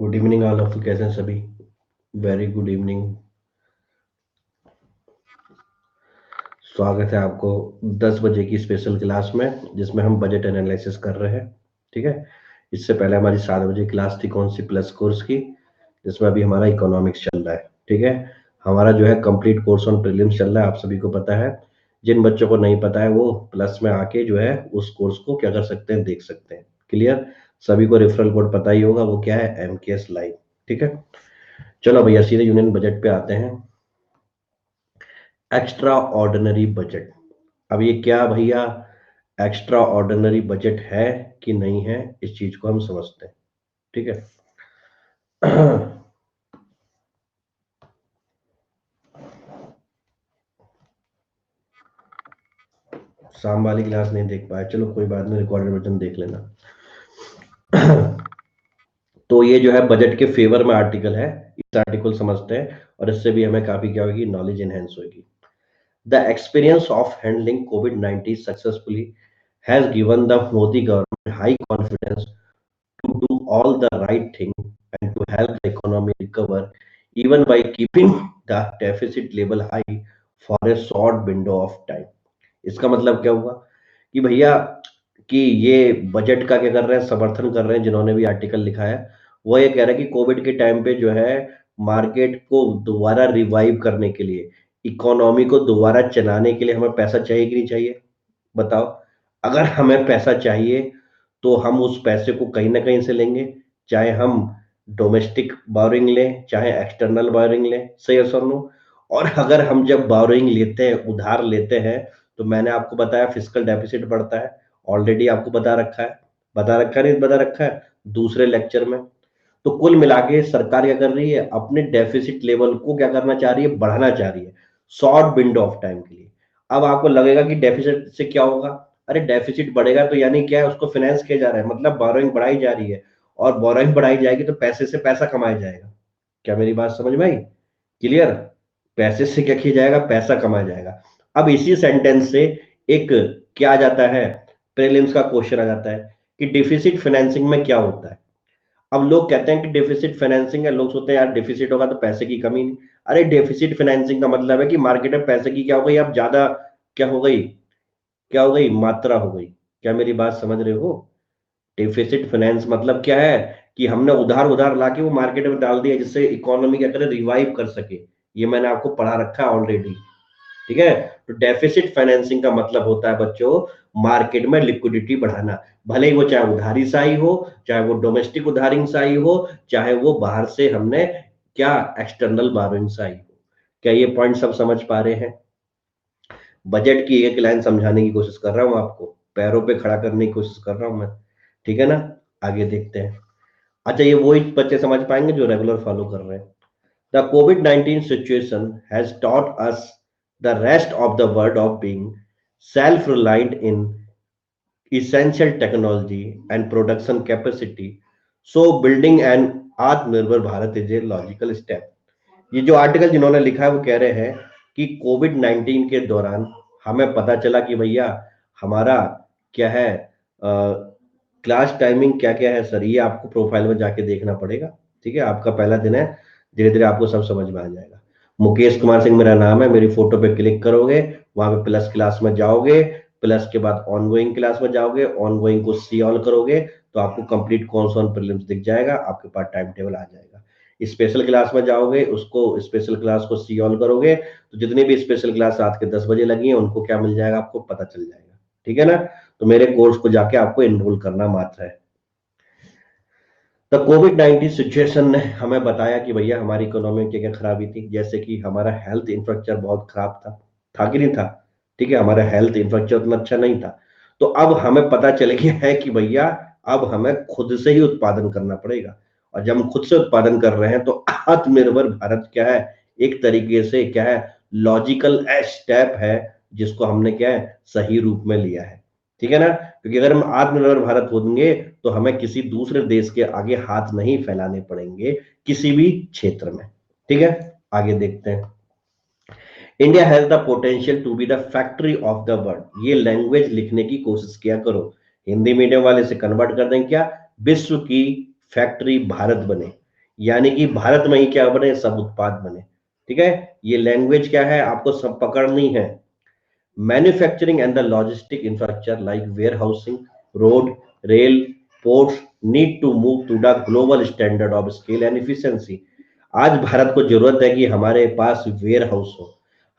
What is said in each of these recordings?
Good evening all of you, कैसे हैं सभी? Very good evening. स्वागत है आपको 10 बजे की स्पेशल क्लास में, जिसमें हम बजट एनालिसिस कर रहे हैं। ठीक है। इससे पहले हमारी 7 बजे क्लास थी, कौन सी, प्लस कोर्स की, जिसमें अभी हमारा इकोनॉमिक्स चल रहा है। ठीक है। हमारा जो है कंप्लीट कोर्स ऑन प्रीलिम्स चल रहा है, आप सभी को पता है। जिन बच्चों को नहीं पता है वो प्लस में आके जो है उस कोर्स को क्या कर सकते हैं, देख सकते हैं। क्लियर? सभी को रेफरल कोड पता ही होगा, वो क्या है, MKS लाइव। ठीक है। चलो भैया सीधे यूनियन बजट पे आते हैं। Extra ordinary budget. अब ये क्या भैया एक्स्ट्रा ऑर्डिनरी बजट है कि नहीं है, इस चीज को हम समझते हैं। ठीक है। शाम वाली क्लास नहीं देख पाए, चलो कोई बात नहीं, रिकॉर्डेड वर्जन देख लेना। तो ये जो है बजट के फेवर में आर्टिकल है, इस आर्टिकल समझते हैं और इससे भी हमें काफी क्या होगी, नॉलेज एनहेंस होगी। The experience of handling covid successfully has given the Modi government high confidence to do all the right thing and to help the economy recover even by keeping the deficit level high for a short window of time। इसका मतलब क्या हुआ कि भैया कि ये budget का क्या कर रहे हैं, समर्थन कर रहे हैं जिन्होंने भी आर्टिकल लिखा है। वो ये कह रहा है कि कोविड के टाइम पे जो है मार्केट को दोबारा रिवाइव करने के लिए, इकोनॉमी को दोबारा चलाने के लिए हमें पैसा चाहिए कि नहीं चाहिए? बताओ। अगर हमें पैसा चाहिए तो हम उस पैसे को कहीं ना कहीं से लेंगे, चाहे हम डोमेस्टिक बोरिंग लें चाहे एक्सटर्नल बोरिंग लें। सही है सर नो? और अगर हम जब बोरिंग लेते हैं, उधार लेते हैं, तो मैंने आपको बताया फिस्कल डेफिसिट बढ़ता है। ऑलरेडी आपको बता रखा है नहीं बता रखा है दूसरे लेक्चर में। तो कुल मिला के सरकार क्या कर रही है, अपने डेफिसिट लेवल को क्या करना चाह रही है, बढ़ाना चाह रही है शॉर्ट विंडो ऑफ टाइम के लिए। अब आपको लगेगा कि डेफिसिट से क्या होगा? अरे डेफिसिट बढ़ेगा तो यानी क्या है, उसको फाइनेंस किया जा रहा है, मतलब बोरोइंग बढ़ाई जा रही है। और बोरोइंग बढ़ाई जाएगी तो पैसे से पैसा कमाया जाएगा। क्या मेरी बात समझ में आई? क्लियर? पैसे से क्या किया जाएगा, पैसा कमाया जाएगा। अब इसी सेंटेंस से एक क्या आ जाता है, प्रीलिम्स का क्वेश्चन आ जाता है कि डिफिसिट फाइनेंसिंग में क्या होता है। अब लोग कहते हैं कि डेफिसिट फाइनेंसिंग है, लोग सोचते हैं यार डेफिसिट होगा तो पैसे की कमी नहीं। अरे डेफिसिट फाइनेंसिंग का मतलब है कि मार्केट में पैसे की क्या हो गई, अब ज्यादा क्या हो गई, क्या हो गई, मात्रा हो गई। क्या मेरी बात समझ रहे हो? डेफिसिट फाइनेंस मतलब क्या है कि हमने उधार उधार लाके वो मार्केट में डाल दिया, जिससे इकोनॉमी क्या करे, रिवाइव कर सके। ये मैंने आपको पढ़ा रखा है ऑलरेडी। ठीक है। तो डेफिसिट फाइनेंसिंग का मतलब होता है बच्चों, मार्केट में लिक्विडिटी बढ़ाना। भले ही वो चाहे उधारी साई हो, चाहे वो डोमेस्टिक उधारी साई हो, चाहे वो बाहर से हमने क्या एक्सटर्नल बारोइंग साई हो। क्या ये पॉइंट सब समझ पा रहे हैं? बजट की एक लाइन समझाने की कोशिश कर रहा हूं आपको, पैरों पे खड़ा करने की कोशिश कर रहा हूं मैं। ठीक है ना? आगे देखते हैं। अच्छा, ये वही बच्चे समझ पाएंगे जो रेगुलर फॉलो कर रहे हैं। The COVID-19 situation has taught us the rest of the world of being self-reliant in essential technology and production capacity. So building an Atmanirbhar Bharat is a logical step. ये जो article जिन्होंने लिखा है वो कह रहे हैं कि कोविड-19 के दौरान हमें पता चला कि भैया हमारा क्या है, क्लास टाइमिंग क्या क्या है सर, ये आपको प्रोफाइल में जाके देखना पड़ेगा। ठीक है, आपका पहला दिन है, धीरे धीरे आपको सब समझ में आ जाएगा। मुकेश कुमार सिंह मेरा नाम है, मेरी फोटो पे क्लिक करोगे, वहां पे प्लस क्लास में जाओगे, प्लस के बाद ऑनगोइंग क्लास में जाओगे, ऑनगोइंग को सी ऑल करोगे तो आपको कंप्लीट कोर्स ऑन प्रीलिम्स दिख जाएगा, आपके पास टाइम टेबल आ जाएगा। स्पेशल क्लास में जाओगे, उसको स्पेशल क्लास को सी ऑल करोगे तो जितनी भी स्पेशल क्लास रात के 10 बजे लगी है उनको क्या मिल जाएगा, आपको पता चल जाएगा। ठीक है ना? तो मेरे कोर्स को जाके आपको एनरोल करना मात्र है। तो कोविड-19 सिचुएशन ने हमें बताया कि भैया हमारी इकोनॉमी में क्या क्या खराबी थी, जैसे कि हमारा हेल्थ इंफ्रास्ट्रक्चर बहुत खराब था कि नहीं था? ठीक है, हमारा हेल्थ इंफ्रास्ट्रक्चर उतना अच्छा नहीं था। तो अब हमें पता चल गया है कि भैया अब हमें खुद से ही उत्पादन करना पड़ेगा। और जब हम खुद से उत्पादन कर रहे हैं तो आत्मनिर्भर भारत क्या है, एक तरीके से क्या है, लॉजिकल स्टेप है, जिसको हमने क्या है, सही रूप में लिया है। ठीक है ना? क्योंकि अगर हम आत्मनिर्भर भारत होंगे तो हमें किसी दूसरे देश के आगे हाथ नहीं फैलाने पड़ेंगे किसी भी क्षेत्र में। ठीक है, आगे देखते हैं। India has the potential to be the factory of the world. ये लैंग्वेज लिखने की कोशिश किया करो, हिंदी मीडियम वाले से कन्वर्ट कर दें क्या, विश्व की फैक्ट्री भारत बने। यानी कि भारत में ही क्या बने, सब उत्पाद बने। ठीक है, ये लैंग्वेज क्या है आपको सब पकड़नी है। Manufacturing and the logistic infrastructure like warehousing, road, rail, ports need to move to the global standard of scale and efficiency. आज भारत को जरूरत है कि हमारे पास वेयर हाउस हो,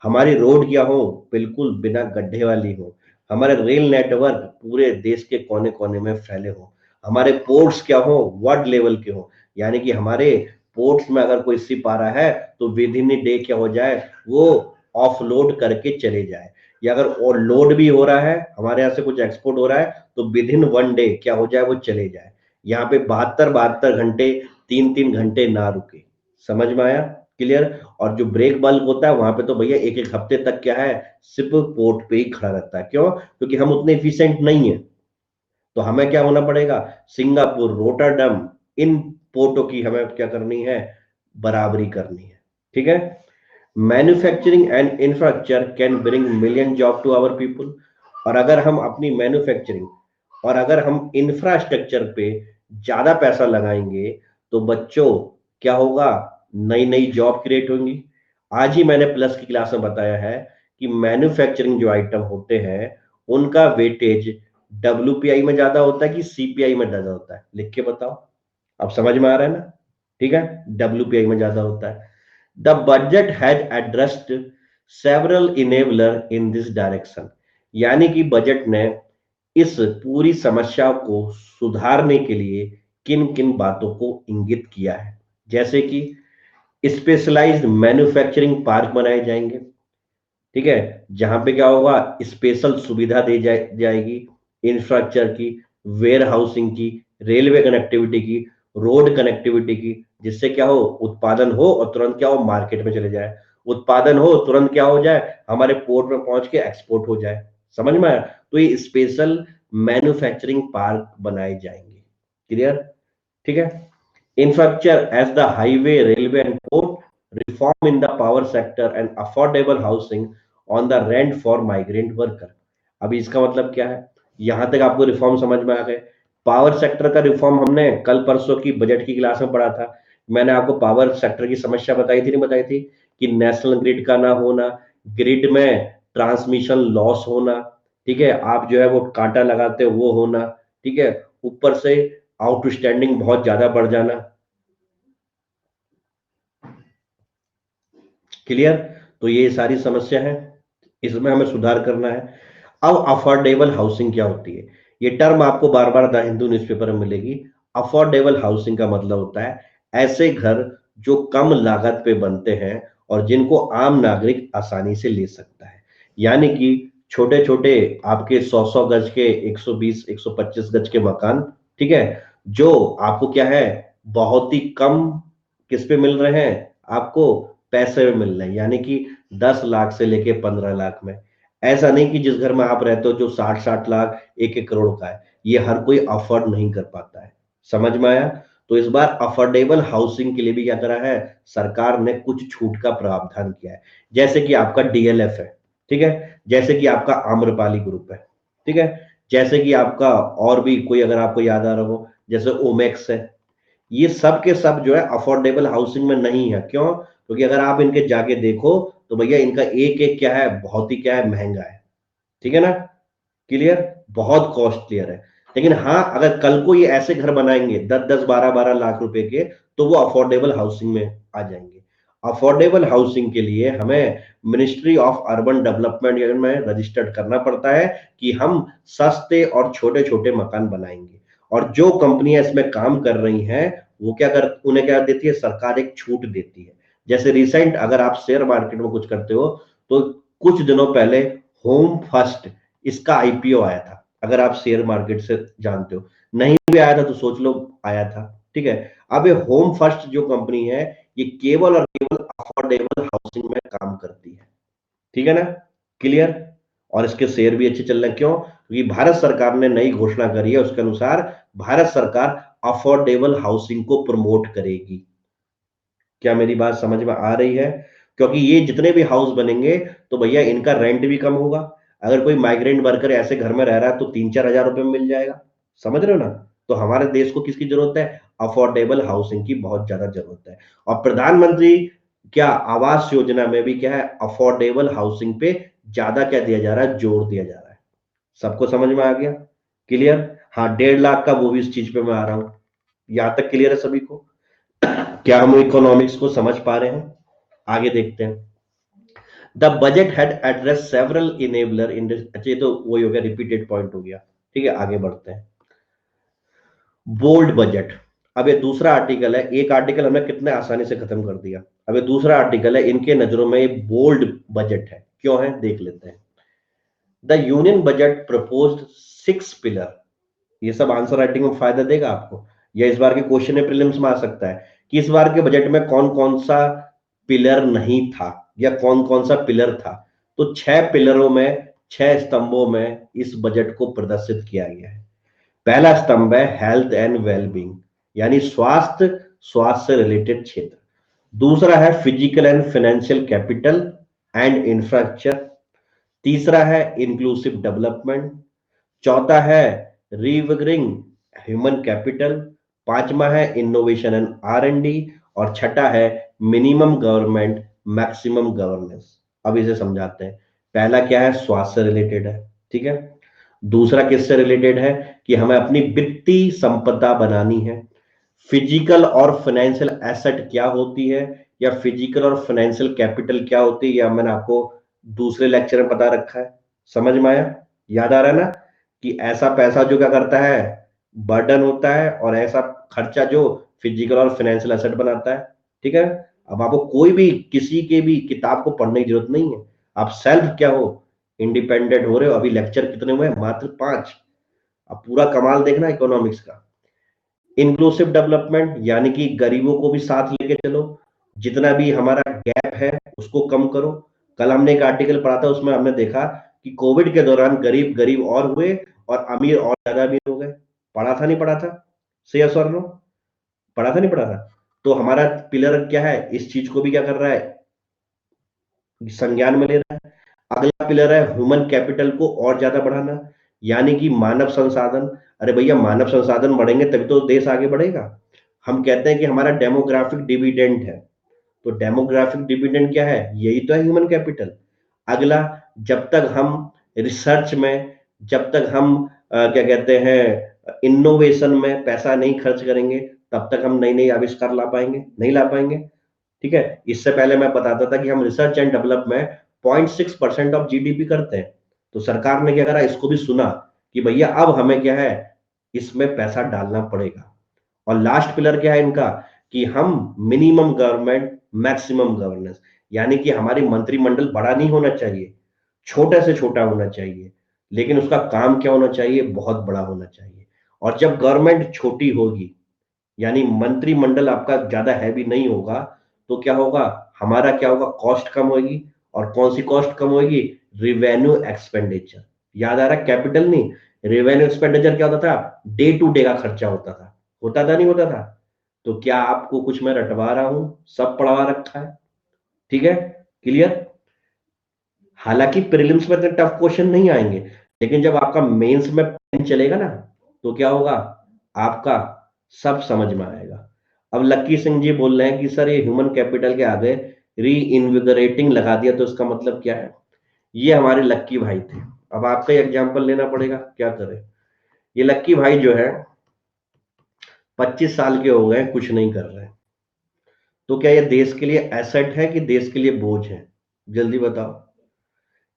हमारी रोड क्या हो, बिल्कुल बिना गड्ढे वाली हो, हमारे रेल नेटवर्क पूरे देश के कोने कोने में फैले हो, हमारे पोर्ट्स क्या हो, वर्ल्ड लेवल के हो, यानी कि हमारे पोर्ट्स में अगर कोई शिप आ रहा है तो विद इन डे क्या हो जाए, वो ऑफलोड करके चले जाए। या अगर और लोड भी हो रहा है, हमारे यहाँ से कुछ एक्सपोर्ट हो रहा है, तो विद इन वन डे क्या हो जाए, वो चले जाए। यहाँ पे 72 72 घंटे, 3 3 घंटे ना रुके। समझ में आया? क्लियर? और जो ब्रेक बल्क होता है वहां पे तो भैया एक एक हफ्ते तक क्या है, सिर्फ पोर्ट पे ही खड़ा रहता है। क्यों? क्योंकि हम उतने इफिशिएंट नहीं है। तो हमें क्या होना पड़ेगा, सिंगापुर, रोटरडम, इन पोर्टों की हमें क्या करनी है, बराबरी करनी है। ठीक है, manufacturing and infrastructure can bring million job to our people. और अगर हम अपनी मैन्युफैक्चरिंग और अगर हम इंफ्रास्ट्रक्चर पे ज्यादा पैसा लगाएंगे तो बच्चों क्या होगा, नई नई जॉब क्रिएट होंगी। आज ही मैंने प्लस की क्लास में बताया है कि मैन्युफैक्चरिंग जो आइटम होते हैं उनका वेटेज डब्ल्यूपीआई में ज्यादा होता है कि सीपीआई में ज्यादा होता है, लिख के बताओ। अब समझ में आ रहा है ना? ठीक है, डब्ल्यूपीआई में ज्यादा होता है। The budget has addressed several enabler in this direction. यानी कि बजट ने इस पूरी समस्या को सुधारने के लिए किन किन बातों को इंगित किया है, जैसे कि स्पेशलाइज्ड मैन्युफैक्चरिंग पार्क बनाए जाएंगे। ठीक है, जहां पे क्या होगा, स्पेशल सुविधा जाएगी इंफ्रास्ट्रक्चर की, वेयर हाउसिंग की, रेलवे कनेक्टिविटी की, रोड कनेक्टिविटी की, जिससे क्या हो, उत्पादन हो और तुरंत क्या हो, मार्केट में चले जाए। उत्पादन हो तुरंत क्या हो जाए, हमारे पोर्ट में पहुंच के एक्सपोर्ट हो जाए। समझ में आया? तो ये स्पेशल मैन्युफैक्चरिंग पार्क बनाए जाएंगे। क्लियर? ठीक है, infrastructure as the highway, railway, and port, reform in the power sector, and affordable housing on the rent for migrant worker। अभी इसका मतलब क्या है, यहां तक आपको रिफॉर्म समझ में आ गए। पावर सेक्टर का रिफॉर्म हमने कल परसों की बजट की क्लास में पढ़ा था। मैंने आपको पावर सेक्टर की समस्या बताई थी, नहीं बताई थी, कि नेशनल ग्रिड का ना होना, ग्रिड में ट्रांसमिशन लॉस होना, ठीक है, आप जो है वो कांटा लगाते हो वो होना, ठीक है, ऊपर से आउटस्टैंडिंग बहुत ज्यादा बढ़ जाना। क्लियर? तो ये सारी समस्या है, इसमें हमें सुधार करना है। अब अफोर्डेबल हाउसिंग क्या होती है, ये टर्म आपको बार बार द हिंदू न्यूज़पेपर में मिलेगी। अफोर्डेबल हाउसिंग का मतलब होता है ऐसे घर जो कम लागत पे बनते हैं और जिनको आम नागरिक आसानी से ले सकता है। यानी कि छोटे छोटे आपके 100 100 गज के, 120 125 गज के मकान, ठीक है, जो आपको क्या है, बहुत ही कम किस पे मिल रहे हैं, आपको पैसे में मिल रहे हैं, यानी कि 10 लाख से लेके 15 लाख में। ऐसा नहीं कि जिस घर में आप रहते हो जो 60 60 लाख 1 1 करोड़ का है, ये हर कोई अफोर्ड नहीं कर पाता है। समझ में आया? तो इस बार अफोर्डेबल हाउसिंग के लिए भी क्या करा है, सरकार ने कुछ छूट का प्रावधान किया है। जैसे कि आपका डीएलएफ है, ठीक है, जैसे कि आपका आम्रपाली ग्रुप है, ठीक है, जैसे कि आपका और भी कोई अगर आपको याद आ रहा हो, जैसे ओमेक्स है। ये सब के सब जो है अफोर्डेबल हाउसिंग में नहीं है। क्यों? क्योंकि अगर आप इनके जाके देखो तो भैया इनका एक एक क्या है, बहुत ही क्या है, महंगा है। ठीक है ना? क्लियर? बहुत कॉस्टलियर है। लेकिन हाँ, अगर कल को ये ऐसे घर बनाएंगे 10 10 12 12 लाख रुपए के, तो वो अफोर्डेबल हाउसिंग में आ जाएंगे। अफोर्डेबल हाउसिंग के लिए हमें मिनिस्ट्री ऑफ अर्बन डेवलपमेंट में रजिस्टर्ड करना पड़ता है कि हम सस्ते और छोटे छोटे मकान बनाएंगे। और जो कंपनियां इसमें काम कर रही हैं वो क्या कर, उन्हें क्या देती है, सरकार एक छूट देती है। जैसे रिसेंट अगर आप शेयर मार्केट में कुछ करते हो तो कुछ दिनों पहले होम फर्स्ट इसका आईपीओ आया था। अगर आप शेयर मार्केट से जानते हो, नहीं भी आया था तो सोच लो आया था। ठीक है, अब ये होम फर्स्ट जो कंपनी है, ये केवल और केवल अफोर्डेबल हाउसिंग में काम करती है। ठीक है ना? क्लियर? और इसके शेयर भी अच्छे चल रहे हैं। क्यों? क्योंकि भारत सरकार ने नई घोषणा करी है, उसके अनुसार भारत सरकार अफोर्डेबल हाउसिंग को प्रमोट करेगी। क्या मेरी बात समझ में आ रही है? क्योंकि ये जितने भी हाउस बनेंगे तो भैया इनका रेंट भी कम होगा। अगर कोई माइग्रेंट वर्कर ऐसे घर में रह रहा है तो 3 4 हजार रुपए में मिल जाएगा। समझ रहे हो ना? तो हमारे देश को किसकी जरूरत है? अफोर्डेबल हाउसिंग की बहुत ज्यादा जरूरत है। और प्रधानमंत्री क्या आवास योजना में भी क्या है, अफोर्डेबल हाउसिंग पे ज्यादा क्या दिया जा रहा है, जोर दिया जा रहा है। सबको समझ में आ गया? क्लियर? हाँ, 1.5 लाख का वो भी इस चीज पे मैं आ रहा हूं। यहां तक क्लियर है सभी को? क्या हम इकोनॉमिक्स को समझ पा रहे हैं? आगे देखते हैं। The budget had address several enabler in, अच्छा ये तो वही हो गया, रिपीटेड पॉइंट हो गया। ठीक है, आगे बढ़ते हैं। Bold budget. अब ये दूसरा आर्टिकल है, एक आर्टिकल हमने कितने आसानी से खत्म कर दिया। अब ये दूसरा आर्टिकल है, इनके नजरों में ये बोल्ड बजट है, क्यों है देख लेते हैं। The union budget proposed 6 pillar. ये सब आंसर राइटिंग में फायदा देगा आपको, या इस बार के क्वेश्चन में प्रीलिम्स में आ सकता है कि इस बार के बजट में कौन कौन सा पिलर नहीं था या कौन कौन सा पिलर था। तो 6 पिलरों में, 6 स्तंभों में इस बजट को प्रदर्शित किया गया है। पहला स्तंभ है हेल्थ एंड वेलबींग, यानी स्वास्थ्य, स्वास्थ्य से रिलेटेड क्षेत्र। दूसरा है physical and financial capital and infrastructure. तीसरा है इंक्लूसिव डेवलपमेंट। चौथा है रिविगरिंग ह्यूमन कैपिटल। पांचवा है इनोवेशन एंड R&D। और छठा है मिनिमम गवर्नमेंट मैक्सिमम गवर्नेंस। अब इसे समझाते हैं। पहला क्या है, स्वास्थ्य से रिलेटेड है। ठीक है। दूसरा किससे रिलेटेड है कि हमें अपनी वित्तीय संपदा बनानी है। फिजिकल और फाइनेंशियल एसेट क्या होती है, या फिजिकल और फाइनेंशियल कैपिटल क्या होती है, या मैंने आपको दूसरे लेक्चर में बता रखा है। समझ में आया? याद आ रहा है ना कि ऐसा पैसा जो क्या करता है, बर्डन होता है, और ऐसा खर्चा जो फिजिकल और फाइनेंशियल एसेट बनाता है। ठीक है। अब आपको कोई भी किसी के भी किताब को पढ़ने की जरूरत नहीं है, आप सेल्फ क्या हो, इंडिपेंडेंट हो रहे हो। अभी लेक्चर कितने हुए? मात्र 5। अब पूरा कमाल देखना इकोनॉमिक्स का। इंक्लूसिव डेवलपमेंट, यानी कि गरीबों को भी साथ लेके चलो, जितना भी हमारा गैप है उसको कम करो। कल हमने एक आर्टिकल पढ़ा था, उसमें हमने देखा कि कोविड के दौरान गरीब गरीब और हुए और अमीर और ज्यादा अमीर हो गए। पढ़ा था नहीं पढ़ा था? से यस और नो? पढ़ा था नहीं पढ़ा था? तो हमारा पिलर क्या है, इस चीज को भी क्या कर रहा है, संज्ञान में ले रहा है। अगला पिलर है ह्यूमन कैपिटल को और ज्यादा बढ़ाना, यानी कि मानव संसाधन। अरे भैया, मानव संसाधन बढ़ेंगे तभी तो देश आगे बढ़ेगा। हम कहते हैं कि हमारा डेमोग्राफिक डिविडेंड है, तो डेमोग्राफिक डिविडेंड क्या है, यही तो है ह्यूमन कैपिटल। अगला, जब तक हम रिसर्च में, जब तक हम क्या कहते हैं इनोवेशन में पैसा नहीं खर्च करेंगे, तब तक हम नई नई आविष्कार ला पाएंगे, नहीं ला पाएंगे। ठीक है। इससे पहले मैं बताता था कि हम research and development 0.6% of GDP करते हैं। तो सरकार ने क्या करा, इसको भी सुना कि भैया अब हमें क्या है, इसमें पैसा डालना पड़ेगा। और लास्ट पिलर क्या है इनका, कि हम मिनिमम गवर्नमेंट मैक्सिमम गवर्नेंस, यानी कि हमारी मंत्रिमंडल बड़ा नहीं होना चाहिए, छोटे से छोटा होना चाहिए, लेकिन उसका काम क्या होना चाहिए, बहुत बड़ा होना चाहिए। और जब गवर्नमेंट छोटी होगी, यानी मंत्रिमंडल आपका ज्यादा हैवी नहीं होगा, तो क्या होगा, हमारा क्या होगा, कॉस्ट कम होगी। और कौन सी कॉस्ट कम होगी? Revenue expenditure. याद आ रहा है? कैपिटल नहीं, रिवेन्यू एक्सपेंडिचर क्या होता था, डे टू डे का खर्चा होता था नहीं होता था? तो क्या आपको कुछ मैं रटवा रहा हूं? सब पढ़वा रखा है। ठीक है। क्लियर? हालांकि प्रीलिम्स में इतने टफ क्वेश्चन नहीं आएंगे, लेकिन जब आपका मेंस में पेन चलेगा ना, तो क्या होगा, आपका सब समझ में आएगा। अब लक्की सिंह जी बोल रहे हैं कि सर ये ह्यूमन कैपिटल के आगे री इन्विगरेटिंग लगा दिया, तो इसका मतलब क्या है? ये हमारे लक्की भाई थे। अब आपका एग्जाम्पल लेना पड़ेगा, क्या करें। ये लक्की भाई जो है 25 साल के हो गए, कुछ नहीं कर रहे हैं। तो क्या ये देश के लिए एसेट है कि देश के लिए बोझ है? जल्दी बताओ।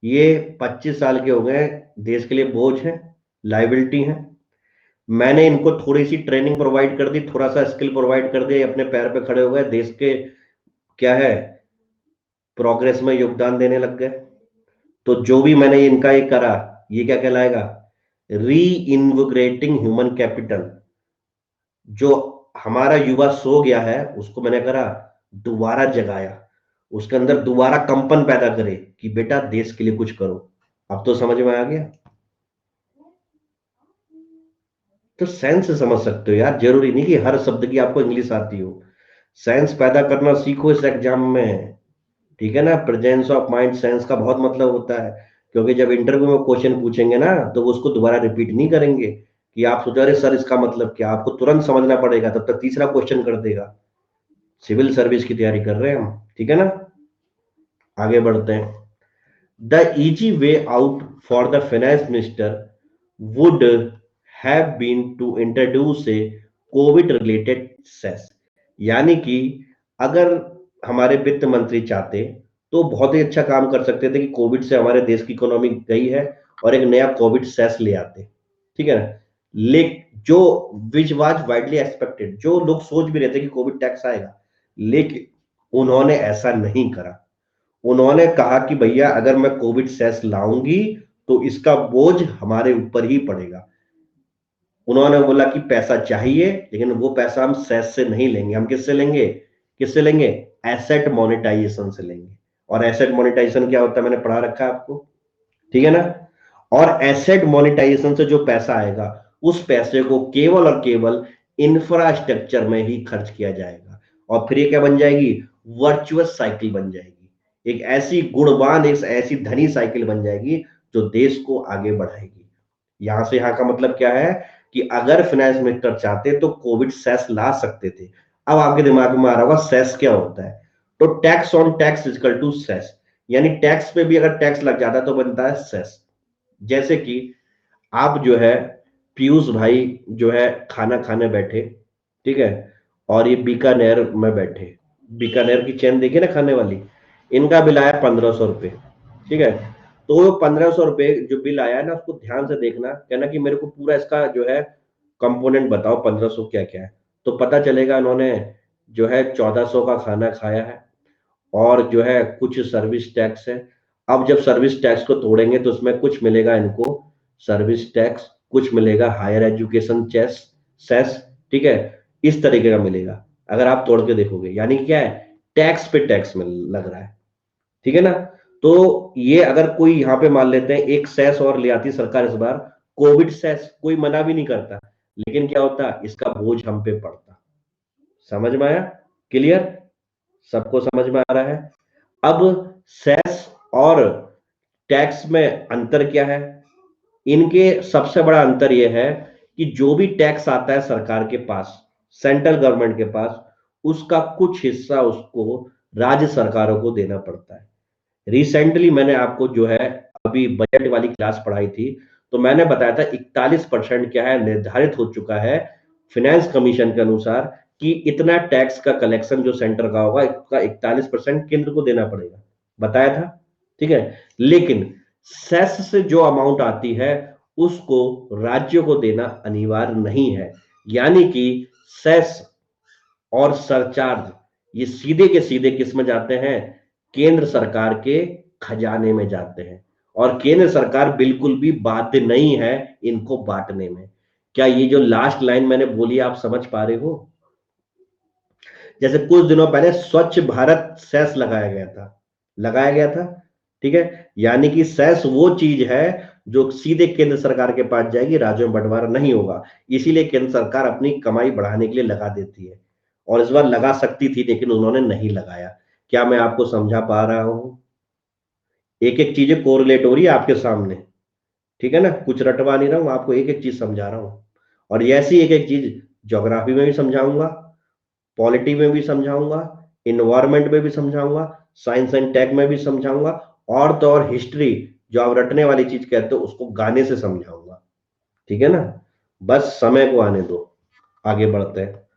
ये 25 साल के हो गए, देश के लिए बोझ है, लाइबिलिटी है। मैंने इनको थोड़ी सी ट्रेनिंग प्रोवाइड कर दी, थोड़ा सा स्किल प्रोवाइड कर दिया, ये अपने पैर पे खड़े हो गए, देश के क्या है, प्रोग्रेस में योगदान देने लग गए। तो जो भी मैंने इनका ये करा, ये क्या कहलाएगा, री इन्विग्रेटिंग ह्यूमन कैपिटल। जो हमारा युवा सो गया है, उसको मैंने करा दोबारा जगाया, उसके अंदर दोबारा कंपन पैदा करे कि बेटा देश के लिए कुछ करो। अब तो समझ में आ गया? तो सेंस समझ सकते हो यार, जरूरी नहीं कि हर शब्द की आपको इंग्लिश आती हो। सेंस पैदा करना सीखो इस एग्जाम में। ठीक है ना? प्रेजेंस ऑफ माइंड, सेंस का बहुत मतलब होता है। क्योंकि जब इंटरव्यू में क्वेश्चन पूछेंगे ना, तो वो उसको दोबारा रिपीट नहीं करेंगे कि आप सोच रहे सर इसका मतलब क्या, आपको तुरंत समझना पड़ेगा, तब तक तीसरा क्वेश्चन कर देगा। सिविल सर्विस की तैयारी कर रहे हैं हम, ठीक है ना। आगे बढ़ते हैं। The easy way out for the finance minister would have been to introduce a COVID related cess. यानी कि अगर हमारे वित्त मंत्री चाहते तो बहुत ही अच्छा काम कर सकते थे कि कोविड से हमारे देश की इकोनॉमी गई है और एक नया कोविड सेस ले आते, ठीक है ना। जो विच वाज वाइडली एक्सपेक्टेड, जो लोग सोच भी रहे थे कि कोविड टैक्स आएगा, लेकिन उन्होंने ऐसा नहीं करा। उन्होंने कहा कि भैया अगर मैं कोविड सेस लाऊंगी तो इसका बोझ हमारे ऊपर ही पड़ेगा। उन्होंने बोला कि पैसा चाहिए, लेकिन वो पैसा हम सेस से नहीं लेंगे, हम किससे लेंगे, किससे लेंगे, एसेट मोनेटाइजेशन से लेंगे। और एसेट मोनेटाइजेशन क्या होता है, मैंने पढ़ा रखा है आपको, ठीक है ना। और एसेट मोनेटाइजेशन से जो पैसा आएगा उस पैसे को केवल और केवल इंफ्रास्ट्रक्चर में ही खर्च किया जाएगा। और फिर ये क्या बन जाएगी, वर्चुअस साइकिल बन जाएगी, एक ऐसी गुणवान, एक ऐसी धनी साइकिल बन जाएगी जो देश को आगे बढ़ाएगी। यहां से यहां का मतलब क्या है कि अगर फाइनेंस मिनिस्टर चाहते तो कोविड सेस ला सकते थे। अब आपके दिमाग में आ रहा होगा सेस क्या होता है। तो tax on tax equal to cess, यानी टैक्स पे भी अगर टैक्स लग जाता है तो बनता है सेस। जैसे कि आप जो है पीयूष भाई जो है खाना खाने बैठे, ठीक है, और ये बीकानेर में बैठे, बीकानेर की चेन देखिए ना खाने वाली, इनका बिल आया 1500 रुपये, ठीक है। तो वो 1500 रुपये जो बिल आया है ना, उसको ध्यान से देखना, कहना कि मेरे को पूरा इसका जो है कंपोनेंट बताओ, 1500 क्या क्या है। तो पता चलेगा उन्होंने जो है 1400 का खाना खाया है, और जो है कुछ सर्विस टैक्स है। अब जब सर्विस टैक्स को तोड़ेंगे तो उसमें कुछ मिलेगा इनको सर्विस टैक्स, कुछ मिलेगा हायर एजुकेशन चेस सेस, ठीक है, इस तरीके का मिलेगा अगर आप तोड़ के देखोगे। यानी क्या है, टैक्स पे टैक्स में लग रहा है, ठीक है ना। तो ये अगर कोई यहाँ पे मान लेते हैं एक सेस और ले आती सरकार इस बार, कोविड सेस, कोई मना भी नहीं करता, लेकिन क्या होता, इसका बोझ हम पे पड़ता। समझ में आया, क्लियर, सबको समझ में आ रहा है। अब सेस और टैक्स में अंतर क्या है, इनके सबसे बड़ा अंतर यह है कि जो भी टैक्स आता है सरकार के पास, सेंट्रल गवर्नमेंट के पास, उसका कुछ हिस्सा उसको राज्य सरकारों को देना पड़ता है। रिसेंटली मैंने आपको जो है अभी बजट वाली क्लास पढ़ाई थी, तो मैंने बताया था 41% क्या है निर्धारित हो चुका है फाइनेंस कमीशन के अनुसार कि इतना टैक्स का कलेक्शन जो सेंटर का होगा इसका 41% केंद्र को देना पड़ेगा, बताया था, ठीक है। लेकिन सेस से जो अमाउंट आती है उसको राज्यों को देना अनिवार्य नहीं है। यानी कि सेस और सरचार्ज ये सीधे के सीधे किस में जाते हैं, केंद्र सरकार के खजाने में जाते हैं, और केंद्र सरकार बिल्कुल भी बाध्य नहीं है इनको बांटने में। क्या ये जो लास्ट लाइन मैंने बोली आप समझ पा रहे हो। जैसे कुछ दिनों पहले स्वच्छ भारत सेस लगाया गया था, ठीक है। यानी कि सेस वो चीज है जो सीधे केंद्र सरकार के पास जाएगी, राज्यों में बंटवारा नहीं होगा। इसीलिए केंद्र सरकार अपनी कमाई बढ़ाने के लिए लगा देती है, और इस बार लगा सकती थी लेकिन उन्होंने नहीं लगाया। क्या मैं आपको समझा पा रहा हूं, एक एक चीजें कोरिलेट हो रही है आपके सामने, ठीक है ना, कुछ रटवा नहीं रहा हूं, आपको एक एक चीज समझा रहा हूं। और ऐसी एक एक चीज ज्योग्राफी में भी समझाऊंगा, पॉलिटी में भी समझाऊंगा, इन्वायरमेंट में भी समझाऊंगा, साइंस एंड टेक में भी समझाऊंगा, और तो और हिस्ट्री जो आप रटने वाली चीज कहते हो उसको गाने से समझाऊंगा, ठीक है ना। बस समय को आने दो, आगे बढ़ते हैं।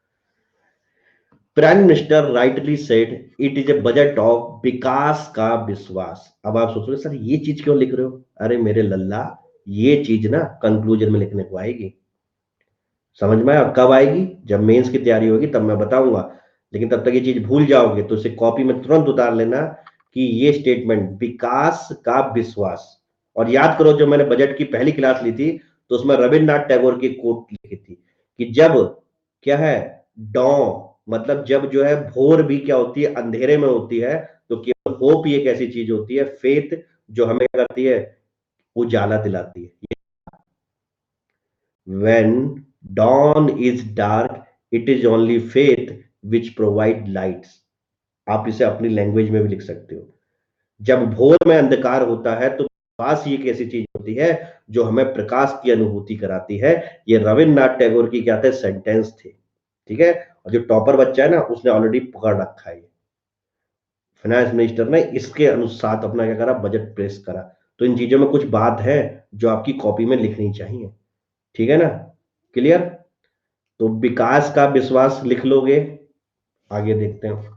Prime minister rightly said it is a budget of विकास का विश्वास। अब आप सोच रहे सर ये चीज क्यों लिख रहे हो, अरे मेरे लल्ला, ये चीज ना कंक्लूजन में लिखने को आएगी, समझ में आया। कब आएगी, जब मेंस की तैयारी होगी तब मैं बताऊंगा, लेकिन तब तक ये चीज भूल जाओगे तो इसे कॉपी में तुरंत उतार लेना कि ये स्टेटमेंट विकास का विश्वास। और याद करो जब मैंने बजट की पहली क्लास ली थी तो उसमें रविन्द्रनाथ टैगोर की कोट लिखी थी कि जब क्या है, डॉ मतलब जब जो है भोर भी क्या होती है, अंधेरे में होती है, तो केवल होप ही एक ऐसी चीज होती है, फेथ, जो हमें करती है, उजाला दिलाती है। When dawn is dark, it is only faith which provide lights। आप इसे अपनी लैंग्वेज में भी लिख सकते हो। जब भोर में अंधकार होता है तो विश्वास ही एक ऐसी चीज होती है जो हमें प्रकाश की अनुभूति कराती है। ये रविन्द्रनाथ टैगोर की क्या थे सेंटेंस थे, ठीक है। और जो टॉपर बच्चा है ना उसने ऑलरेडी पकड़ रखा है। फाइनेंस मिनिस्टर ने इसके अनुसार अपना क्या करा बजट पेश करा। तो इन चीजों में कुछ बात है जो आपकी कॉपी में लिखनी चाहिए, ठीक है ना। क्लियर। तो विकास का विश्वास लिख लोगे। आगे देखते हैं।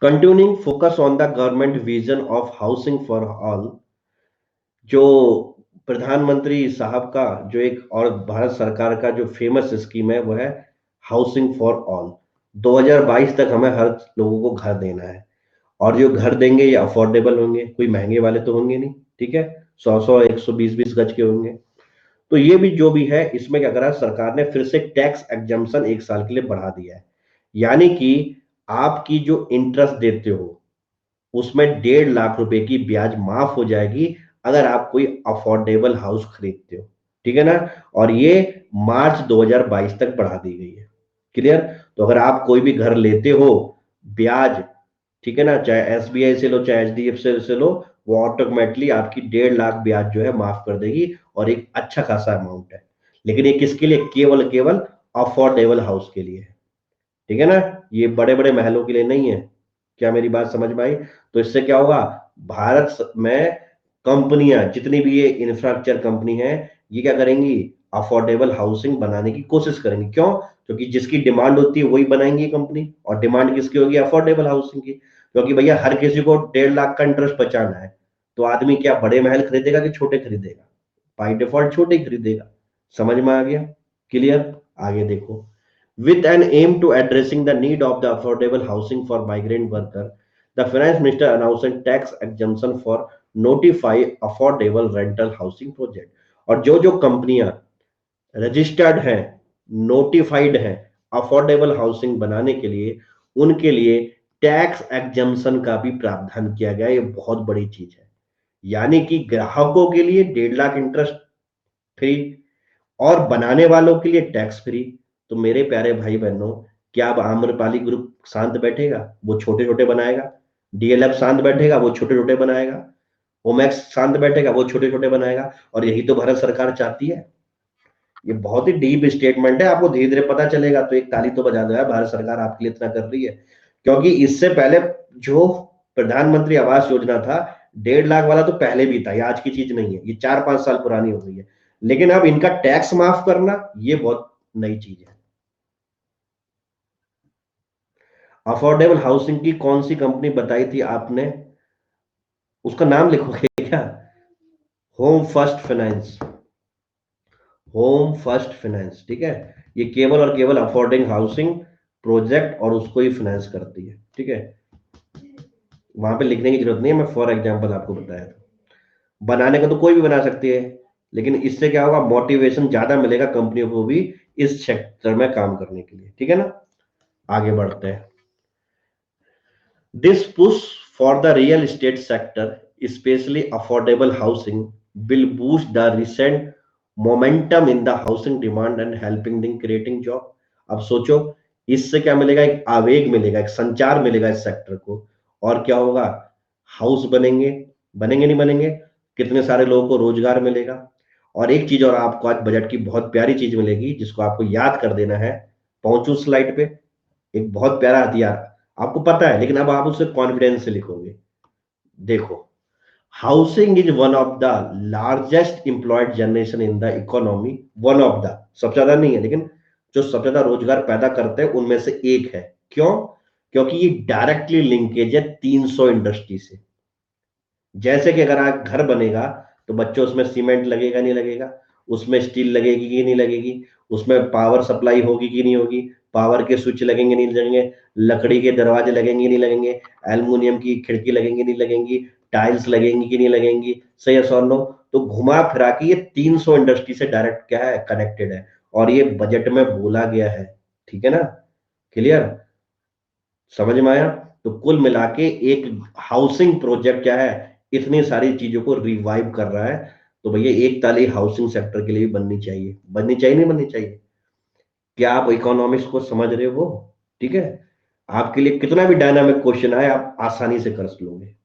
Continuing focus on the government vision of housing for all. जो प्रधानमंत्री साहब का जो एक और भारत सरकार का जो फेमस स्कीम है वो है हाउसिंग फॉर ऑल। 2022 तक हमें हर लोगों को घर देना है। और जो घर देंगे ये अफोर्डेबल होंगे, कोई महंगे वाले तो होंगे नहीं, ठीक है। 100 120 गज के होंगे। तो ये भी जो भी है इसमें क्या करा सरकार ने फिर से टैक्स एग्जम्पशन 1 साल के लिए बढ़ा दिया है। यानी कि आपकी जो इंटरेस्ट देते हो उसमें 1.5 लाख रुपए की ब्याज माफ हो जाएगी अगर आप कोई अफोर्डेबल हाउस खरीदते हो, ठीक है ना। और ये मार्च 2022 तक बढ़ा दी गई है। क्लियर। तो अगर आप कोई भी घर लेते हो ब्याज, ठीक है ना, चाहे एसबीआई से लो चाहे एचडीएफसी से लो, वो ऑटोमेटिकली आपकी 1.5 लाख ब्याज जो है माफ कर देगी और एक अच्छा खासा अमाउंट है। लेकिन ये किसके लिए, केवल केवल अफोर्डेबल हाउस के लिए है, ठीक है ना। ये बड़े बड़े महलों के लिए नहीं है। क्या मेरी बात समझ में आई। तो इससे क्या होगा, भारत में कंपनियां जितनी भी ये इंफ्रास्ट्रक्चर कंपनी है ये क्या करेंगी, अफोर्डेबल हाउसिंग बनाने की कोशिश करेंगी। क्यों, क्योंकि जिसकी डिमांड होती है वही बनाएंगी ये कंपनी। और डिमांड किसकी होगी, अफोर्डेबल हाउसिंग की। क्योंकि भैया हर किसी को 1.5 लाख का इंटरेस्ट बचाना है। तो आदमी क्या बड़े महल खरीदेगा कि छोटे खरीदेगा, बाई डिफॉल्ट छोटे ही खरीदेगा। समझ में आ गया। क्लियर। आगे देखो। With an aim to addressing the need of the affordable housing for migrant workers, the finance minister announced a tax exemption for notify affordable rental housing project। और जो जो कंपनियां रजिस्टर्ड हैं, नोटिफाइड हैं अफोर्डेबल हाउसिंग बनाने के लिए, उनके लिए टैक्स एग्जम्पशन का भी प्रावधान किया गया। ये बहुत बड़ी चीज है। यानी कि ग्राहकों के लिए 1.5 लाख इंटरेस्ट फ्री और बनाने वालों के लिए टैक्स फ्री। तो मेरे प्यारे भाई बहनों, क्या अब आम्रपाली ग्रुप शांत बैठेगा, वो छोटे छोटे बनाएगा। डीएलएफ शांत बैठेगा, वो छोटे छोटे बनाएगा। ओमैक्स शांत बैठेगा, वो छोटे छोटे बनाएगा। और यही तो भारत सरकार चाहती है। ये बहुत ही डीप स्टेटमेंट है, आपको धीरे धीरे पता चलेगा। तो एक ताली तो बजा दो यार, भारत सरकार आपके लिए इतना कर रही है। क्योंकि इससे पहले जो प्रधानमंत्री आवास योजना था 1.5 लाख वाला तो पहले भी था, ये आज की चीज नहीं है, ये 4 5 साल पुरानी हो गई है। लेकिन अब इनका टैक्स माफ करना ये बहुत नई चीज है। अफोर्डेबल हाउसिंग की कौन सी कंपनी बताई थी आपने, उसका नाम लिखोगे क्या। Home first finance. Home first finance, ठीक है। ये केवल और केवल अफोर्डिंग हाउसिंग प्रोजेक्ट और उसको ही फाइनेंस करती है, ठीक है। वहां पे लिखने की जरूरत नहीं है, मैं फॉर एग्जांपल आपको बताया था। बनाने का तो कोई भी बना सकती है, लेकिन इससे क्या होगा, मोटिवेशन ज्यादा मिलेगा कंपनियों को भी इस सेक्टर में काम करने के लिए, ठीक है ना। आगे बढ़ते हैं। This push for the real estate sector, especially affordable housing, will boost the recent momentum in the housing demand and helping in creating job। अब सोचो, इससे क्या मिलेगा, एक आवेग मिलेगा, एक संचार मिलेगा इस सेक्टर को। और क्या होगा, हाउस बनेंगे, बनेंगे नहीं बनेंगे, कितने सारे लोगों को रोजगार मिलेगा। और एक चीज और आपको आज बजट की बहुत प्यारी चीज मिलेगी जिसको आपको याद कर देना है। पहुंचू स्लाइड पे। एक बहुत प्यारा हथियार आपको पता है, लेकिन अब आप उसे कॉन्फिडेंस से लिखोगे। देखो, housing is one of the largest employed generation in the economy. One of the, सबसे ज्यादा नहीं है, लेकिन जो सबसे ज्यादा रोजगार पैदा करते हैं उनमें से एक है। क्यों, क्योंकि ये डायरेक्टली लिंकेज है 300 इंडस्ट्री से। जैसे कि अगर आप घर बनेगा तो बच्चों उसमें सीमेंट लगेगा नहीं लगेगा, उसमें स्टील लगेगी कि नहीं लगेगी, उसमें पावर सप्लाई होगी कि नहीं होगी, पावर के स्विच लगेंगे नहीं लगेंगे, लकड़ी के दरवाजे लगेंगे नहीं लगेंगे, एल्युमिनियम की खिड़की लगेंगी नहीं लगेंगी, टाइल्स लगेंगी कि नहीं लगेंगी, सही है सर नो। तो घुमा फिरा के ये 300 इंडस्ट्री से डायरेक्ट क्या है, कनेक्टेड है। और ये बजट में बोला गया है, ठीक है ना। क्लियर, समझ में आया। तो कुल मिला के एक हाउसिंग प्रोजेक्ट क्या है, इतनी सारी चीजों को रिवाइव कर रहा है। तो भैया एक ताली हाउसिंग सेक्टर के लिए भी बननी चाहिए, बननी चाहिए नहीं बननी चाहिए। क्या आप इकोनॉमिक्स को समझ रहे हो, ठीक है। आपके लिए कितना भी डायनामिक क्वेश्चन आए आप आसानी से कर लोगे।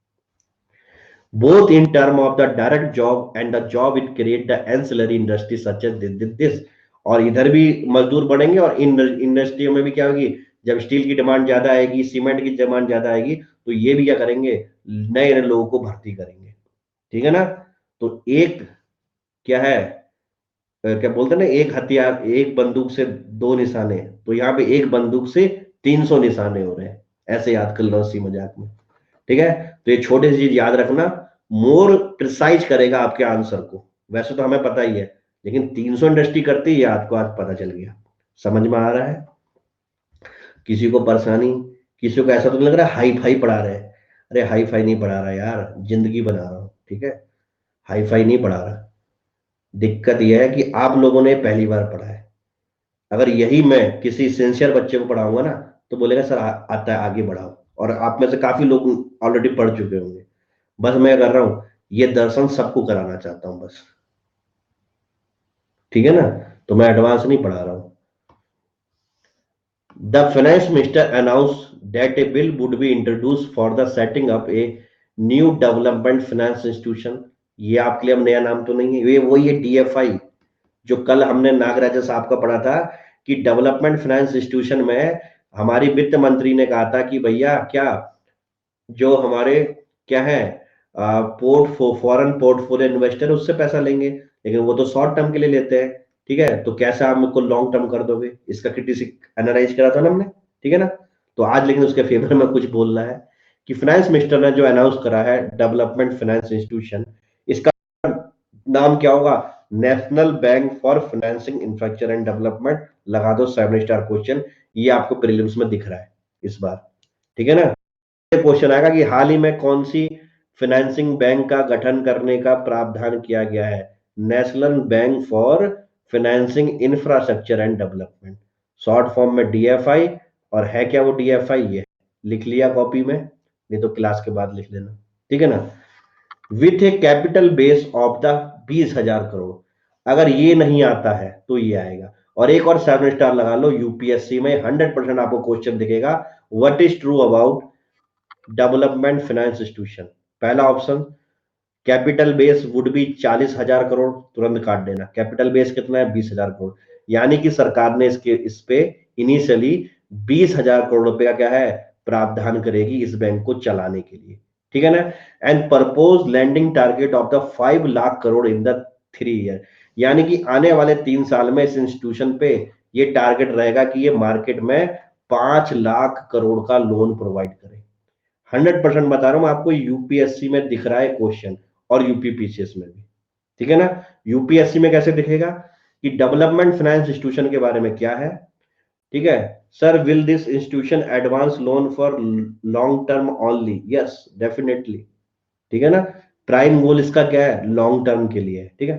both in term of the direct job and the job it create the ancillary industry such as this। और इधर भी मजदूर बढ़ेंगे और इन इंडस्ट्रियों में भी क्या होगी, जब स्टील की डिमांड ज्यादा आएगी, सीमेंट की डिमांड ज्यादा आएगी, तो ये भी क्या करेंगे, नए नए लोगों को भर्ती करेंगे। ठीक है ना। तो एक क्या है, क्या बोलते हैं ना, एक हथियार, एक बंदूक से दो निशाने, तो यहाँ पे एक बंदूक से 300 निशाने हो रहे हैं, ऐसे याद कर लो हंसी मजाक में। ठीक है। तो ये छोटी सी चीज याद रखना, मोर प्रिसाइज करेगा आपके आंसर को। वैसे तो हमें पता ही है, लेकिन 300 इंडस्ट्री करती है, आपको आज पता चल गया। समझ में आ रहा है? किसी को परेशानी, किसी को ऐसा तो नहीं लग रहा हाई फाई पढ़ा रहे हैं? अरे हाई फाई नहीं पढ़ा रहा यार, जिंदगी बना रहा हूं। ठीक है, हाई फाई नहीं पढ़ा रहा। दिक्कत यह है कि आप लोगों ने पहली बार पढ़ा है। अगर यही मैं किसी सिंसियर बच्चे को पढ़ाऊंगा ना, तो बोलेगा सर आता है, आगे बढ़ाओ। और आप में से काफी लोग ऑलरेडी पढ़ चुके होंगे। बस मैं कर रहा हूं, ये दर्शन सबको कराना चाहता हूं बस। ठीक है ना। तो मैं एडवांस नहीं पढ़ा रहा हूं। The finance minister announced that a bill would be introduced for the setting up a new development finance institution। ये आपके लिए अब नया नाम तो नहीं है, ये वही है डीएफआई, जो कल हमने नागराजा साहब का पढ़ा था कि डेवलपमेंट फाइनेंस इंस्टीट्यूशन में हमारी वित्त मंत्री ने कहा था कि भैया क्या, जो हमारे क्या है, पोर्ट फॉरेन पोर्टफोलियो इन्वेस्टर, उससे पैसा लेंगे, लेकिन वो तो शॉर्ट टर्म के लिए लेते हैं। ठीक है, तो कैसे आप मुझको लॉन्ग टर्म कर दोगे, इसका क्रिटिसिक एनालाइज करा था ना हमने। ठीक है ना। तो आज लेकिन उसके फेवर में कुछ बोल रहा है कि फाइनेंस मिनिस्टर ने जो अनाउंस करा है डेवलपमेंट फाइनेंस इंस्टीट्यूशन, इसका नाम क्या होगा, national bank for financing infrastructure and development. लगा दो 7 स्टार क्वेश्चन, ये आपको प्रीलिम्स में दिख रहा है इस बार। ठीक है ना। क्वेश्चन आएगा कि हाल ही में कौन सी फाइनेंसिंग बैंक का गठन करने का प्रावधान किया गया है, national bank for financing infrastructure and development, short form में डीएफआई। और है क्या वो डीएफआई, ये लिख लिया कॉपी में, नहीं तो क्लास के बाद लिख लेना। ठीक है ना। With A capital base of the 20,000 crore. अगर ये नहीं आता है तो ये आएगा। और एक और 7 स्टार लगा लो, यूपीएससी में 100% आपको क्वेश्चन दिखेगा, what is true about development finance institution. पहला option, capital base would be 40,000 crore, तुरंत काट देना। कैपिटल बेस कितना है, 20,000 करोड़। यानी कि सरकार ने इसके इस पे इनिशियली 20,000 करोड़ रुपए का क्या है, प्रावधान करेगी इस बैंक को चलाने के लिए। ठीक है ना। And propose landing target of the 5 lakh crore in the 3 year. यानी कि आने वाले 3 साल में इस इंस्टीट्यूशन पे ये टारगेट रहेगा कि ये मार्केट में 5 लाख करोड़ का लोन प्रोवाइड करे। 100% बता रहा हूं मैं आपको, यूपीएससी में दिख रहा है क्वेश्चन, और यूपीपीसीएस में भी। ठीक है ना। यूपीएससी में कैसे दिखेगा कि डेवलपमेंट फाइनेंस इंस्टीट्यूशन के बारे में क्या है। ठीक है, sir will this institution advance loan for long term only, yes definitely. ठीक है ना। प्राइम गोल इसका क्या है, लॉन्ग टर्म के लिए। ठीक है।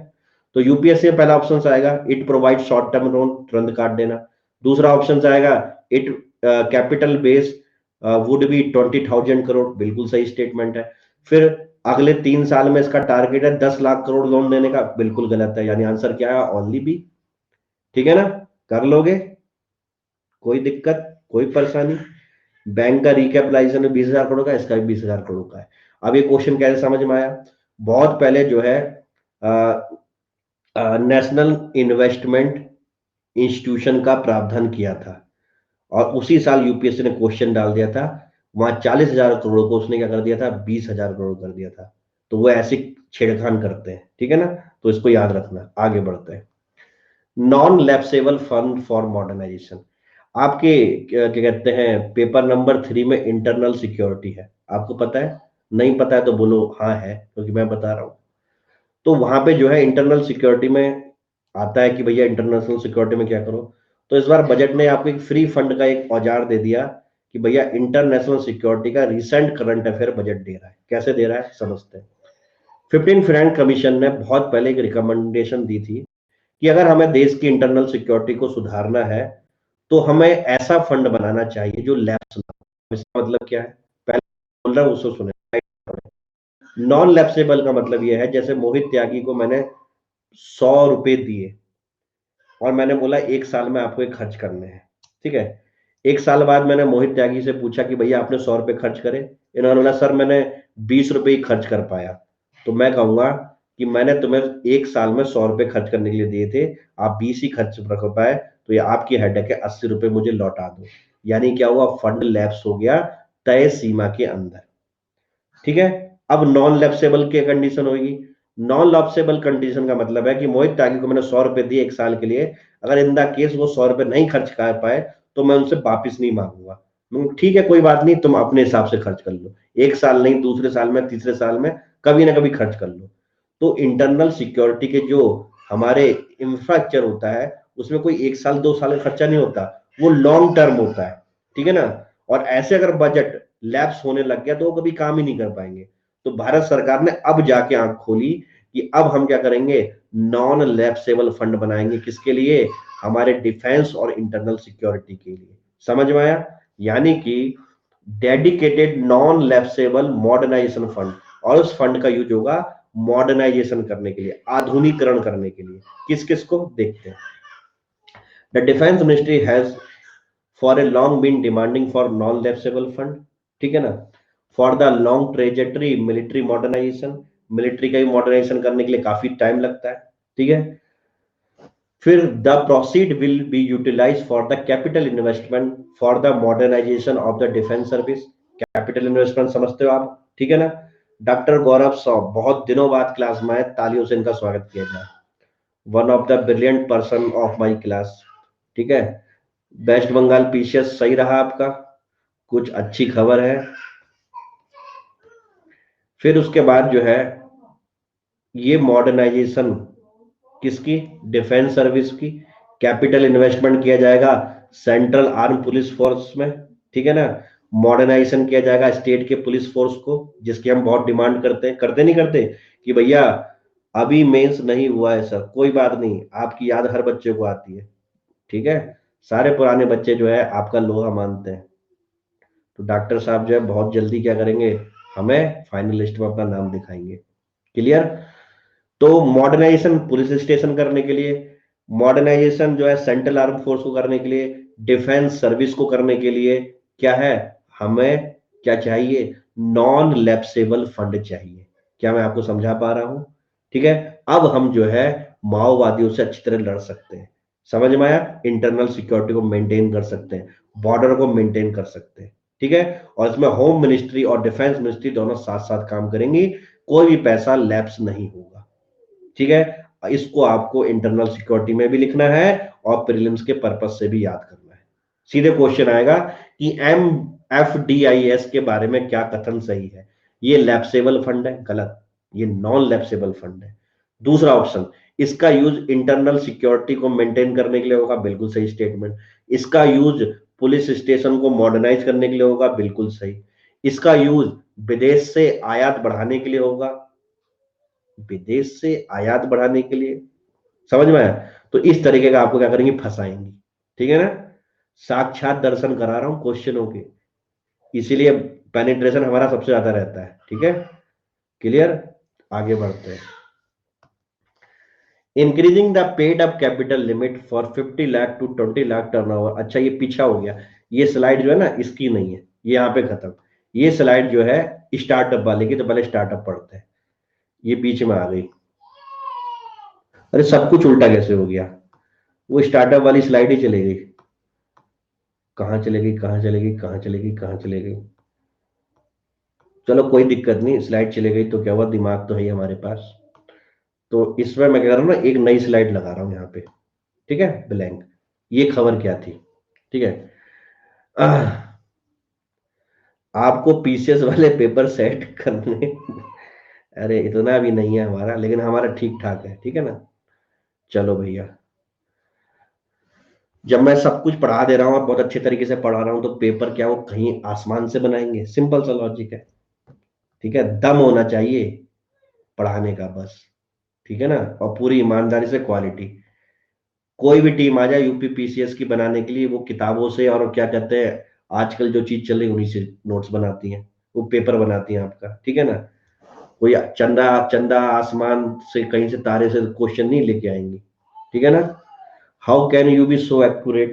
तो यूपीएससी में पहला ऑप्शन आएगा, it provide short term loan, तुरंत काट देना। दूसरा ऑप्शन आएगा, it capital base would B 20,000 crore, बिल्कुल सही स्टेटमेंट है। फिर अगले 3 साल में इसका टारगेट है 10 लाख करोड़ लोन देने का, बिल्कुल गलत है। यानी आंसर क्या है, ओनली बी। ठीक है ना। कर लोगे, कोई दिक्कत, कोई परेशानी? बैंक का रिकैपिटलाइजेशन 20,000 करोड़ का, इसका भी 20,000 करोड़ का है। अब ये क्वेश्चन कैसे समझ में आया, बहुत पहले जो है नेशनल इन्वेस्टमेंट इंस्टीट्यूशन का प्रावधान किया था, और उसी साल यूपीएससी ने क्वेश्चन डाल दिया था, वहां 40,000 करोड़ को उसने क्या कर दिया था, 20,000 करोड़ कर दिया था। तो वो ऐसी छेड़खान करते हैं। ठीक है ना। तो इसको याद रखना, आगे बढ़ते हैं। Non lapsable fund for modernisation. आपके क्या कहते हैं, पेपर नंबर 3 में इंटरनल सिक्योरिटी है, आपको पता है? नहीं पता है तो बोलो हाँ है, क्योंकि मैं बता रहा हूं। तो वहां पे जो है इंटरनल सिक्योरिटी में आता है कि भैया इंटरनेशनल सिक्योरिटी में क्या करो। तो इस बार बजट ने आपको एक फ्री फंड का एक औजार दे दिया कि भैया इंटरनेशनल सिक्योरिटी का रिसेंट करंट अफेयर बजट दे रहा है। कैसे दे रहा है समझते हैं। 15 फाइनेंस कमीशन ने बहुत पहले एक रिकमेंडेशन दी थी कि अगर हमें देश की इंटरनल सिक्योरिटी को सुधारना है, तो हमें ऐसा फंड बनाना चाहिए जो लैप्स ना हो। इसका मतलब क्या है, पहले बोल रहा हूं उसको सुने। नॉन लैप्सेबल का मतलब यह है, जैसे मोहित त्यागी को मैंने 100 रुपए दिए, और मैंने बोला 1 साल में आपको ये खर्च करने हैं। ठीक है। 1 साल बाद मैंने मोहित त्यागी से पूछा कि भैया आपने 100 रुपए खर्च करे, इन्होंने बोला सर मैंने ₹20 ही खर्च कर पाया, तो मैं कहूंगा कि मैंने तुम्हें एक साल में ₹100 खर्च करने के लिए दिए थे, आप 20 ही खर्च कर पाए, तो ये आपकी हेडेक है, ₹80 मुझे लौटा दो। यानी क्या हुआ, फंड लैप्स हो गया तय सीमा के अंदर। ठीक है। अब नॉन लैप्सेबल की कंडीशन होगी। नॉन लैप्सेबल कंडीशन का मतलब है कि मोहित त्यागी को मैंने ₹100 दिए एक साल के लिए, अगर इन द केस वो ₹100 नहीं खर्च कर पाए तो मैं उनसे वापिस नहीं मांगूंगा। ठीक है, कोई बात नहीं, तुम अपने हिसाब से खर्च कर लो, एक साल नहीं, दूसरे साल में, तीसरे साल में, कभी ना कभी खर्च कर लो। तो इंटरनल सिक्योरिटी के जो हमारे इंफ्रास्ट्रक्चर होता है, उसमें कोई एक साल दो साल का खर्चा नहीं होता, वो लॉन्ग टर्म होता है। ठीक है ना। और ऐसे अगर बजट लैप्स होने लग गया तो वो कभी काम ही नहीं कर पाएंगे। तो भारत सरकार ने अब जाके आंख खोली कि अब हम क्या करेंगे, नॉन लैप्सेबल फंड बनाएंगे, किसके लिए, हमारे डिफेंस और इंटरनल सिक्योरिटी के लिए। समझ में आया। यानी कि dedicated non lapsable modernisation fund, और उस फंड का यूज होगा मॉडर्नाइजेशन करने के लिए, आधुनिकरण करने के लिए। किस किस को देखते हैं। The defence ministry has for a long been demanding for non lapsable fund. ठीक है ना। For the long trajectory military modernisation, military का मॉडर्नाइजेशन करने के लिए काफी टाइम लगता है। ठीक है। फिर the proceed will be utilise for the capital investment for the modernisation of the defence service. Capital investment समझते हो आप। ठीक है ना। डॉक्टर गौरव सौ बहुत दिनों बाद क्लास में आए, तालियों से इनका स्वागत किया जाए। One of the brilliant person of my class. ठीक है। वेस्ट बंगाल पीसीएस सही रहा आपका, कुछ अच्छी खबर है। फिर उसके बाद जो है, ये मॉडर्नाइजेशन किसकी, डिफेंस सर्विस की। कैपिटल इन्वेस्टमेंट किया जाएगा सेंट्रल आर्म पुलिस फोर्स में। ठीक है ना। मॉडर्नाइजेशन किया जाएगा स्टेट के पुलिस फोर्स को, जिसकी हम बहुत डिमांड करते हैं, करते नहीं करते, कि भैया अभी मेंस नहीं हुआ है सर, कोई बात नहीं, आपकी याद हर बच्चे को आती है। ठीक है। सारे पुराने बच्चे जो है आपका लोहा मानते हैं। तो डॉक्टर साहब जो है बहुत जल्दी क्या करेंगे, हमें फाइनल लिस्ट में अपना नाम दिखाएंगे। क्लियर। तो मॉडर्नाइजेशन पुलिस स्टेशन करने के लिए, मॉडर्नाइजेशन जो है सेंट्रल आर्म फोर्स को करने के लिए, डिफेंस सर्विस को करने के लिए क्या है, हमें क्या चाहिए, नॉन लैप्सेबल फंड चाहिए। क्या मैं आपको समझा पा रहा हूं। ठीक है। अब हम जो है माओवादियों से अच्छी तरह लड़ सकते हैं। समझ में आया। इंटरनल सिक्योरिटी को मेंटेन कर सकते हैं, बॉर्डर को मेंटेन कर सकते हैं। ठीक है। और इसमें होम मिनिस्ट्री और डिफेंस मिनिस्ट्री दोनों साथ साथ काम करेंगी, कोई भी पैसा लैप्स नहीं होगा। ठीक है। इसको आपको इंटरनल सिक्योरिटी में भी लिखना है और प्रीलिम्स के पर्पज से भी याद करना है। सीधे क्वेश्चन आएगा कि MFDIS के बारे में क्या कथन सही है। ये लैप्सेबल फंड है, गलत, ये नॉन लैप्सेबल फंड है। दूसरा ऑप्शन, इसका यूज इंटरनल सिक्योरिटी को मेंटेन करने के लिए होगा, बिल्कुल सही स्टेटमेंट। इसका यूज पुलिस स्टेशन को मॉडर्नाइज करने के लिए होगा, बिल्कुल सही। इसका यूज विदेश से आयात बढ़ाने के लिए होगा, विदेश से आयात बढ़ाने के लिए। समझ में आया। तो इस तरीके का आपको क्या करेंगे, फंसाएंगे। ठीक है ना। साक्षात दर्शन करा रहा हूं क्वेश्चनों के, इसीलिए पेनिट्रेशन हमारा सबसे ज्यादा रहता है। ठीक है। क्लियर। आगे बढ़ते हैं। Increasing the paid up capital limit for 50 lakh to 20 lakh turnover. अच्छा, ये पीछा हो गया, ये स्लाइड जो है ना इसकी नहीं है, ये यहाँ पे खत्म। ये स्लाइड जो है स्टार्टअप वाले की, तो पहले स्टार्टअप पढ़ते हैं। ये बीच में आ गई। अरे सब कुछ उल्टा कैसे हो गया, वो स्टार्टअप वाली स्लाइड ही चली गई। कहाँ चलेगी, कहाँ चलेगी, कहाँ चलेगी, कहाँ चलेगी। चलो कोई दिक्कत नहीं, स्लाइड चले गई तो क्या हुआ, दिमाग तो है ही हमारे पास। तो इसमें मैं कह रहा हूँ ना, एक नई स्लाइड लगा रहा हूँ यहाँ पे। ठीक है, ब्लैंक। ये खबर क्या थी। ठीक है। आह, आपको पीसीएस वाले पेपर सेट करने, अरे इतना भी नहीं है हमारा, लेकिन हमारा ठीक ठाक है। ठीक है ना। चलो भैया, जब मैं सब कुछ पढ़ा दे रहा हूँ और बहुत अच्छे तरीके से पढ़ा रहा हूँ, तो पेपर क्या वो कहीं आसमान से बनाएंगे, सिंपल सा लॉजिक है। ठीक है। दम होना चाहिए पढ़ाने का बस। ठीक है ना। और पूरी ईमानदारी से क्वालिटी। कोई भी टीम आ जाए यूपी पीसीएस की बनाने के लिए, वो किताबों से और क्या कहते हैं, आजकल जो चीज चल रही है उन्हीं से नोट्स बनाती हैं, वो पेपर बनाती हैं आपका। ठीक है ना। कोई चंदा चंदा आसमान से कहीं से तारे से क्वेश्चन नहीं लेके आएंगी। ठीक है ना। How can you be so accurate,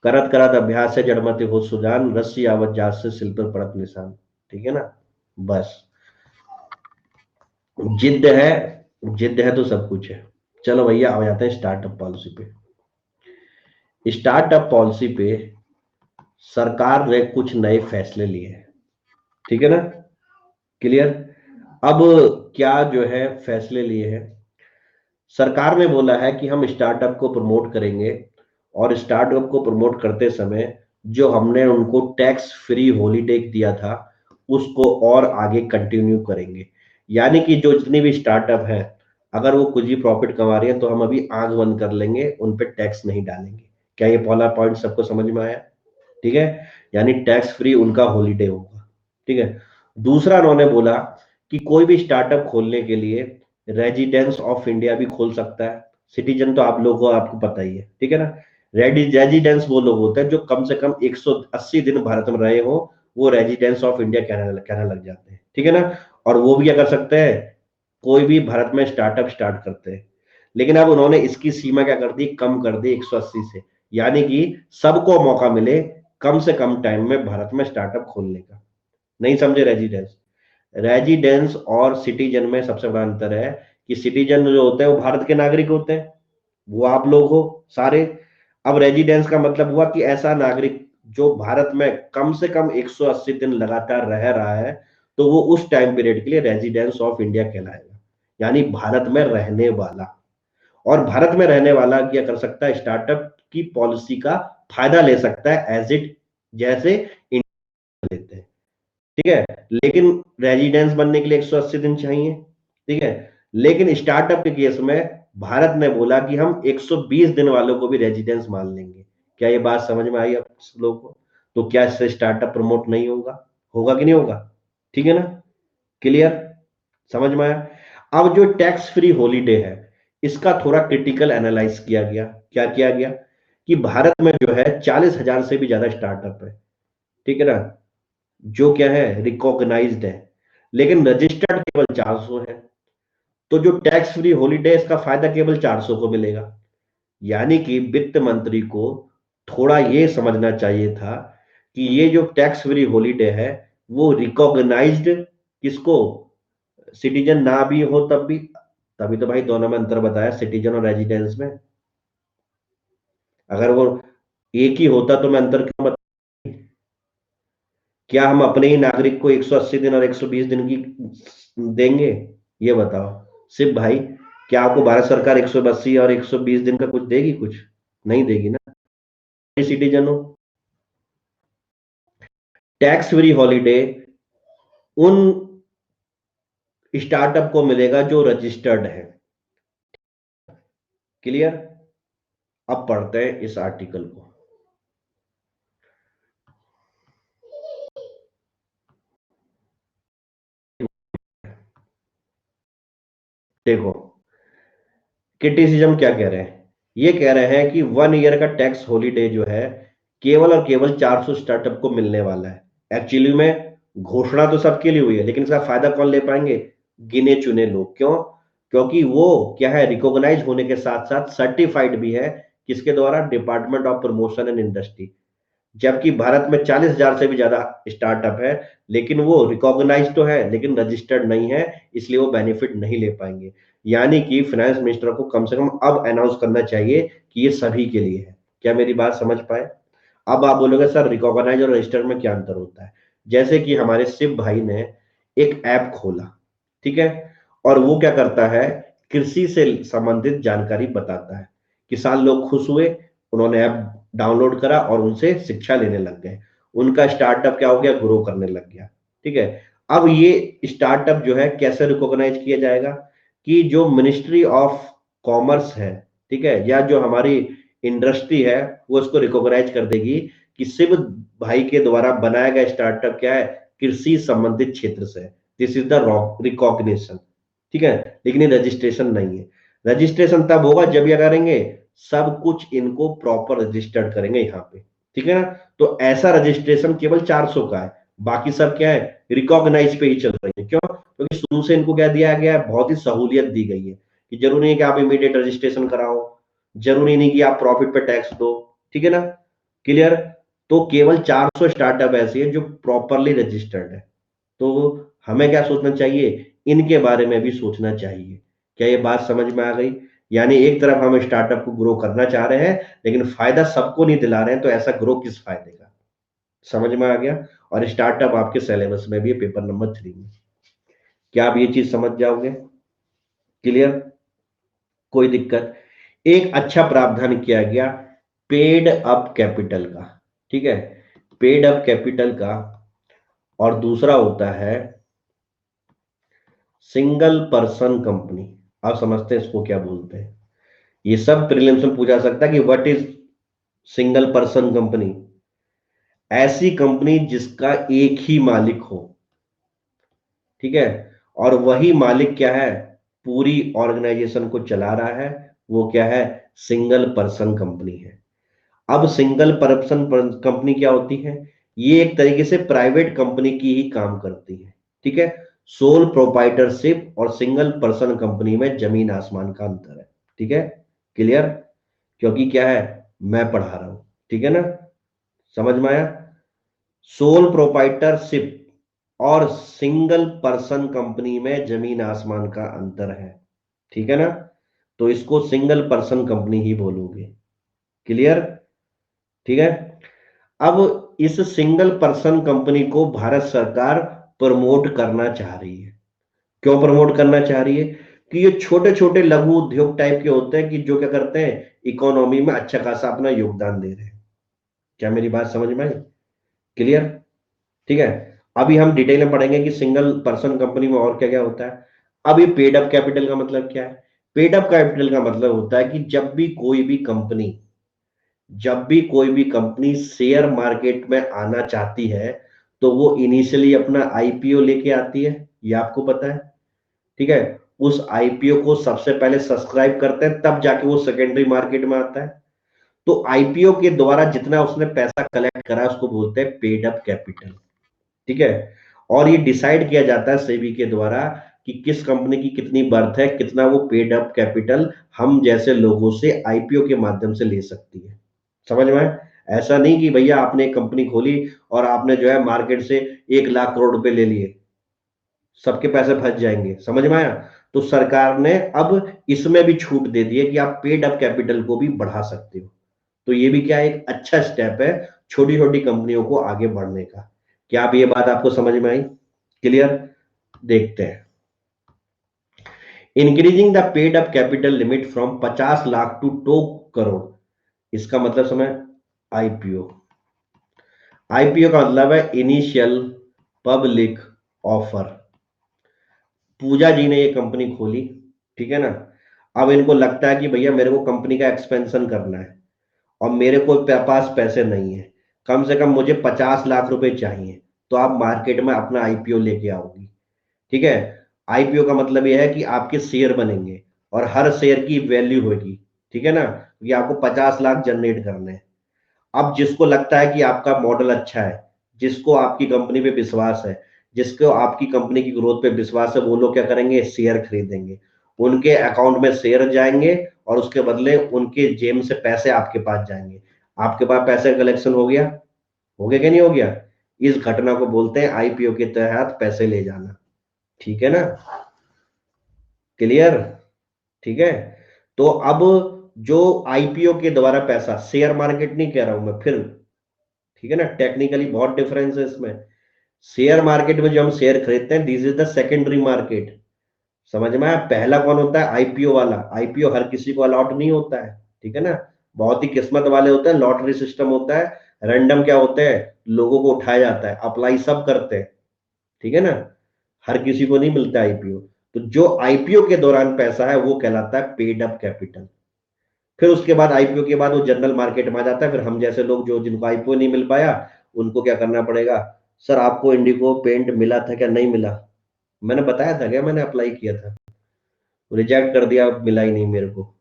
करत करत अभ्यास से जड़मति हो सुजान, रस्सी आवत जात से शिल पर पड़त निशान। ठीक है ना। बस जिद्द है तो सब कुछ है। चलो भैया, आ जाते हैं स्टार्टअप पॉलिसी पे। स्टार्टअप पॉलिसी पे सरकार ने कुछ नए फैसले लिए हैं, ठीक है ना? क्लियर? अब क्या जो है फैसले लिए हैं, सरकार ने बोला है कि हम स्टार्टअप को प्रमोट करेंगे, और स्टार्टअप को प्रमोट करते समय जो हमने उनको टैक्स फ्री हॉलीडे दिया था उसको और आगे कंटिन्यू करेंगे। यानी कि जो जितनी भी स्टार्टअप है, अगर वो कुछ भी प्रॉफिट कमा रही है तो हम अभी आंख बंद कर लेंगे, उन पे टैक्स नहीं डालेंगे। क्या ये पहला पॉइंट सबको समझ में आया? ठीक है, यानी टैक्स फ्री उनका हॉलीडे होगा। ठीक है। दूसरा उन्होंने बोला कि कोई भी स्टार्टअप खोलने के लिए रेजिडेंस ऑफ इंडिया भी खोल सकता है। सिटीजन तो आप लोगों को आपको पता ही है, ठीक है ना? रेजिडेंस वो लोग होते हैं जो कम से कम 180 दिन भारत में रहे हो, वो रेजिडेंस ऑफ इंडिया कहने लग जाते हैं, ठीक है ना? और वो भी क्या कर सकते हैं, कोई भी भारत में स्टार्टअप स्टार्ट करते हैं। लेकिन अब उन्होंने इसकी सीमा क्या कर दी, कम कर दी 180 से, यानी कि सबको मौका मिले कम से कम टाइम में भारत में स्टार्टअप खोलने का। नहीं समझे? रेजिडेंस और सिटीजन में सबसे बड़ा अंतर है कि सिटीजन जो होते हैं वो भारत के नागरिक होते हैं, वो आप लोग हो सारे। अब रेजिडेंस का मतलब हुआ कि ऐसा नागरिक जो भारत में कम से कम 180 दिन लगातार रह रहा है, तो वो उस टाइम पीरियड के लिए रेजिडेंस ऑफ इंडिया कहलाएगा, यानी भारत में रहने वाला। और भारत में रहने वाला क्या कर सकता है, स्टार्टअप की पॉलिसी का फायदा ले सकता है, एज इट जैसे इंडिया लेते हैं। ठीक है, लेकिन रेजिडेंस बनने के लिए 180 दिन चाहिए। ठीक है, लेकिन स्टार्टअप के केस में भारत ने बोला कि हम 120 दिन वालों को भी रेजिडेंस मान लेंगे। क्या ये बात समझ में आई आप लोगों को? तो क्या इससे स्टार्टअप प्रमोट नहीं होगा? होगा कि नहीं होगा? ठीक है ना? क्लियर? समझ में आया? अब जो टैक्स फ्री हॉलीडे है, इसका थोड़ा क्रिटिकल एनालाइज किया गया। क्या किया गया कि भारत में जो है 40,000 से भी ज्यादा स्टार्टअप है, ठीक है ना, जो क्या है, रिकॉग्नाइज्ड है, लेकिन रजिस्टर्ड केवल 400 है। तो जो टैक्स फ्री हॉलीडे, इसका फायदा केवल 400 को मिलेगा। यानी कि वित्त मंत्री को थोड़ा ये समझना चाहिए था कि ये जो टैक्स फ्री हॉलीडे है वो रिकॉग्नाइज्ड किसको, सिटीजन ना भी हो तब भी। तभी तो भाई दोनों में अंतर बताया, सिटीजन और रेजिडेंस में। अगर वो एक ही होता तो मैं अंतर क्यों बता? क्या हम अपने ही नागरिक को 180 दिन और 120 दिन की देंगे? ये बताओ सिर्फ भाई, क्या आपको भारत सरकार 180 और 120 दिन का कुछ देगी? कुछ नहीं देगी ना। सिटीजन हो। टैक्स फ्री हॉलीडे उन स्टार्टअप को मिलेगा जो रजिस्टर्ड है। क्लियर? अब पढ़ते हैं इस आर्टिकल को। देखो, क्रिटिसिज्म क्या कह रहे हैं, ये कह रहे हैं कि 1 ईयर का टैक्स हॉलीडे जो है केवल और केवल 400 स्टार्टअप को मिलने वाला है। एक्चुअली में घोषणा तो सबके लिए हुई है, लेकिन इसका फायदा कौन ले पाएंगे? गिने चुने लोग। क्यों? क्योंकि वो क्या है, रिकॉग्नाइज होने के साथ साथ सर्टिफाइड भी है, किसके द्वारा? Department of promotion and industry. जबकि भारत में 40,000 से भी ज्यादा स्टार्टअप है, लेकिन वो रिकॉग्नाइज तो है लेकिन रजिस्टर्ड नहीं है, इसलिए वो बेनिफिट नहीं ले पाएंगे। यानी कि फाइनेंस मिनिस्टर को कम से कम अब अनाउंस करना चाहिए कि ये सभी के लिए है। क्या मेरी बात समझ पाए? अब आप बोलोगे सर रिकॉग्नाइज और रजिस्टर्ड में क्या अंतर होता है? जैसे कि हमारे शिव भाई ने एक ऐप खोला, ठीक है, और वो क्या करता है, कृषि से संबंधित जानकारी बताता है। किसान लोग खुश हुए, उन्होंने ऐप डाउनलोड करा और उनसे शिक्षा लेने लग गए। उनका स्टार्टअप क्या हो गया, ग्रो करने लग गया। ठीक है। अब ये स्टार्टअप जो है कैसे रिकॉग्नाइज किया जाएगा, कि जो मिनिस्ट्री ऑफ कॉमर्स है, ठीक है, या जो हमारी इंडस्ट्री है, वो इसको रिकॉग्नाइज कर देगी कि शिव भाई के द्वारा बनाया गया स्टार्टअप क्या है, कृषि संबंधित क्षेत्र से। This is the recognition. ठीक है, लेकिन ये रजिस्ट्रेशन नहीं है। रजिस्ट्रेशन तब होगा जब ये करेंगे, सब कुछ इनको प्रॉपर रजिस्टर्ड करेंगे यहाँ पे। ठीक है ना? तो ऐसा रजिस्ट्रेशन केवल 400 का है, बाकी सब क्या है, रिकॉग्नाइज पे ही चल रही है। क्यों? क्योंकि शुरू से इनको क्या दिया गया है, बहुत ही सहूलियत दी गई है कि जरूरी नहीं है कि आप इमीडिएट रजिस्ट्रेशन कराओ, जरूरी नहीं कि आप प्रॉफिट पे टैक्स दो। ठीक है ना? क्लियर? तो केवल 400 स्टार्टअप ऐसी है जो प्रॉपरली रजिस्टर्ड है। तो हमें क्या सोचना चाहिए इनके बारे में भी सोचना चाहिए। क्या ये बात समझ में आ गई? यानी एक तरफ हम स्टार्टअप को ग्रो करना चाह रहे हैं, लेकिन फायदा सबको नहीं दिला रहे हैं, तो ऐसा ग्रो किस फायदे का? समझ में आ गया? और स्टार्टअप आपके सिलेबस में भी है, पेपर नंबर 3 में। क्या आप ये चीज समझ जाओगे? क्लियर? कोई दिक्कत? एक अच्छा प्रावधान किया गया पेड अप कैपिटल का, ठीक है, पेड अप कैपिटल का। और दूसरा होता है सिंगल पर्सन कंपनी। आप समझते हैं इसको क्या बोलते हैं? ये सब प्रीलिम्स में पूछा सकता है कि what is single person company. ऐसी कंपनी जिसका एक ही मालिक हो, ठीक है, और वही मालिक क्या है, पूरी ऑर्गेनाइजेशन को चला रहा है, वो क्या है, सिंगल पर्सन कंपनी है। अब सिंगल पर्सन कंपनी क्या होती है? ये एक तरीके से प्राइवेट कंपनी की ही काम करती है, ठीक है। सोल प्रोप्राइटरशिप और सिंगल पर्सन कंपनी में जमीन आसमान का अंतर है, ठीक है। क्लियर? क्योंकि क्या है, मैं पढ़ा रहा हूं, ठीक है ना, समझ में आया? सोल प्रोप्राइटरशिप और सिंगल पर्सन कंपनी में जमीन आसमान का अंतर है, ठीक है ना। तो इसको सिंगल पर्सन कंपनी ही बोलोगे। क्लियर? ठीक है। अब इस सिंगल पर्सन कंपनी को भारत सरकार प्रमोट करना चाह रही है। क्यों प्रमोट करना चाह रही है? कि ये छोटे छोटे लघु उद्योग टाइप के होते हैं कि जो क्या करते हैं, इकोनॉमी में अच्छा खासा अपना योगदान दे रहे हैं। क्या मेरी बात समझ में आई? क्लियर? ठीक है। अभी हम डिटेल में पढ़ेंगे कि सिंगल पर्सन कंपनी में और क्या क्या होता है। अब ये पेड अप कैपिटल का मतलब क्या है? पेड अप कैपिटल का मतलब होता है कि जब भी कोई भी कंपनी शेयर मार्केट में आना चाहती है, तो वो इनिशियली अपना आईपीओ लेके आती है, ये आपको पता है, ठीक है। उस आईपीओ को सबसे पहले सब्सक्राइब करते हैं, तब जाके वो सेकेंडरी मार्केट में आता है। तो आईपीओ के द्वारा जितना उसने पैसा कलेक्ट करा उसको बोलते हैं पेड अप कैपिटल, ठीक है। और ये डिसाइड किया जाता है सेबी के द्वारा कि किस कंपनी की कितनी बर्थ है, कितना वो पेड अप कैपिटल हम जैसे लोगों से आईपीओ के माध्यम से ले सकती है। समझ में आया? ऐसा नहीं कि भैया आपने एक कंपनी खोली और आपने जो है मार्केट से 1 लाख करोड़ रुपए ले लिए, सबके पैसे फंस जाएंगे। समझ में आया? तो सरकार ने अब इसमें भी छूट दे दी है कि आप पेड अप कैपिटल को भी बढ़ा सकते हो। तो ये भी क्या एक अच्छा स्टेप है छोटी छोटी कंपनियों को आगे बढ़ने का। क्या आप ये बात आपको समझ में आई? क्लियर? देखते हैं। Increasing the paid up capital limit from 50 lakh to 2 crore. इसका मतलब समझ? आईपीओ। आईपीओ का मतलब है initial public offer. Pooja ji ने ये कंपनी खोली, ठीक है ना। अब इनको लगता है कि भैया मेरे को कंपनी का एक्सपेंशन करना है और मेरे को पास पैसे नहीं है, कम से कम मुझे 50 लाख रुपए चाहिए। तो आप मार्केट में अपना आईपीओ लेके आओगी, ठीक है। आईपीओ का मतलब यह है कि आपके शेयर बनेंगे और हर शेयर की वैल्यू होगी, ठीक है ना, कि आपको 50 लाख जनरेट करने हैं। अब जिसको लगता है कि आपका मॉडल अच्छा है, जिसको आपकी कंपनी पे विश्वास है, जिसको आपकी कंपनी की ग्रोथ पे विश्वास है, वो लोग क्या करेंगे, शेयर खरीदेंगे। उनके अकाउंट में शेयर जाएंगे और उसके बदले उनके जेब से पैसे आपके पास जाएंगे। आपके पास पैसे कलेक्शन हो गया कि नहीं हो गया? इस घटना को बोलते हैं आईपीओ के तहत पैसे ले जाना, ठीक है ना। क्लियर? ठीक है। तो अब जो आईपीओ के द्वारा पैसा, शेयर मार्केट नहीं कह रहा हूं मैं फिर, ठीक है ना, टेक्निकली बहुत डिफरेंस है इसमें। शेयर मार्केट में जो हम शेयर खरीदते हैं, this is the secondary market. समझ में आया? पहला कौन होता है? आईपीओ वाला। आईपीओ हर किसी को अलॉट नहीं होता है, ठीक है ना। बहुत ही किस्मत वाले होते हैं, लॉटरी सिस्टम होता है, रैंडम क्या होते हैं, लोगों को उठाया जाता है, अप्लाई सब करते हैं, ठीक है ना। हर किसी को नहीं मिलता आईपीओ। तो जो आईपीओ के दौरान पैसा है वो कहलाता है पेड अप कैपिटल। फिर उसके बाद आईपीओ के बाद वो जनरल मार्केट में आ जाता है। फिर हम जैसे लोग जो जिनको आईपीओ नहीं मिल पाया, उनको क्या करना पड़ेगा, सर आपको इंडिगो पेंट मिला था क्या? नहीं मिला। मैंने बताया था क्या, मैंने अप्लाई किया था, रिजेक्ट कर दिया, मिला ही नहीं मेरे को।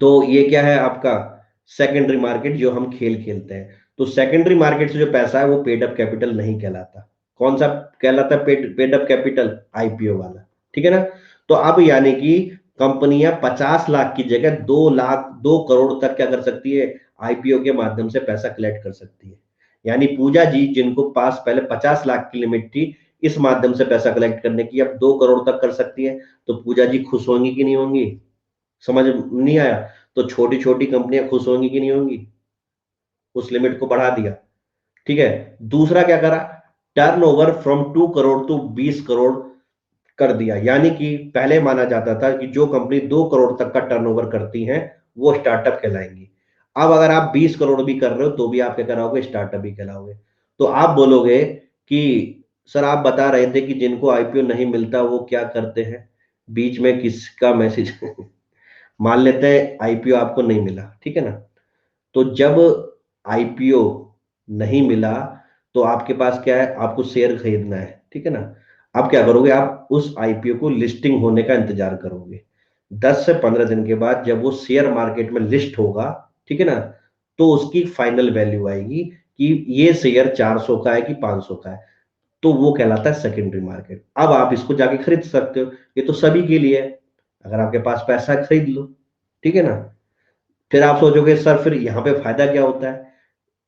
तो ये क्या है आपका सेकेंडरी मार्केट जो हम खेल खेलते हैं। तो सेकेंडरी मार्केट से जो पैसा है वो पेड अप कैपिटल नहीं कहलाता। कौन सा कहलाता है पेड अप कैपिटल? आईपीओ वाला, ठीक है ना। तो अब यानी कि कंपनियां 50 लाख की जगह 2 लाख 2 करोड़ तक क्या कर सकती है, आईपीओ के माध्यम से पैसा कलेक्ट कर सकती है। यानी पूजा जी जिनको पास पहले 50 लाख की लिमिट थी, इस माध्यम से पैसा कलेक्ट करने की। अब 2 करोड़ तक कर सकती है तो पूजा जी खुश होंगी कि नहीं होंगी? समझ नहीं आया? तो छोटी छोटी कंपनियां खुश होंगी कि नहीं होंगी? उस लिमिट को बढ़ा दिया। ठीक है। दूसरा क्या करा, turnover from 2 crore to 20 crore कर दिया। यानी कि पहले माना जाता था कि जो कंपनी 2 करोड़ तक का टर्नओवर करती हैं वो स्टार्टअप कहलाएंगी। अब अगर आप 20 करोड़ भी कर रहे हो तो भी आप क्या कराओगे, स्टार्टअप ही कहलाओगे। तो आप बोलोगे कि सर आप बता रहे थे कि जिनको आईपीओ नहीं मिलता वो क्या करते हैं, बीच में किसका मैसेज मान लेते हैं आईपीओ आपको नहीं मिला, ठीक है ना। तो जब आईपीओ नहीं मिला तो आपके पास क्या है, आपको शेयर खरीदना है, ठीक है ना। अब क्या करोगे, आप उस आईपीओ को लिस्टिंग होने का इंतजार करोगे। 10 से 15 दिन के बाद जब वो शेयर मार्केट में लिस्ट होगा, ठीक है ना, तो उसकी फाइनल वैल्यू आएगी कि ये शेयर 400 का है कि 500 का है। तो वो कहलाता है सेकेंडरी मार्केट। अब आप इसको जाके खरीद सकते हो, ये तो सभी के लिए है। अगर आपके पास पैसा है खरीद लो, ठीक है ना। फिर आप सोचोगे सर फिर यहाँ पे फायदा क्या होता है?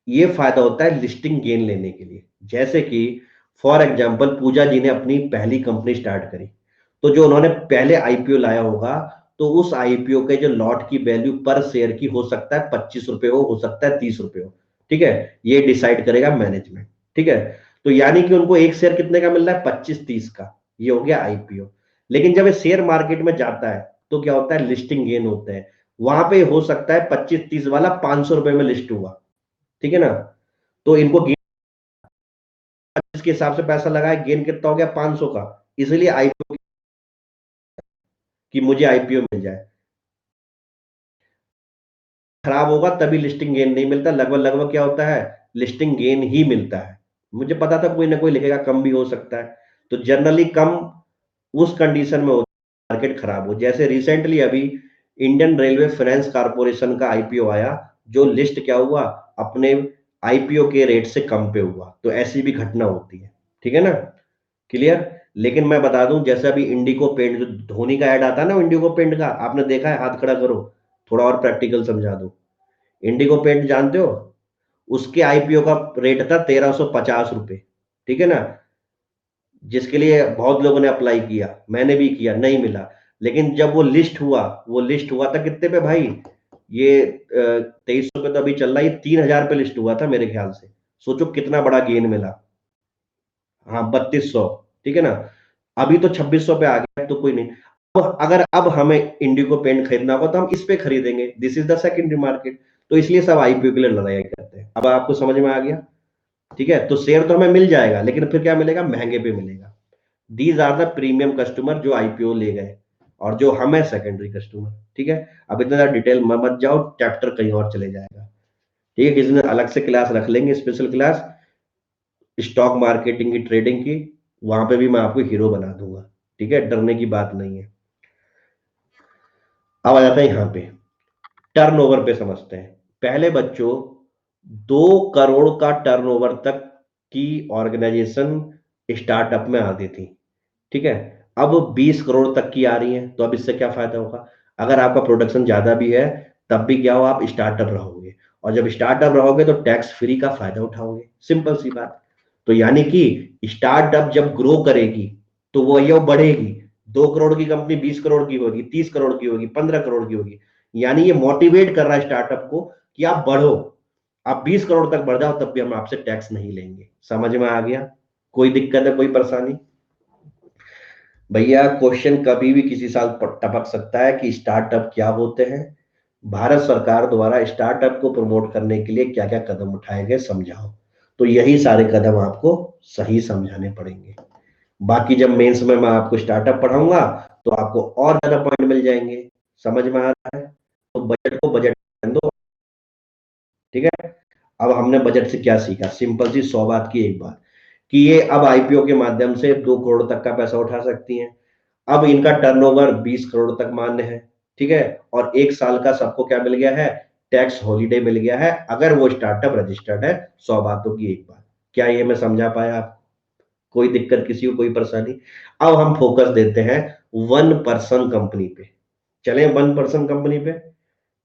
ये फायदा होता है लिस्टिंग गेन लेने के लिए। जैसे कि फॉर एग्जांपल पूजा जी ने अपनी पहली कंपनी स्टार्ट करी, तो जो उन्होंने पहले आईपीओ लाया होगा, तो उस आईपीओ के जो लॉट की वैल्यू पर शेयर की हो सकता है 25 रुपए हो सकता है 30 रुपए हो, ठीक है। ये डिसाइड करेगा मैनेजमेंट, ठीक है। तो यानी कि उनको एक शेयर कितने का मिल रहा है, 25-30 का। ये हो गया आईपीओ। लेकिन जब ये शेयर मार्केट में जाता है तो क्या होता है, लिस्टिंग गेन होते हैं। वहां पे हो सकता है 25-30 वाला 500 रुपए में लिस्ट हुआ, ठीक है ना। तो इनको गेन के हिसाब से पैसा लगा है, गेन कितना हो गया, 500 का। इसलिए आईपीओ कि मुझे आईपीओ मिल जाए, खराब होगा तभी लिस्टिंग गेन नहीं मिलता। लगभग लगभग क्या होता है, लिस्टिंग गेन ही मिलता है। मुझे पता था कोई ना कोई लिखेगा कम भी हो सकता है। तो जनरली कम उस कंडीशन में होता है मार्केट खराब हो। जैसे रिसेंटली अभी इंडियन रेलवे फाइनेंस कारपोरेशन का आईपीओ आया, जो लिस्ट क्या हुआ, अपने आईपीओ के रेट से कम पे हुआ। तो ऐसी भी घटना होती है, ठीक है ना, क्लियर। लेकिन मैं बता दूं, जैसे अभी इंडिगो पेंट, जो धोनी का ऐड आता है ना इंडिगो पेंट का, आपने देखा है? हाथ खड़ा करो, थोड़ा और प्रैक्टिकल समझा दो। इंडिगो पेंट जानते हो? उसके आईपीओ का रेट था 1350 रुपए, ठीक है ना, जिसके लिए बहुत लोगों ने अप्लाई किया, मैंने भी किया, नहीं मिला। लेकिन जब वो लिस्ट हुआ था कितने पे भाई, ये 2300 पे तो अभी चल रहा है, 3000 पे लिस्ट हुआ था मेरे ख्याल से। सोचो कितना बड़ा गेन मिला। हाँ 3200, ठीक है ना। अभी तो 2600 पे आ गया, तो कोई नहीं। अब हमें इंडिगो पेंट खरीदना होगा तो हम इस पे खरीदेंगे, this is the secondary market. तो इसलिए सब आईपीओ के लिए लड़ाई करते हैं। अब आपको समझ में आ गया, ठीक है। तो शेयर तो हमें मिल जाएगा, लेकिन फिर क्या मिलेगा, महंगे पे मिलेगा। These are the premium customer जो आईपीओ ले गए, और जो हम है सेकेंडरी कस्टमर, ठीक है। अब इतना डिटेल में मत जाओ, चैप्टर कहीं और चले जाएगा, ठीक है। किसी दिन अलग से क्लास रख लेंगे, स्पेशल क्लास स्टॉक मार्केटिंग की, ट्रेडिंग की। वहां पे भी मैं आपको हीरो बना दूंगा, ठीक है, डरने की बात नहीं है। अब आ जाता है यहाँ पे टर्नओवर पे, समझते हैं। पहले बच्चों 2 करोड़ का टर्नओवर तक की ऑर्गेनाइजेशन स्टार्टअप में आती थी, ठीक है। अब 20 करोड़ तक की आ रही है, तो अब इससे क्या फायदा होगा? अगर आपका प्रोडक्शन ज्यादा भी है तब भी क्या हो, आप स्टार्टअप रहोगे। और जब स्टार्टअप रहोगे तो टैक्स फ्री का फायदा उठाओगे, सिंपल सी बात। तो यानी कि स्टार्टअप जब ग्रो करेगी तो वो बढ़ेगी। 2 करोड़ की कंपनी 20 करोड़ की होगी, 30 करोड़ की होगी, 15 करोड़ की होगी। यानी ये मोटिवेट कर रहा है स्टार्टअप को कि आप बढ़ो, आप 20 करोड़ तक बढ़ जाओ, तब भी हम आपसे टैक्स नहीं लेंगे। समझ में आ गया? कोई दिक्कत है, कोई परेशानी? भैया क्वेश्चन कभी भी किसी साल टपक सकता है कि स्टार्टअप क्या होते हैं, भारत सरकार द्वारा स्टार्टअप को प्रमोट करने के लिए क्या क्या कदम उठाए गए, समझाओ। तो यही सारे कदम आपको सही समझाने पड़ेंगे। बाकी जब मेंस में मैं आपको स्टार्टअप पढ़ाऊंगा तो आपको और ज्यादा पॉइंट मिल जाएंगे। समझ में आ रहा है? तो बजट को बजट दो, ठीक है। अब हमने बजट से क्या सीखा, सिंपल सी 100 बात की एक बात, कि ये अब आईपीओ के माध्यम से 2 करोड़ तक का पैसा उठा सकती हैं। अब इनका टर्नओवर 20 करोड़ तक मान्य है, ठीक है। और 1 साल का सबको क्या मिल गया है, टैक्स हॉलीडे मिल गया है, अगर वो स्टार्टअप रजिस्टर्ड है। 100 बातों की एक बात। क्या ये मैं समझा पाया आप? कोई दिक्कत, किसी को कोई परेशानी? अब हम फोकस देते हैं 1 पर्सन कंपनी पे। चले 1 पर्सन कंपनी पे,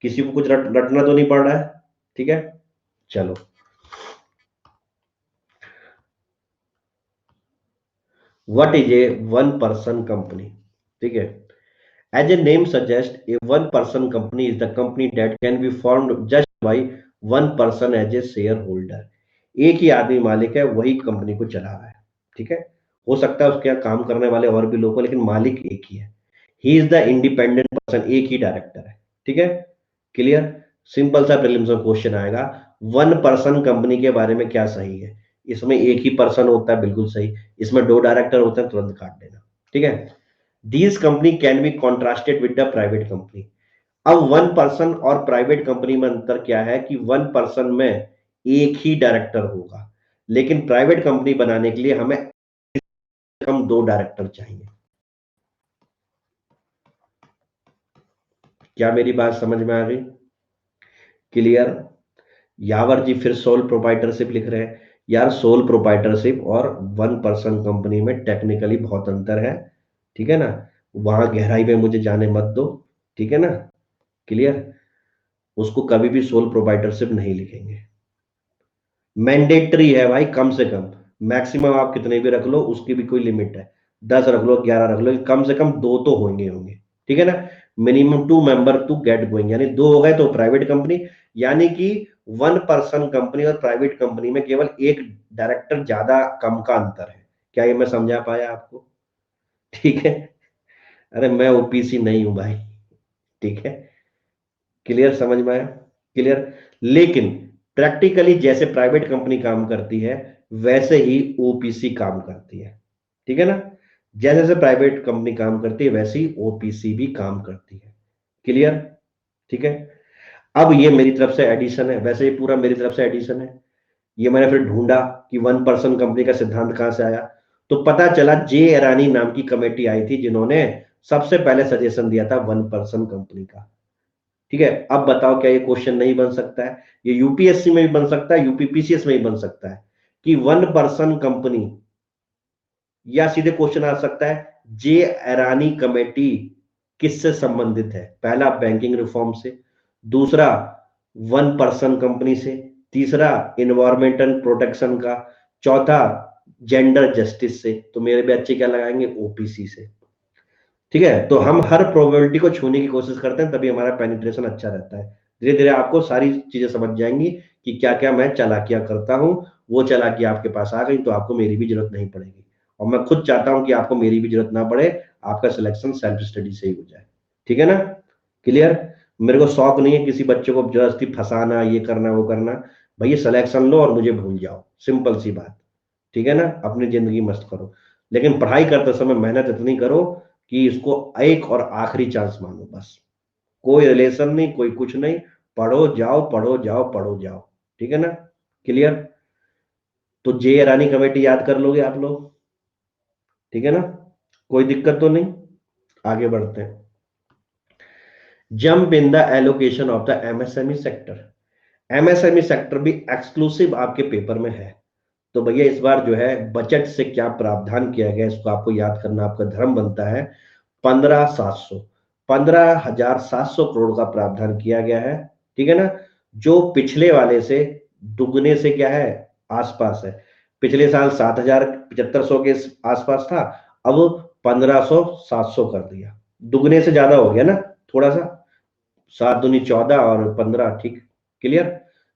किसी को कुछ रटना तो नहीं पड़ रहा है, ठीक है। चलो, what is a one person company? ठीक है, as a name suggest a one person company is the company that can be formed just by one person as a shareholder. एक ही आदमी मालिक है, वही कंपनी को चला रहा है। ठीक है, हो सकता है उसके यहाँ काम करने वाले और भी लोग हो, लेकिन मालिक एक ही है। He is the independent person, एक ही डायरेक्टर है। ठीक है, क्लियर? सिंपल सा प्रीलिम्स में क्वेश्चन आएगा, वन पर्सन कंपनी के बारे में क्या सही है? इसमें एक ही पर्सन होता है, बिल्कुल सही। इसमें दो डायरेक्टर होते हैं, तुरंत काट देना। ठीक है, these company can be contrasted with the private company. अब वन पर्सन और प्राइवेट कंपनी में अंतर क्या है कि वन पर्सन में एक ही डायरेक्टर होगा, लेकिन प्राइवेट कंपनी बनाने के लिए हमें कम दो डायरेक्टर चाहिए। क्या मेरी बात समझ में आ गई? क्लियर? यावर जी फिर सोल प्रोप्राइटरशिप लिख रहे हैं। यार, सोल प्रोप्राइटरशिप और वन पर्सन कंपनी में टेक्निकली बहुत अंतर है। ठीक है ना, वहां गहराई में मुझे जाने मत दो। ठीक है ना, क्लियर? उसको कभी भी सोल प्रोप्राइटरशिप नहीं लिखेंगे। मैंडेटरी है भाई, कम से कम। मैक्सिमम आप कितने भी रख लो, उसकी भी कोई लिमिट है। 10 रख लो, 11 रख लो, कम से कम दो तो होंगे। ठीक है ना, minimum two member to get going, यानी दो हो गए तो प्राइवेट कंपनी। यानी कि वन पर्सन कंपनी और प्राइवेट कंपनी में केवल एक डायरेक्टर ज्यादा कम का अंतर है। क्या ये मैं समझा पाया आपको? ठीक है, अरे मैं ओपीसी नहीं हूं भाई। ठीक है, क्लियर? समझ में आया? क्लियर? लेकिन प्रैक्टिकली जैसे प्राइवेट कंपनी काम करती है, वैसे ही ओपीसी काम करती है। ठीक है ना, जैसे जैसे प्राइवेट कंपनी काम करती है, वैसे ही ओपीसी भी काम करती है। क्लियर? ठीक है, अब ये मेरी तरफ से एडिशन है, वैसे ये पूरा मेरी तरफ से एडिशन है। ये मैंने फिर ढूंढा कि वन पर्सन कंपनी का सिद्धांत कहां से आया, तो पता चला जे ईरानी नाम की कमेटी आई थी, जिन्होंने सबसे पहले सजेशन दिया था वन पर्सन कंपनी का। ठीक है, अब बताओ क्या ये क्वेश्चन नहीं बन सकता है? ये यूपीएससी में भी बन सकता है, यूपीपीसीएस में भी बन सकता है कि वन पर्सन कंपनी, या सीधे क्वेश्चन आ सकता है जे एरानी कमेटी किससे संबंधित है? पहला, बैंकिंग रिफॉर्म से। दूसरा, वन पर्सन कंपनी से। तीसरा, इन्वायरमेंटल प्रोटेक्शन का। चौथा, जेंडर जस्टिस से। तो मेरे बच्चे क्या लगाएंगे? ओपीसी से। ठीक है, तो हम हर प्रोबेबिलिटी को छूने की कोशिश करते हैं, तभी हमारा पेनिट्रेशन अच्छा रहता है। धीरे धीरे आपको सारी चीजें समझ जाएंगी कि क्या क्या मैं चालाकियां करता हूं। वो चालाकी आपके पास आ गई तो आपको मेरी भी जरूरत नहीं पड़ेगी, और मैं खुद चाहता हूं कि आपको मेरी भी जरूरत ना पड़े। आपका सिलेक्शन सेल्फ स्टडी से ही हो जाए। ठीक है ना, क्लियर? मेरे को शौक नहीं है किसी बच्चे को जबरदस्ती फंसाना, ये करना वो करना। भैया सिलेक्शन लो और मुझे भूल जाओ, सिंपल सी बात। ठीक है ना, अपनी जिंदगी मस्त करो, लेकिन पढ़ाई करते समय मेहनत इतनी करो कि इसको एक और आखिरी चांस मानो बस। कोई रिलेशन नहीं, कोई कुछ नहीं। पढ़ो जाओ, पढ़ो जाओ, पढ़ो जाओ। ठीक है ना, क्लियर? तो जे रानी कमेटी याद कर लोगे आप लोग? ठीक है ना, कोई दिक्कत तो नहीं? आगे बढ़ते हैं। Jump in the allocation of the MSME sector. MSME sector भी एक्सक्लूसिव आपके पेपर में है। तो भैया इस बार जो है बजट से क्या प्रावधान किया गया, इसको आपको याद करना आपका धर्म बनता है। 15,700 करोड़ का प्रावधान किया गया है। ठीक है ना, जो पिछले वाले से दुगने से क्या है, आसपास है। पिछले साल 7,075 के आसपास था, अब 15,700 कर दिया। दुगने से ज्यादा हो गया ना, थोड़ा सा। 7 दूनी 14 और 15, ठीक। क्लियर?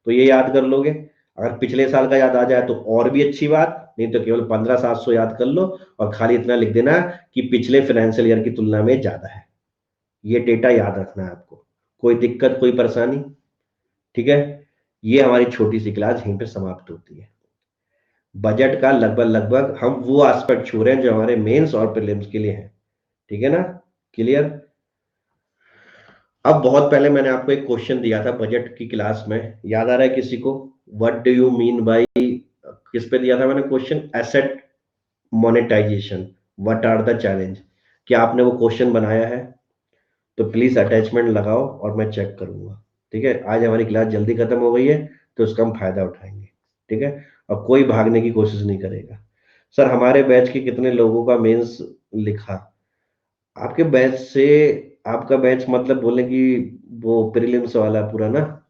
तो ये याद कर लोगे। अगर पिछले साल का याद आ जाए तो और भी अच्छी बात, नहीं तो केवल 15,700 याद कर लो, और खाली इतना लिख देना कि पिछले फाइनेंशियल ईयर की तुलना में ज्यादा है। ये डेटा याद रखना है आपको। कोई दिक्कत, कोई परेशानी? ठीक है, ये हमारी छोटी सी क्लास यहीं पे समाप्त होती है। बजट का लगभग लगभग हम वो एस्पेक्ट छू रहे हैं जो हमारे मेंस और प्रीलिम्स के लिए है। ठीक है ना, क्लियर? अब बहुत पहले मैंने आपको एक क्वेश्चन दिया था बजट की क्लास में, याद आ रहा है किसी को? What do you mean by, किस पे दिया था मैंने question? Asset monetisation, what are the challenge. क्या आपने वो क्वेश्चन बनाया है? तो प्लीज अटैचमेंट लगाओ और मैं चेक करूंगा। ठीक है, आज हमारी क्लास जल्दी खत्म हो गई है, तो उसका हम फायदा उठाएंगे। ठीक है, और कोई भागने की कोशिश नहीं करेगा। सर हमारे बैच के कितने लोगों का मेंस लिखा? आपके बैच से, आपका बैच मतलब बोले कि वो प्रीलिम्स वाला पूरा ना?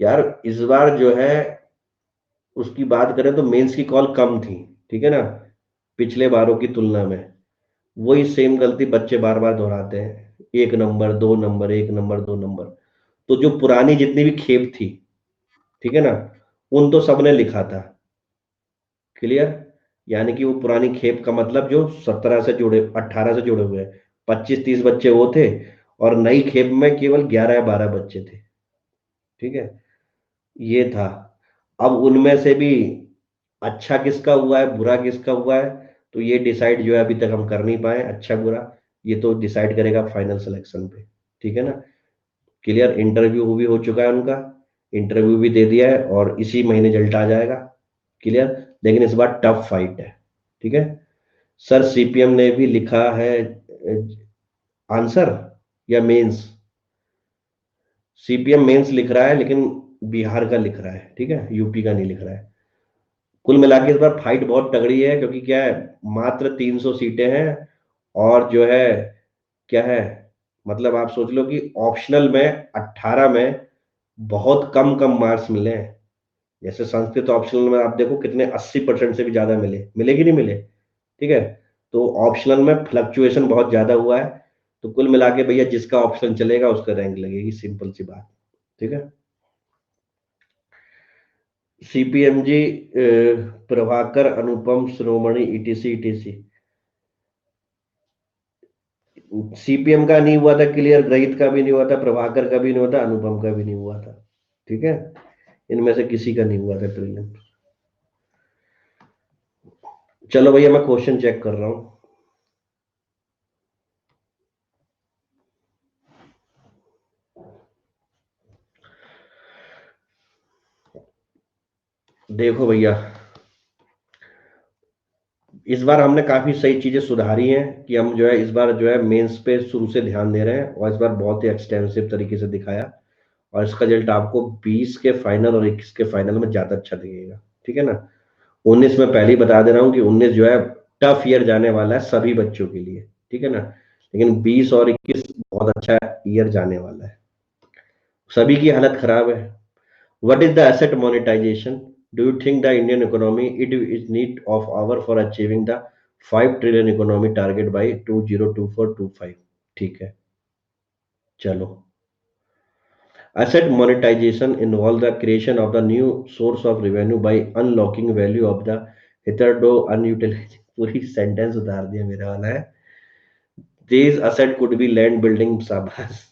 यार इस बार जो है उसकी बात करें तो मेंस की कॉल कम थी। ठीक है ना, पिछले बारों की तुलना में। वही सेम गलती बच्चे बार बार दोहराते हैं, 1 नंबर 2 नंबर, 1 नंबर 2 नंबर। तो जो पुरानी जितनी भी खेप थी, ठीक है ना, उन तो सबने लिखा था। क्लियर? यानी कि वो पुरानी खेप का मतलब जो 17 से जुड़े, 18 से जुड़े हुए हैं, 25-30 बच्चे वो थे, और नई खेप में केवल 11 या 12 बच्चे थे। ठीक है, ये था। अब उनमें से भी अच्छा किसका हुआ है, बुरा किसका हुआ है, तो ये डिसाइड जो है अभी तक हम कर नहीं पाए, अच्छा बुरा। ये तो डिसाइड करेगा फाइनल सिलेक्शन पे। ठीक है ना? क्लियर? इंटरव्यू भी हो चुका है उनका, इंटरव्यू भी दे दिया है, और इसी महीने रिजल्ट आ जाएगा। क्लियर? लेकिन इस बार टफ फाइट है। ठीक है सर। सीपीएम ने भी लिखा है आंसर या मेंस? सीपीएम मेंस लिख रहा है, लेकिन बिहार का लिख रहा है, ठीक है, यूपी का नहीं लिख रहा है। कुल मिला के इस बार फाइट बहुत तगड़ी है, क्योंकि क्या है, मात्र 300 सीटें हैं, और जो है क्या है, मतलब आप सोच लो कि ऑप्शनल में 18 में बहुत कम कम मार्क्स मिले हैं। जैसे संस्कृत ऑप्शनल में आप देखो कितने, 80% से भी ज्यादा मिले, मिले कि नहीं मिले? ठीक है, तो ऑप्शनल में फ्लक्चुएशन बहुत ज्यादा हुआ है। तो कुल मिला के भैया जिसका ऑप्शन चलेगा उसका रैंक लगेगी, सिंपल सी बात। ठीक है। सीपीएमजी, प्रभाकर, अनुपम, शिरोमणि, ईटीसी ईटीसी। सीपीएम का नहीं हुआ था क्लियर, ग्रहित का भी नहीं हुआ था, प्रभाकर का भी नहीं हुआ था, अनुपम का भी नहीं हुआ था। ठीक है, इनमें से किसी का नहीं हुआ था प्रीलिम। चलो भैया मैं क्वेश्चन चेक कर रहा हूँ। देखो भैया, इस बार हमने काफी सही चीजें सुधारी हैं, कि हम जो है इस बार जो है मेंस पे शुरू से ध्यान दे रहे हैं, और इस बार बहुत ही एक्सटेंसिव तरीके से दिखाया। और इसका रिजल्ट आपको 20 के फाइनल और 21 के फाइनल में ज्यादा अच्छा दिखेगा। ठीक है ना? 19 में पहले ही बता दे रहा हूँ कि 19 जो है टफ ईयर जाने वाला है सभी बच्चों के लिए। ठीक है ना? लेकिन 20 और 21 बहुत अच्छा ईयर जाने वाला है, सभी की हालत खराब है। What is the asset monetization? Do you think the Indian economy it is need of hour for achieving the 5 trillion economy target by 2024-25? ठीक है, चलो। Asset monetization involves the creation of the new source of revenue by unlocking value of the hitherto unutilized। पूरी sentence उतार दिया मेरा वाला है। These asset could be land building, शाबाश।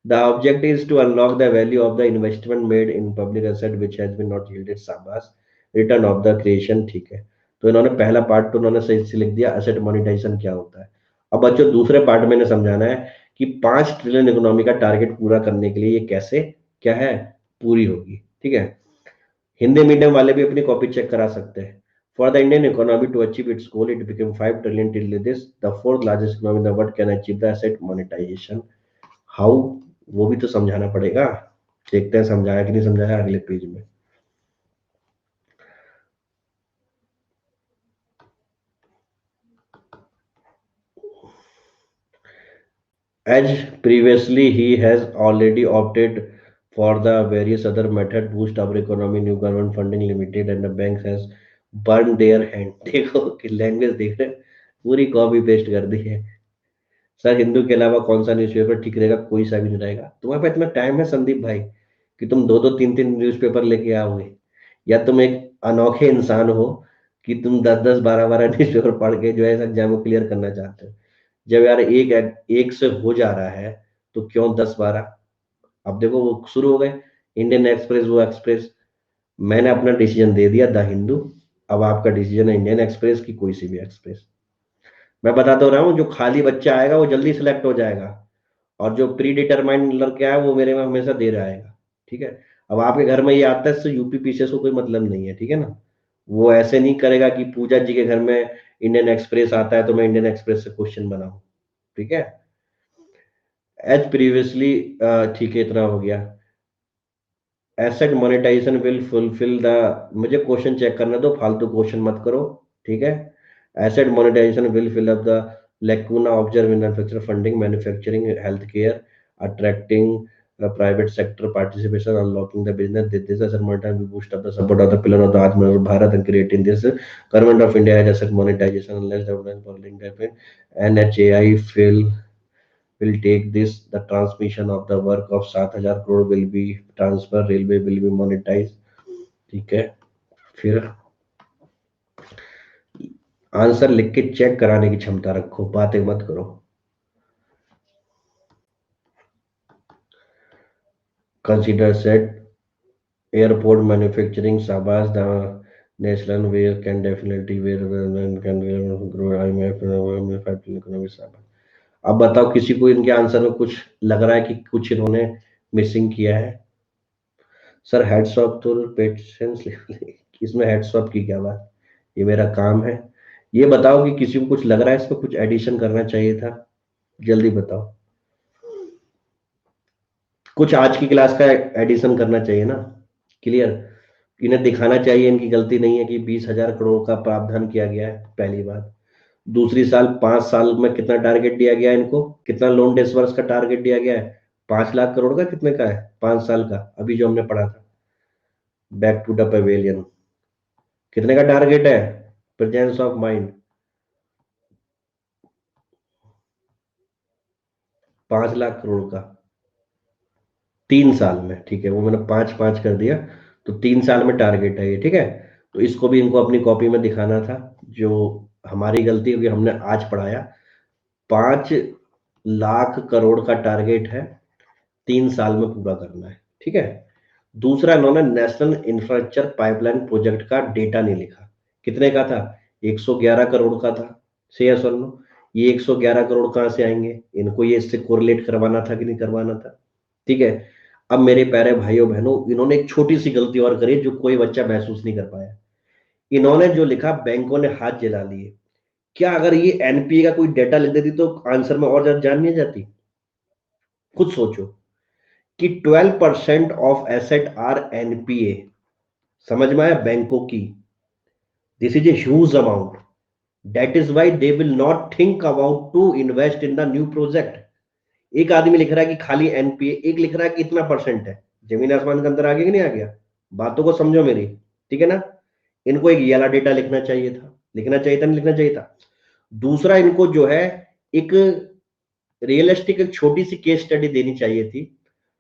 The objective is to unlock the value of the investment made in public asset which has been not yielded, शाबाश। Return of the creation, ठीक है। तो इन्होंने पहला पार्ट तो उन्होंने सही से लिख दिया, एसेट मोनेटाइजेशन क्या होता है। अब बच्चों दूसरे पार्ट में इन्हें समझाना है कि 5 ट्रिलियन इकोनॉमी का टारगेट पूरा करने के लिए ये कैसे क्या है पूरी होगी। ठीक है, हिंदी मीडियम वाले भी अपनी कॉपी चेक करा सकते हैं। For the Indian economy to achieve its goal it become 5 trillion till this the fourth largest economy in the world can achieve the asset monetisation. How? वो भी तो समझाना पड़ेगा। देखते हैं समझाया कि नहीं समझाया अगले पेज में। As previously, he has already opted for the various other method boost our economy, new government funding limited, and the banks has burned their hand। देखो कि लैंग्वेज देख रहे हैं? पूरी कॉपी पेस्ट कर दी है। सर हिंदू के अलावा कौन सा न्यूज़पेपर ठीक रहेगा? कोई सा भी नहीं रहेगा। तुम्हारे पास इतना टाइम है संदीप भाई कि तुम दो दो तीन तीन न्यूज़पेपर लेके आओगे, या तुम एक अनोखे इंसान हो कि तुम 10-10 12-12 न्यूज़पेपर पढ़ के जो है एग्जाम को क्लियर करना चाहते हो? जब यार एक एक से हो जा रहा है तो क्यों 10-12? अब देखो वो शुरू हो गए, इंडियन एक्सप्रेस वो एक्सप्रेस। मैंने अपना डिसीजन दे दिया, द हिंदू। अब आपका डिसीजन है इंडियन एक्सप्रेस की कोई सी भी एक्सप्रेस। मैं बता तो रहा हूँ, जो खाली बच्चा आएगा वो जल्दी सिलेक्ट हो जाएगा, और जो प्री डिटरमाइंड लड़का है वो मेरे में हमेशा देर आएगा। ठीक है, अब आपके घर में ये आता है, इससे यूपी पीसीएस को कोई मतलब नहीं है। ठीक है ना? वो ऐसे नहीं करेगा कि पूजा जी के घर में इंडियन एक्सप्रेस आता है तो मैं इंडियन एक्सप्रेस से क्वेश्चन बनाऊं। ठीक है, एज प्रीवियसली, ठीक है इतना हो गया। Asset monetisation will fulfil the, मुझे क्वेश्चन चेक करने दो, फालतू क्वेश्चन मत करो। ठीक है, asset monetisation will fill up the lacuna observed in manufacturer funding, manufacturing, healthcare, attracting private sector participation, unlocking the business. This asset monetization will boost up the support of the pillar of the Atmanirbhar Bharat and creating this. Government of India has asset monetization unless development for link happen. NHAI will take this. The transmission of the work of 7,000 crore will be transfer. Railway will be monetized. ठीक है, फिर answer लिख के check कराने की क्षमता रखो, बातें मत करो। Consider set airport manufacturing, Sabas, the national where can definitely where can grow IMF economy Sabas। अब बताओ किसी को इनके आंसर में कुछ लग रहा है कि कुछ इन्होंने मिसिंग किया है? सर हेड्स ऑफ तो पेशेंस इसमें हेड्स ऑफ की क्या बात, ये मेरा काम है। ये बताओ कि किसी को कुछ लग रहा है इसमें कुछ एडिशन करना चाहिए था, जल्दी बताओ। कुछ आज की क्लास का एडिशन करना चाहिए ना, क्लियर। इन्हें दिखाना चाहिए इनकी गलती नहीं है कि 20,000 करोड़ का प्रावधान किया गया है, पहली बात। दूसरी साल 5 साल में कितना टारगेट दिया गया है इनको, कितना लोन डिसवर्स का टारगेट दिया गया है? 5 लाख करोड़ का, कितने का है 5 साल का, अभी जो हमने पढ़ा था बैक टू द पवेलियन, कितने का टारगेट है? Presence of mind 5 lakh crore का 3 साल में, ठीक है, वो मैंने 5 5 कर दिया, तो 3 साल में टारगेट है ये, ठीक है। तो इसको भी इनको अपनी कॉपी में दिखाना था, जो हमारी गलती होगी, हमने आज पढ़ाया 5 लाख करोड़ का टारगेट है, 3 साल में पूरा करना है, ठीक है। दूसरा, इन्होंने नेशनल इंफ्रास्ट्रक्चर पाइपलाइन प्रोजेक्ट का डेटा नहीं लिखा, कितने का था? 111 करोड़ का था, से यस और नो। ये 111 करोड़ कहाँ से आएंगे? इनको ये इससे कोरिलेट करवाना था कि नहीं करवाना था, ठीक है। अब मेरे प्यारे भाइयों बहनों, इन्होंने एक छोटी सी गलती और करी जो कोई बच्चा महसूस नहीं कर पाया। इन्होंने जो लिखा बैंकों ने हाथ जला लिए। क्या अगर ये एनपीए का कोई डेटा लिख देती तो आंसर में और ज्यादा जान नहीं जाती? खुद सोचो कि 12% ऑफ एसेट आर एनपीए, समझ में आया, बैंकों की। This is a huge amount, that is why they will not think about to invest in the new project. एक आदमी लिख रहा है कि खाली एनपीए, एक लिख रहा है कि इतना परसेंट है। जमीन आसमान का अंदर आ गया कि नहीं आ गया? बातों को समझो मेरी, ठीक है ना। इनको एक ये वाला डेटा लिखना चाहिए था, लिखना चाहिए था, नहीं लिखना चाहिए था? दूसरा, इनको जो है एक रियलिस्टिक एक छोटी सी केस स्टडी देनी चाहिए थी,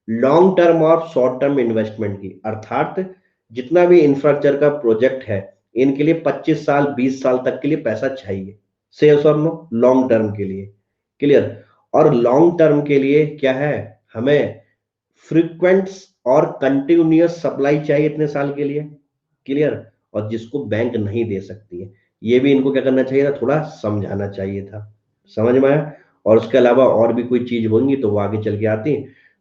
लॉन्ग टर्म और शॉर्ट टर्म इन्वेस्टमेंट की। अर्थात जितना भी इंफ्रास्ट्रक्चर का प्रोजेक्ट है, इनके लिए 25 साल 20 साल तक के लिए पैसा चाहिए, से यस और नो, लॉन्ग टर्म के लिए, क्लियर। और लॉन्ग टर्म के लिए क्या है, हमें फ्रीक्वेंट और कंटिन्यूअस सप्लाई चाहिए इतने साल के लिए, क्लियर। और जिसको बैंक नहीं दे सकती है, ये भी इनको क्या करना चाहिए था, थोड़ा समझाना चाहिए था, समझ में आया। और उसके अलावा और भी कोई चीज होंगी तो वो आगे चल के आती।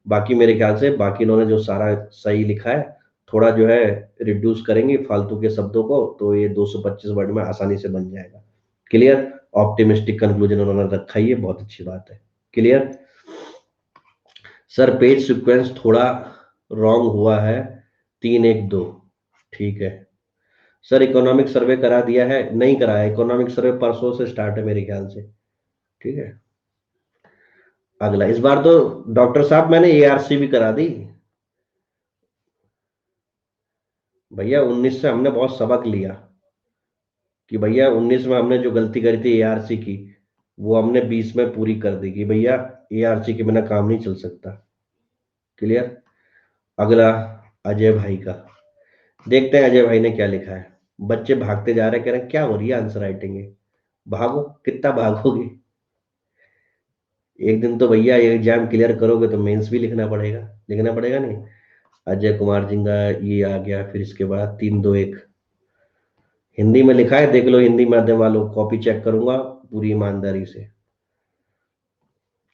बाकी मेरे ख्याल से बाकी इन्होंने जो सारा सही लिखा है, थोड़ा जो है रिड्यूस करेंगे फालतू के शब्दों को, तो ये 225 वर्ड में आसानी से बन जाएगा, क्लियर। ऑप्टिमिस्टिक कंक्लूजन उन्होंने रखा ही है, बहुत अच्छी बात है, क्लियर। सर पेज सीक्वेंस थोड़ा रॉन्ग हुआ है, 3 1 2, ठीक है। सर इकोनॉमिक सर्वे करा दिया है? नहीं कराया, इकोनॉमिक सर्वे परसों से स्टार्ट है मेरे ख्याल से, ठीक है। अगला, इस बार तो डॉक्टर साहब मैंने एआरसी भी करा दी भैया। 19 से हमने बहुत सबक लिया कि भैया 19 में हमने जो गलती करी थी एआरसी की, वो हमने 20 में पूरी कर दी कि भैया एआरसी के बिना काम नहीं चल सकता, क्लियर। अगला, अजय भाई का, देखते हैं अजय भाई ने क्या लिखा है। बच्चे भागते जा रहे हैं, कह रहे हैं क्या हो रही है आंसर राइटिंग है, भागो, कितना भागोगे? एक दिन तो भैया ये एग्जाम क्लियर करोगे तो मेंस भी लिखना पड़ेगा, लिखना पड़ेगा नहीं। अजय कुमार जी का ये आ गया, फिर इसके बाद 3 2 1 हिंदी में लिखा है, देख लो हिंदी माध्यम वालों, कॉपी चेक करूंगा पूरी ईमानदारी से।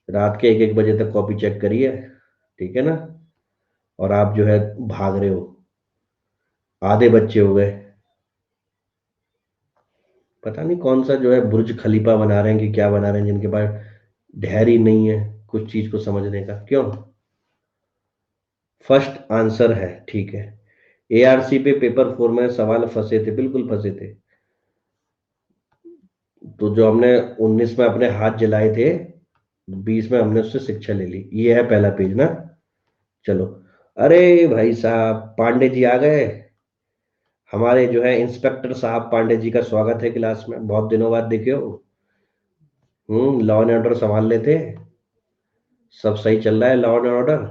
रात के 1 1 बजे तक कॉपी चेक करिए, ठीक है ना। और आप जो है भाग रहे हो, आधे बच्चे हो गए। पता नहीं कौन सा जो है बुर्ज खलीफा बना रहे हैं कि क्या बना रहे हैं, जिनके पास धैर्य नहीं है कुछ चीज को समझने का, क्यों। फर्स्ट आंसर है, ठीक है। एआरसी पे पेपर 4 में सवाल फंसे थे, बिल्कुल फंसे थे। तो जो हमने 19 में अपने हाथ जलाए थे, 20 में हमने उससे शिक्षा ले ली। ये है पहला पेज ना, चलो, अरे भाई साहब पांडे जी आ गए। हमारे जो है इंस्पेक्टर साहब पांडे जी का स्वागत है क्लास में, बहुत दिनों बाद देखे हो। लॉ एंड ऑर्डर संभाल लेते। सब सही चल रहा है लॉ एंड ऑर्डर।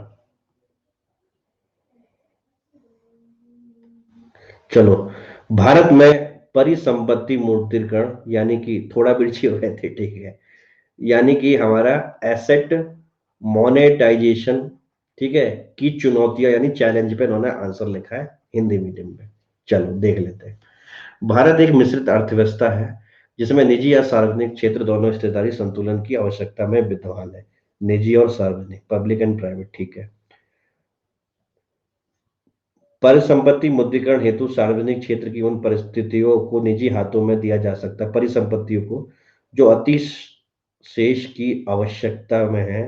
चलो, भारत में परिसंपत्ति मूर्तिकरण यानी कि थोड़ा बिरछी हो गए थे, ठीक है। यानी कि हमारा एसेट मोनेटाइजेशन, ठीक है, की चुनौतियां यानी चैलेंज पे इन्होंने आंसर लिखा है हिंदी मीडियम में। चलो देख लेते हैं। भारत एक मिश्रित अर्थव्यवस्था है जिसमें निजी या सार्वजनिक क्षेत्र दोनों हिस्सेदारी संतुलन की आवश्यकता में विद्यमान है। निजी और सार्वजनिक, पब्लिक एंड प्राइवेट, ठीक है। परिसंपत्ति मुद्रीकरण हेतु सार्वजनिक क्षेत्र की उन परिस्थितियों को निजी हाथों में दिया जा सकता है, परिसंपत्तियों को जो अति शेष की आवश्यकता में है,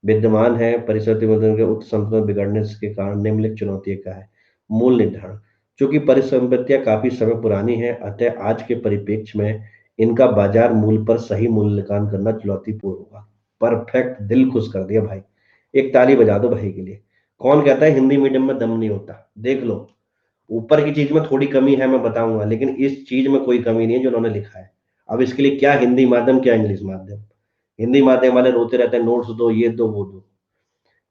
विद्यमान है। परिसंपत्ति मुद्रीकरण के उक्त संतुलन बिगड़ने के कारण निम्नलिखित चुनौतियां क्या है। मूल निर्धारण, चूंकि परिसंपत्तियां काफी समय पुरानी है, अतः आज के परिप्रेक्ष्य में इनका बाजार मूल्य पर सही मूल्यांकन करना चुनौतीपूर्ण होगा। परफेक्ट, दिल खुश कर दिया भाई। एक ताली बजा दो भाई के लिए। कौन कहता है हिंदी मीडियम में दम नहीं होता? देख लो, ऊपर की चीज में थोड़ी कमी है मैं बताऊंगा, लेकिन इस चीज में कोई कमी नहीं है जो उन्होंने लिखा है। अब इसके लिए क्या हिंदी माध्यम क्या इंग्लिश माध्यम। हिंदी माध्यम वाले रोते रहते हैं नोट्स दो, ये दो, वो दो।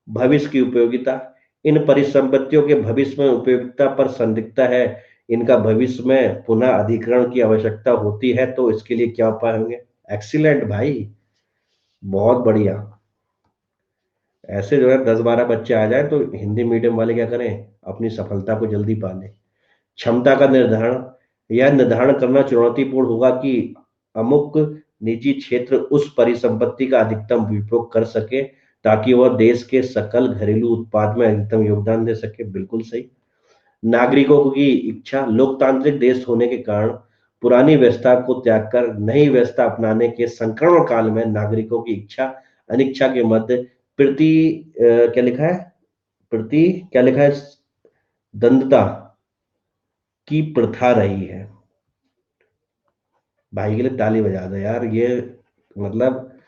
भविष्य की उपयोगिता, इन परिसंपत्तियों के भविष्य में उपयोगिता पर संदिग्धता है। इनका भविष्य में पुनः अधिग्रहण की आवश्यकता होती है, तो इसके लिए क्या उपाय होंगे। एक्सीलेंट भाई, बहुत बढ़िया। ऐसे जो है 10-12 बच्चे आ जाए तो हिंदी मीडियम वाले क्या करें, अपनी सफलता को जल्दी पा लें। क्षमता का निर्धारण, यह निर्धारण करना चुनौतीपूर्ण होगा कि अमुक निजी क्षेत्र उस परिसंपत्ति का अधिकतम उपयोग कर सके ताकि वह देश के सकल घरेलू उत्पाद में अधिकतम योगदान दे सके। बिल्कुल सही। नागरिकों की इच्छा, लोकतांत्रिक देश होने के कारण पुरानी व्यवस्था को त्याग कर नई व्यवस्था अपनाने के संक्रमण काल में नागरिकों की इच्छा अनिच्छा के मध्य प्रति क्या लिखा है, प्रति क्या लिखा है, द्वंद्वता की प्रथा रही है। भाई के लिए ताली बजा दो यार, ये मतलब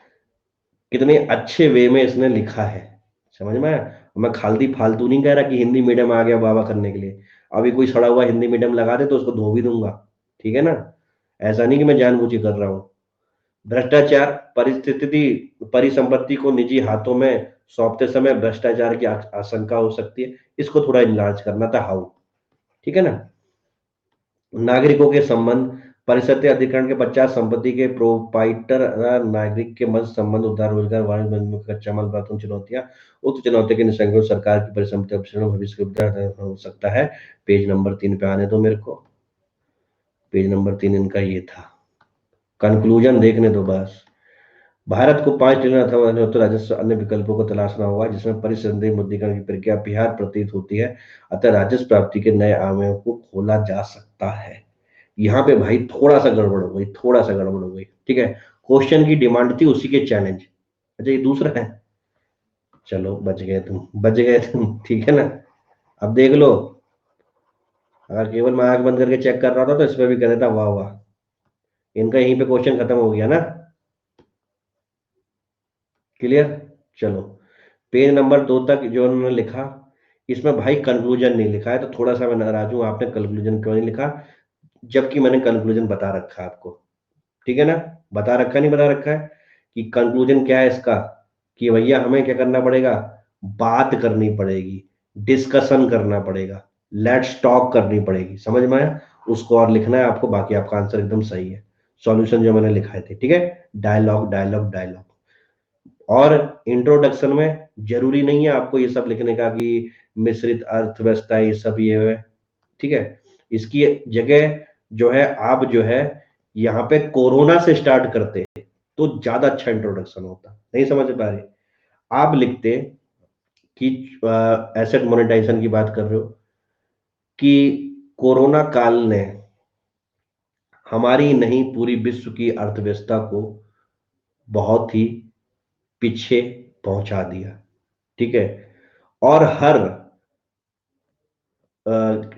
कितने अच्छे वे में इसने लिखा है। समझ में आया? मैं खालती फालतू नहीं कह रहा कि हिंदी मीडियम आ गया बाबा करने के लिए। अभी कोई सड़ा हुआ हिंदी मीडियम लगा दे तो उसको धो भी दूंगा, ठीक है ना। ऐसा नहीं कि मैं जानबूझ के कर रहा हूँ। भ्रष्टाचार, परिस्थिति परिसंपत्ति को निजी हाथों में सौंपते समय भ्रष्टाचार की आशंका हो सकती है। इसको थोड़ा इलाज करना था, हाउ, ठीक है ना। नागरिकों के संबंध, परिषद अधिकरण के पश्चात संपत्ति के प्रोपाइटर नागरिक के मध्य संबंध, उद्धार रोजगार वाणिज्य में कच्चा माल प्राप्त चुनौतियां। उक्त चुनौती के निसंग सरकार की परिसंपत्ति अपक्षरण भविष्य के उद्धार हो सकता है। पेज नंबर 3 पे आने दो मेरे को। पेज नंबर 3 इनका ये था, कंक्लूजन देखने दो बस। भारत को 5 ट्रिलियन अथवा तो राजस्व अन्य विकल्पों को तलाशना होगा जिसमें परिसंदेह मुद्रीकरण की प्रक्रिया बिहार प्रतीत होती है, अतः राजस्व प्राप्ति के नए आयामों को खोला जा सकता है। यहाँ पे भाई थोड़ा सा गड़बड़ हो गई, थोड़ा सा गड़बड़ हो गई, ठीक है। क्वेश्चन की डिमांड थी उसी के चैलेंज। अच्छा, ये दूसरा है। चलो बच गए तुम, बच गए तुम, ठीक है ना। अब देख लो, अगर केवल मैं आंख बंद करके चेक कर रहा था तो इस पे भी कह देता वाह वाह। इनका यहीं पे क्वेश्चन खत्म हो गया ना। क्लियर। चलो, पेज नंबर 2 तक जो उन्होंने लिखा, इसमें भाई कंक्लूजन नहीं लिखा है, तो थोड़ा सा मैं नाराज हूं, आपने कंक्लूजन क्यों नहीं लिखा, जबकि मैंने कंक्लूजन बता रखा है आपको, ठीक है ना। बता रखा नहीं बता रखा है कि कंक्लूजन क्या है इसका, कि भैया हमें क्या करना पड़ेगा, बात करनी पड़ेगी, डिस्कशन करना पड़ेगा, लेट्स टॉक करनी पड़ेगी। समझ में आया? उसको और लिखना है आपको, बाकी आपका आंसर एकदम सही है। सॉल्यूशन जो मैंने लिखाए थे, ठीक है। Dialogue dialogue dialogue. और इंट्रोडक्शन में जरूरी नहीं है आपको ये सब लिखने का कि मिश्रित अर्थव्यवस्था ये सब ये है, ठीक है। इसकी जगह जो है आप जो है यहाँ पे कोरोना से स्टार्ट करते तो ज्यादा अच्छा इंट्रोडक्शन होता। नहीं समझ पा रहे, आप लिखते कि एसेट मोनेटाइजेशन की बात कर रहे हो कि कोरोना काल ने हमारी नहीं पूरी विश्व की अर्थव्यवस्था को बहुत ही पीछे पहुंचा दिया, ठीक है। और हर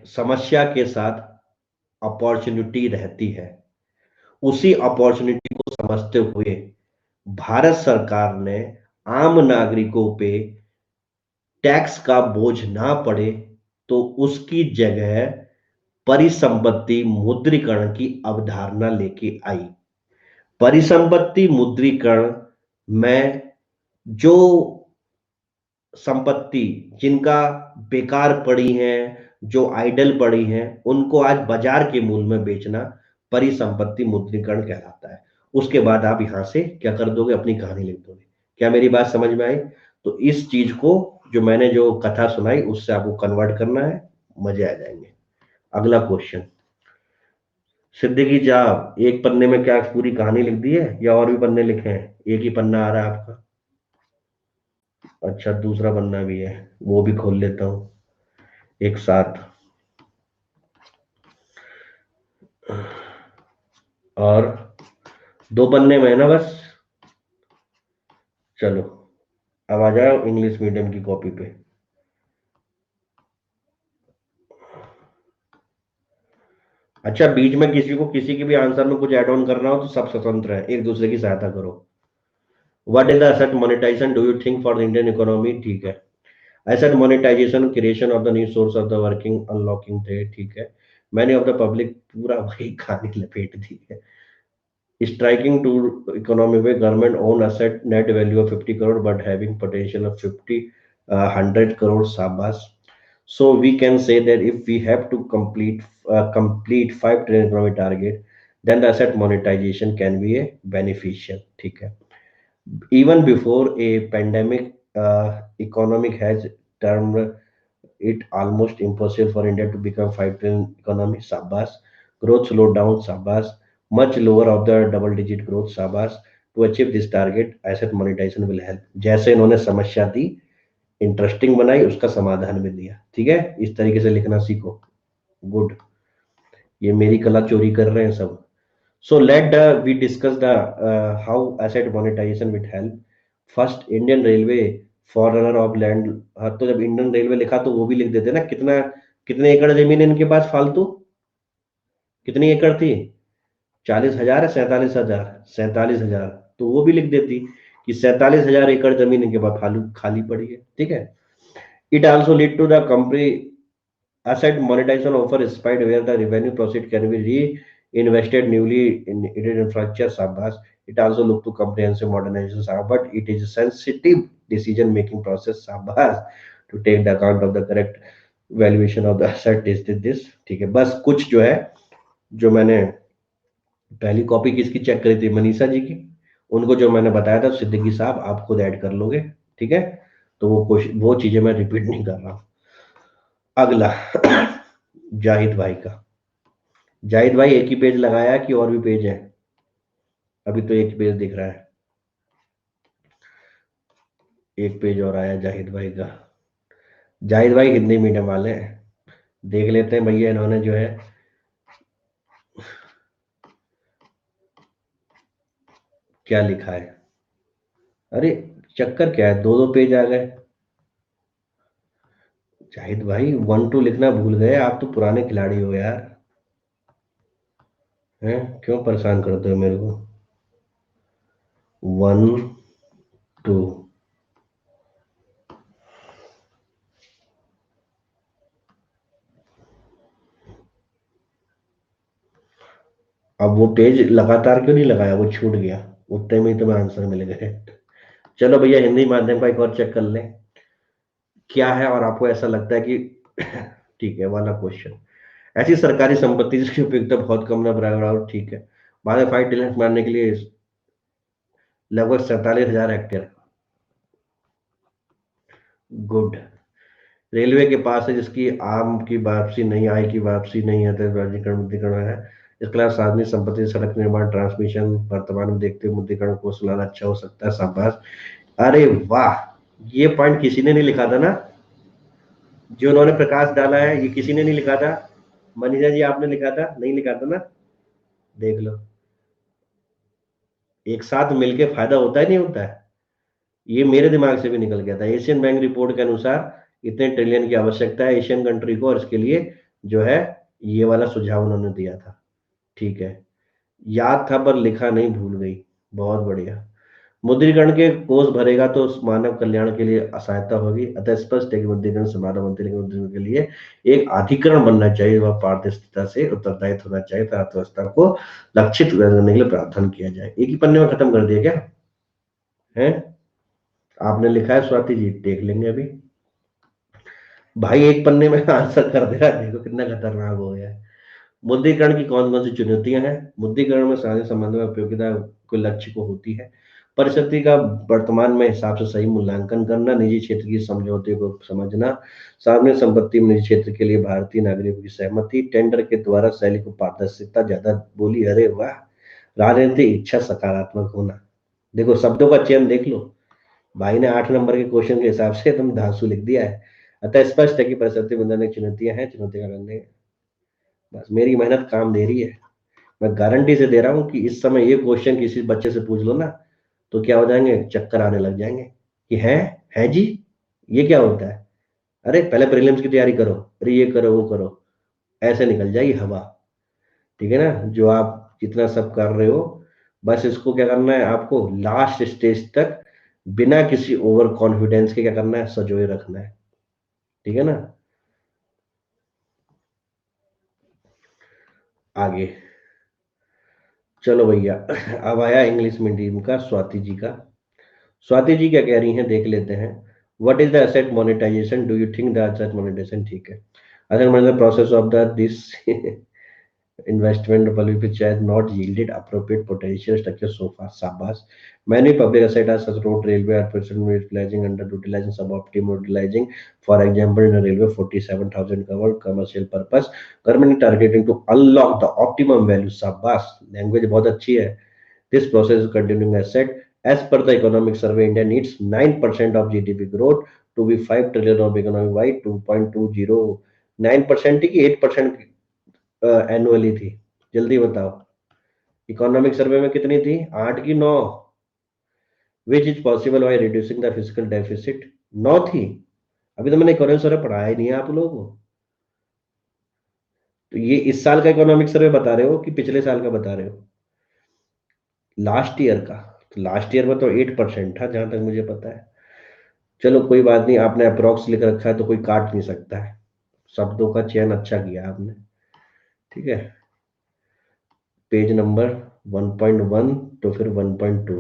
समस्या के साथ अपॉर्चुनिटी रहती है। उसी अपॉर्चुनिटी को समझते हुए भारत सरकार ने आम नागरिकों पे टैक्स का बोझ ना पड़े तो उसकी जगह परिसंपत्ति मुद्रीकरण की अवधारणा लेके आई। परिसंपत्ति मुद्रीकरण में जो संपत्ति जिनका बेकार पड़ी हैं, जो आइडल पड़ी हैं, उनको आज बाजार के मूल्य में बेचना परिसंपत्ति मुद्रीकरण कहलाता है। उसके बाद आप यहाँ से क्या कर दोगे, अपनी कहानी लिख दोगे। क्या मेरी बात समझ में आई? तो इस चीज को जो मैंने जो कथा सुनाई उससे आपको कन्वर्ट करना है, मजे आ जाएंगे। अगला क्वेश्चन, सिद्दीकी साहब एक पन्ने में क्या पूरी कहानी लिख दी है या और भी पन्ने लिखे हैं? एक ही पन्ना आ रहा है आपका? अच्छा, दूसरा पन्ना भी है, वो भी खोल लेता हूँ एक साथ। और दो पन्ने में है ना बस? चलो, अब आ जाओ इंग्लिश मीडियम की कॉपी पे। अच्छा, बीच में किसी को किसी के भी आंसर में कुछ ऐड ऑन करना हो तो सब स्वतंत्र है, एक दूसरे की सहायता करो। What is the asset monetisation do you think for the Indian economy? ठीक है, asset monetisation creation of the new source of the working unlocking थे, ठीक है। मैनी ऑफ द पब्लिक, पूरा वही कहानी लपेट दी है। striking to economy where government own asset net value of 50 crore but having potential of 100 crore sabas. So we can say that if we have to complete 5 trillion economic target, then the asset monetization can be a beneficial, ठीक है। Even before a pandemic, economic has termed it almost impossible for India to become 5 trillion economy. Sabas. Growth slowed down. Sabas. Much lower of the double digit growth. Sabas. To achieve this target, asset monetization will help. जैसे इन्होंने समस्या दी, interesting बनाई, उसका समाधान भी दिया। ठीक है, इस तरीके से लिखना सीखो। गुड, ये मेरी कला चोरी कर रहे हैं सब। So let we discuss the how asset monetization will help. First, Indian Railway forerunner of land। हाँ, तो जब इंडियन रेलवे लिखा तो वो भी लिख देते ना, कितना कितने एकड़ जमीन है इनके पास फालतू? कितनी एकड़ थी? 40,000 है, 47,000? 47,000, तो वो भी लिख देती कि 47,000 एकड़ जमीन इनके पास खाली खाली पड़ी है। ठीक है। It also lead to the company asset monetization offer spite where the revenue proceed can be reinvested newly in infrastructure. Sabas. It also look to comprehensive modernization, but it is a sensitive decision making process. Sabas. To take the account of the correct valuation of the asset is this। ठीक है, बस कुछ जो है, जो मैंने पहली copy किसकी चेक करी थी, मनीषा जी की, उनको जो मैंने बताया था सिद्दीकी साहब आप खुद ऐड कर लोगे। ठीक है, तो वो चीजें मैं रिपीट नहीं कर रहा हूं। अगला जाहिद भाई का। जाहिद भाई एक ही पेज लगाया कि और भी पेज है? अभी तो एक ही पेज दिख रहा है, एक पेज और आया जाहिद भाई का। जाहिद भाई हिंदी मीडियम वाले हैं, देख लेते हैं भैया इन्होंने जो है क्या लिखा है। अरे, चक्कर क्या है, दो दो पेज आ गए। जाहिद भाई 1 2 लिखना भूल गए, आप तो पुराने खिलाड़ी हो यार। हैं, क्यों परेशान करते हो मेरे को? 1 2। अब वो पेज लगातार क्यों नहीं लगाया, वो छूट गया, उतने में ही तुम्हें आंसर मिल गए। चलो भैया, हिंदी माध्यम का एक और चेक कर लें क्या है, और आपको ऐसा लगता है कि ठीक है वाला क्वेश्चन। ऐसी सरकारी संपत्ति जिसकी उपयोगिता बहुत कम ना बराबर, ठीक है। बाद में 5 ट्रिलियन मारने के लिए लगभग 47,000 हेक्टेयर। गुड। रेलवे के पास है जिसकी आम की वापसी नहीं, आय की वापसी नहीं है, तो वर्गीकरण मुद्रीकरण है। इसके अलावा सार्वजनिक संपत्ति, सड़क निर्माण, ट्रांसमिशन वर्तमान में देखते हुए मुद्रीकरण को सुधारना अच्छा हो सकता है। शाबाश। अरे वाह, ये पॉइंट किसी ने नहीं लिखा था ना, जो उन्होंने प्रकाश डाला है, ये किसी ने नहीं लिखा था। मनीषा जी आपने लिखा था? नहीं लिखा था ना? देख लो, एक साथ मिलके फायदा होता है नहीं होता है। ये मेरे दिमाग से भी निकल गया था। एशियन बैंक रिपोर्ट के अनुसार इतने ट्रिलियन की आवश्यकता है एशियन कंट्री को, और इसके लिए जो है ये वाला सुझाव उन्होंने दिया था। ठीक है, याद था पर लिखा नहीं, भूल गई। बहुत बढ़िया। मुद्रीकरण के कोष भरेगा तो मानव कल्याण के लिए सहायता होगी। अतः स्पष्ट है कि मुद्रीकरण से मानव मुद्रीकरण के लिए एक अधिकरण बनना चाहिए, वह पारदर्शिता से उत्तरदायित्व होना चाहिए, तो अर्थव्यवस्था को लक्षित करने के लिए प्रावधान किया जाए। एक ही पन्ने में खत्म कर दिया क्या है? आपने लिखा है स्वाति जी, देख लेंगे अभी। भाई एक पन्ने में आंसर कर दे रहा है, देखो कितना खतरनाक हो गया है। मुद्रीकरण की कौन कौन सी चुनौतियां हैं? मुद्रीकरण में साझा संबंध में उपयोगिता को लक्ष्य को होती है। परिस्थिति का वर्तमान में हिसाब से सही मूल्यांकन करना, निजी क्षेत्र की समझौते को समझना, सार्वजनिक संपत्ति में निजी क्षेत्र के लिए भारतीय नागरिकों की सहमति, टेंडर के द्वारा शैली को पारदर्शिता, ज्यादा बोली, अरे वाह, राजनीतिक इच्छा, सकारात्मक होना। देखो शब्दों का चयन देख लो, भाई ने 8 नंबर के क्वेश्चन के हिसाब से तुम धांसू लिख दिया है। अतः स्पष्ट है कि परिस्थिति बदलने की चुनौतियां हैं, चुनौती का करने, बस मेरी मेहनत काम दे रही है। मैं गारंटी से दे रहा हूँ कि इस समय ये क्वेश्चन किसी बच्चे से पूछ लो ना, तो क्या हो जाएंगे, चक्कर आने लग जाएंगे कि है जी, ये क्या होता है, अरे पहले प्रीलिम्स की तैयारी करो, अरे ये करो वो करो, ऐसे निकल जाएगी हवा। ठीक है ना, जो आप जितना सब कर रहे हो, बस इसको क्या करना है, आपको लास्ट स्टेज तक बिना किसी ओवर कॉन्फिडेंस के क्या करना है, सजोए रखना है। ठीक है ना। आगे चलो भैया, अब आया इंग्लिश मीडियम का स्वाति जी का। स्वाति जी क्या कह रही हैं, देख लेते हैं। What is the asset monetisation, do you think the asset monetisation, ठीक है, अगर process of the this investment which has not yielded appropriate potential structure so far. Sabas. Many public assets are such road railway are presently utilizing, underutilizing, suboptimal utilizing. For example, in a railway 47,000 covered commercial purpose. Government is targeting to unlock the optimum value. Sabas. Language बहुत अच्छी है. This process is continuing asset. As per the economic survey, India needs 9% of GDP growth to be 5 trillion of economic by 2.20. 9% की 8% annually थी। जल्दी बताओ, economic survey में कितनी थी, 8 की 9? Which is possible by reducing the physical deficit, 9 थी। अभी तो मैंने इकोनॉमिक सर्वे पढ़ाया ही नहीं है आप लोगों को। तो ये इस साल का इकोनॉमिक सर्वे बता रहे हो कि पिछले साल का बता रहे हो? लास्ट ईयर का। तो लास्ट ईयर में तो 8% था जहां तक मुझे पता है। चलो कोई बात नहीं, आपने अप्रोक्स लिख रखा है तो कोई काट नहीं सकता है। शब्दों का चयन अच्छा किया आपने। ठीक है, पेज नंबर 1.1 तो फिर 1.2।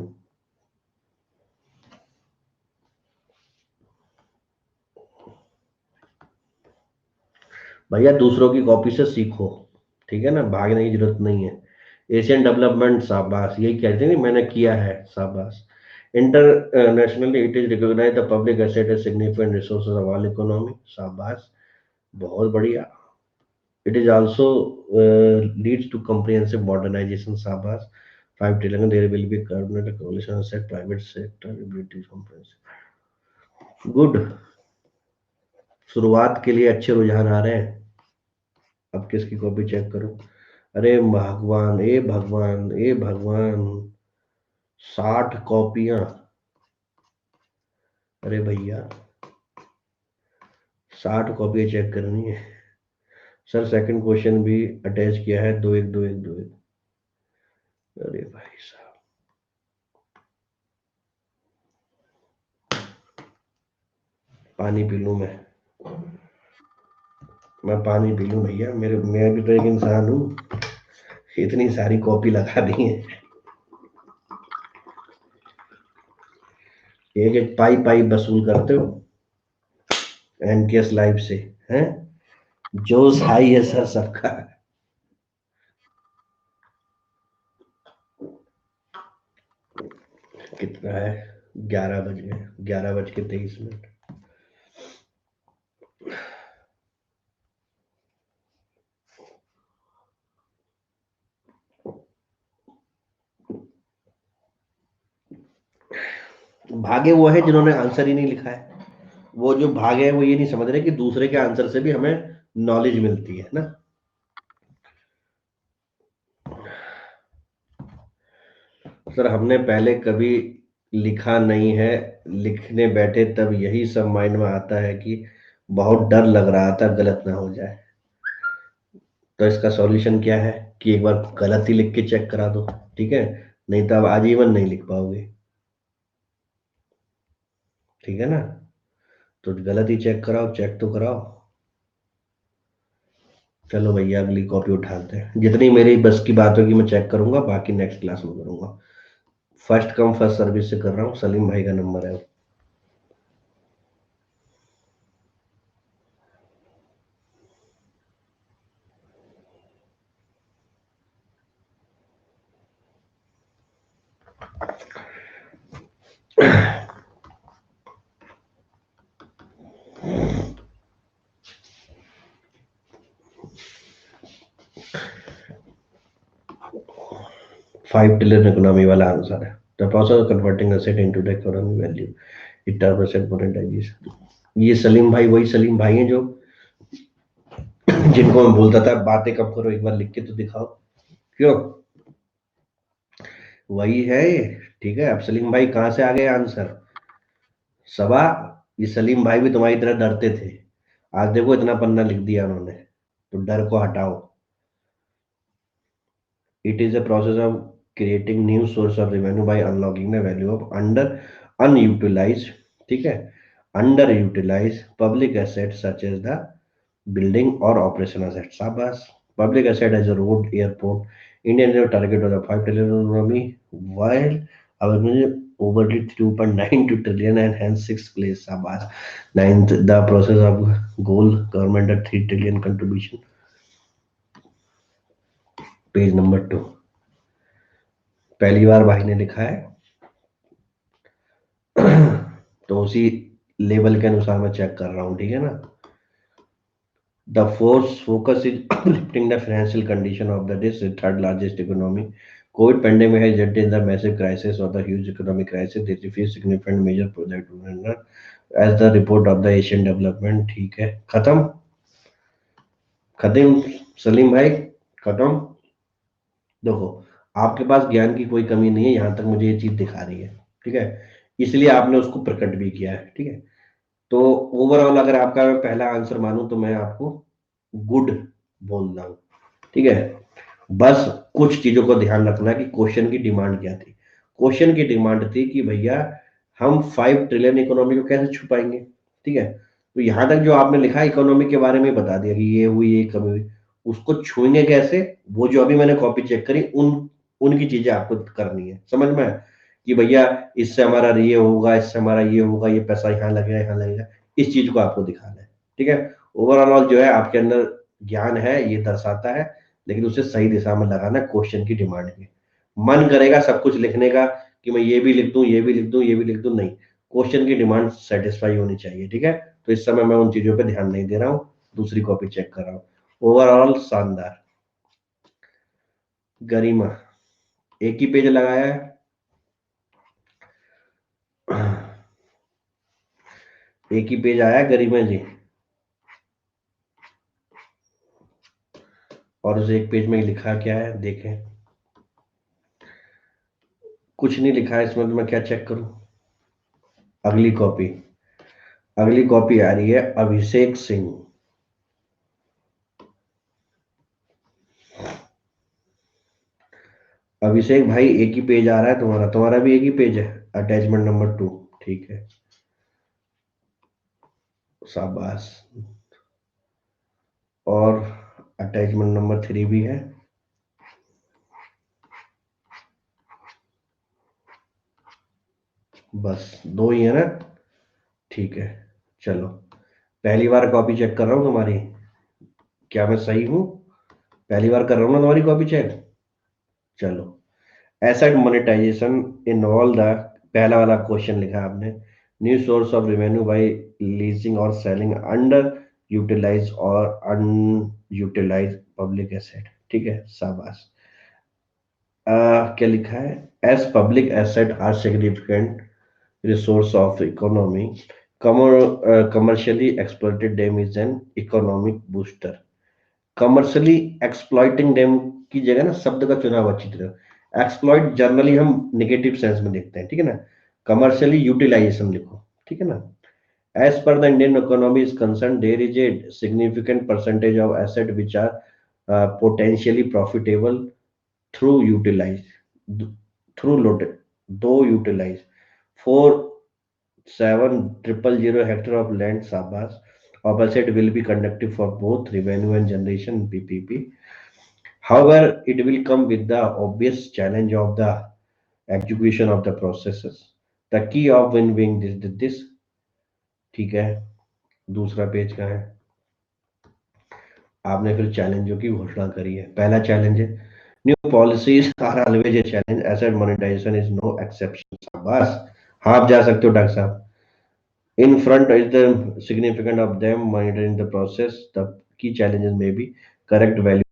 भैया दूसरों की कॉपी से सीखो, ठीक है ना, भागने की जरूरत नहीं है। एशियन डेवलपमेंट, शाबाश, यही कहते हैं कि मैंने किया है, शाबाश। Internationally it is recognise the public asset as significant resources of all economy, शाबाश, बहुत बढ़िया। It is also leads to comprehensive modernisation, शाबाश। 5 trillion there will be carbonate collision set private sector ability comprehensive, good. शुरुआत के लिए अच्छे रुझान आ रहे हैं। अब किसकी कॉपी चेक करूं? अरे भगवान, ए भगवान, ए भगवान, 60 कॉपियां, अरे भैया 60 कॉपियां चेक करनी है। सर सेकंड क्वेश्चन भी अटैच किया है, 2 1 2 1 2 1। अरे भाई साहब, पानी पी लूं मैं पानी पी लूं भैया, मेरे मैं भी तो एक इंसान हूँ, इतनी सारी कॉपी लगा दी है। एक एक पाई पाई वसूल करते हो एनकेएस लाइव से, हैं? जोश हाई है सर सबका। कितना है, 11 बज गए, 11 बज के 23 मिनट। भागे वो है जिन्होंने आंसर ही नहीं लिखा है। वो जो भागे हैं वो ये नहीं समझ रहे कि दूसरे के आंसर से भी हमें नॉलेज मिलती है ना। सर हमने पहले कभी लिखा नहीं है, लिखने बैठे तब यही सब माइंड में आता है कि बहुत डर लग रहा था गलत ना हो जाए। तो इसका सॉल्यूशन क्या है कि एक बार गलत ही लिख के चेक करा दो, ठीक है, नहीं तो आप आजीवन नहीं लिख पाओगे। ठीक है ना? तो गलत ही चेक कराओ, चेक तो कराओ। चलो भैया अगली कॉपी उठाते हैं, जितनी मेरी बस की बात होगी मैं चेक करूंगा, बाकी नेक्स्ट क्लास में करूंगा। फर्स्ट कम फर्स्ट सर्विस से कर रहा हूँ, सलीम भाई का नंबर है। 5 ट्रिलियन इकोनॉमी वाला आंसर है। The process of converting asset into the economy value, 80% monetisation. ये सलीम भाई वही सलीम भाई हैं जो जिनको मैं बोलता था बातें कम करो, एक बार लिख के तो दिखाओ। क्यों? वही है ये। ठीक है, अब सलीम भाई कहाँ से आ गए आंसर? सबा। ये सलीम भाई भी तुम्हारी तरह डरते थे, आज देखो इतना पन्ना लिख दिया उन्होंने। तो डर को हटाओ। It is a process of creating new source of revenue by unlocking the value of unutilized, ठीक है, underutilized public assets such as the building or operation assets। शाबाश। Public asset as a road, airport, Indian Railway target of the 5 trillion economy, while our overly 2.92 trillion and hence sixth place। शाबाश। Ninth, the process of goal government at 3 trillion contribution। Page number 2। पहली बार भाई ने लिखा है तो उसी level के अनुसार मैं चेक कर रहा हूँ, ठीक है ना? The force focus is lifting the financial condition of the this third largest economy। COVID pandemic has resulted in the massive crisis or the huge economic crisis। They refuse significant major project as the report of the Asian development। ठीक है, खत्म। खत्म सलीम भाई, खत्म। देखो, आपके पास ज्ञान की कोई कमी नहीं है, यहाँ तक मुझे ये चीज दिखा रही है। ठीक है, इसलिए आपने उसको प्रकट भी किया है। ठीक है, तो ओवरऑल अगर आपका मैं पहला आंसर मानूं तो मैं आपको गुड बोल रहा हूँ। ठीक है, बस कुछ चीजों को ध्यान रखना कि क्वेश्चन की डिमांड क्या थी। क्वेश्चन की डिमांड थी कि भैया हम 5 ट्रिलियन इकोनॉमी को कैसे छुपाएंगे। ठीक है, तो यहां तक जो आपने लिखा इकोनॉमी के बारे में ही बता दिया कि ये हुई ये कमी हुई, उसको छुएंगे कैसे? वो जो अभी मैंने कॉपी चेक करी उनकी चीजें आपको करनी है, समझ में आया? कि भैया इससे हमारा ये होगा, इससे हमारा ये होगा, ये पैसा यहाँ लगेगा यहाँ लगेगा, इस चीज को आपको दिखाना है। ठीक है, ओवरऑल जो है आपके अंदर ज्ञान है ये दर्शाता है, लेकिन उसे सही दिशा में लगाना क्वेश्चन की डिमांड में। मन करेगा सब कुछ लिखने का कि मैं ये भी लिख दूं, ये भी लिख दूं, ये भी लिख दूं, नहीं, क्वेश्चन की डिमांड सेटिस्फाई होनी चाहिए। ठीक है, तो इस समय मैं उन चीजों पे ध्यान नहीं दे रहा हूँ, दूसरी कॉपी चेक कर रहा हूँ। ओवरऑल शानदार। गरिमा, एक ही पेज लगाया है। एक ही पेज आया है गरिमा जी, और उस एक पेज में लिखा क्या है देखें। कुछ नहीं लिखा है इसमें, तो मैं क्या चेक करूं? अगली कॉपी, अगली कॉपी आ रही है अभिषेक सिंह। अभिषेक भाई एक ही पेज आ रहा है तुम्हारा, तुम्हारा भी एक ही पेज है, अटैचमेंट नंबर 2। ठीक है, शाबाश। और अटैचमेंट नंबर 3 भी है। बस दो ही है ना? ठीक है, चलो, पहली बार कॉपी चेक कर रहा हूँ तुम्हारी, क्या मैं सही हूँ? पहली बार कर रहा हूँ ना तुम्हारी कॉपी चेक। चलो, एसेट मोनेटाइजेशन इन्वॉल्व द, पहला वाला क्वेश्चन लिखा है आपने, new source of revenue by leasing और सेलिंग अंडर यूटिलाइज और अनयूटिलाइज पब्लिक एसेट। ठीक है, शाबाश। क्या लिखा है? As public asset are significant resource of economy, commercially exploited them is an economic booster। commercially exploiting them की जगह ना शब्द का चुनाव अच्छी तरह, एक्सप्लॉइट जनरली हम नेगेटिव सेंस में देखते हैं, ठीक है ना? कमर्शियली यूटिलाइजेशन लिखो, ठीक है ना? As per the Indian economy is concerned, there is a significant percentage of asset which are potentially profitable through utilize, through loaded, though utilize for 7,000 hectare of land, Sabas. Opposite will be conductive for both revenue and generation PPP. However, it will come with the obvious challenge of the execution of the processes. The key of win being this, ठीक है। दूसरा page का है, आपने फिर चैलेंजों की घोषणा करी है। पहला चैलेंज है, new policies are always a challenge, asset monetisation is no exception. शाबाश, हाँ आप जा सकते हो डॉक्टर साहब। In front is the significant of them monitoring the process. The key challenges may be correct value.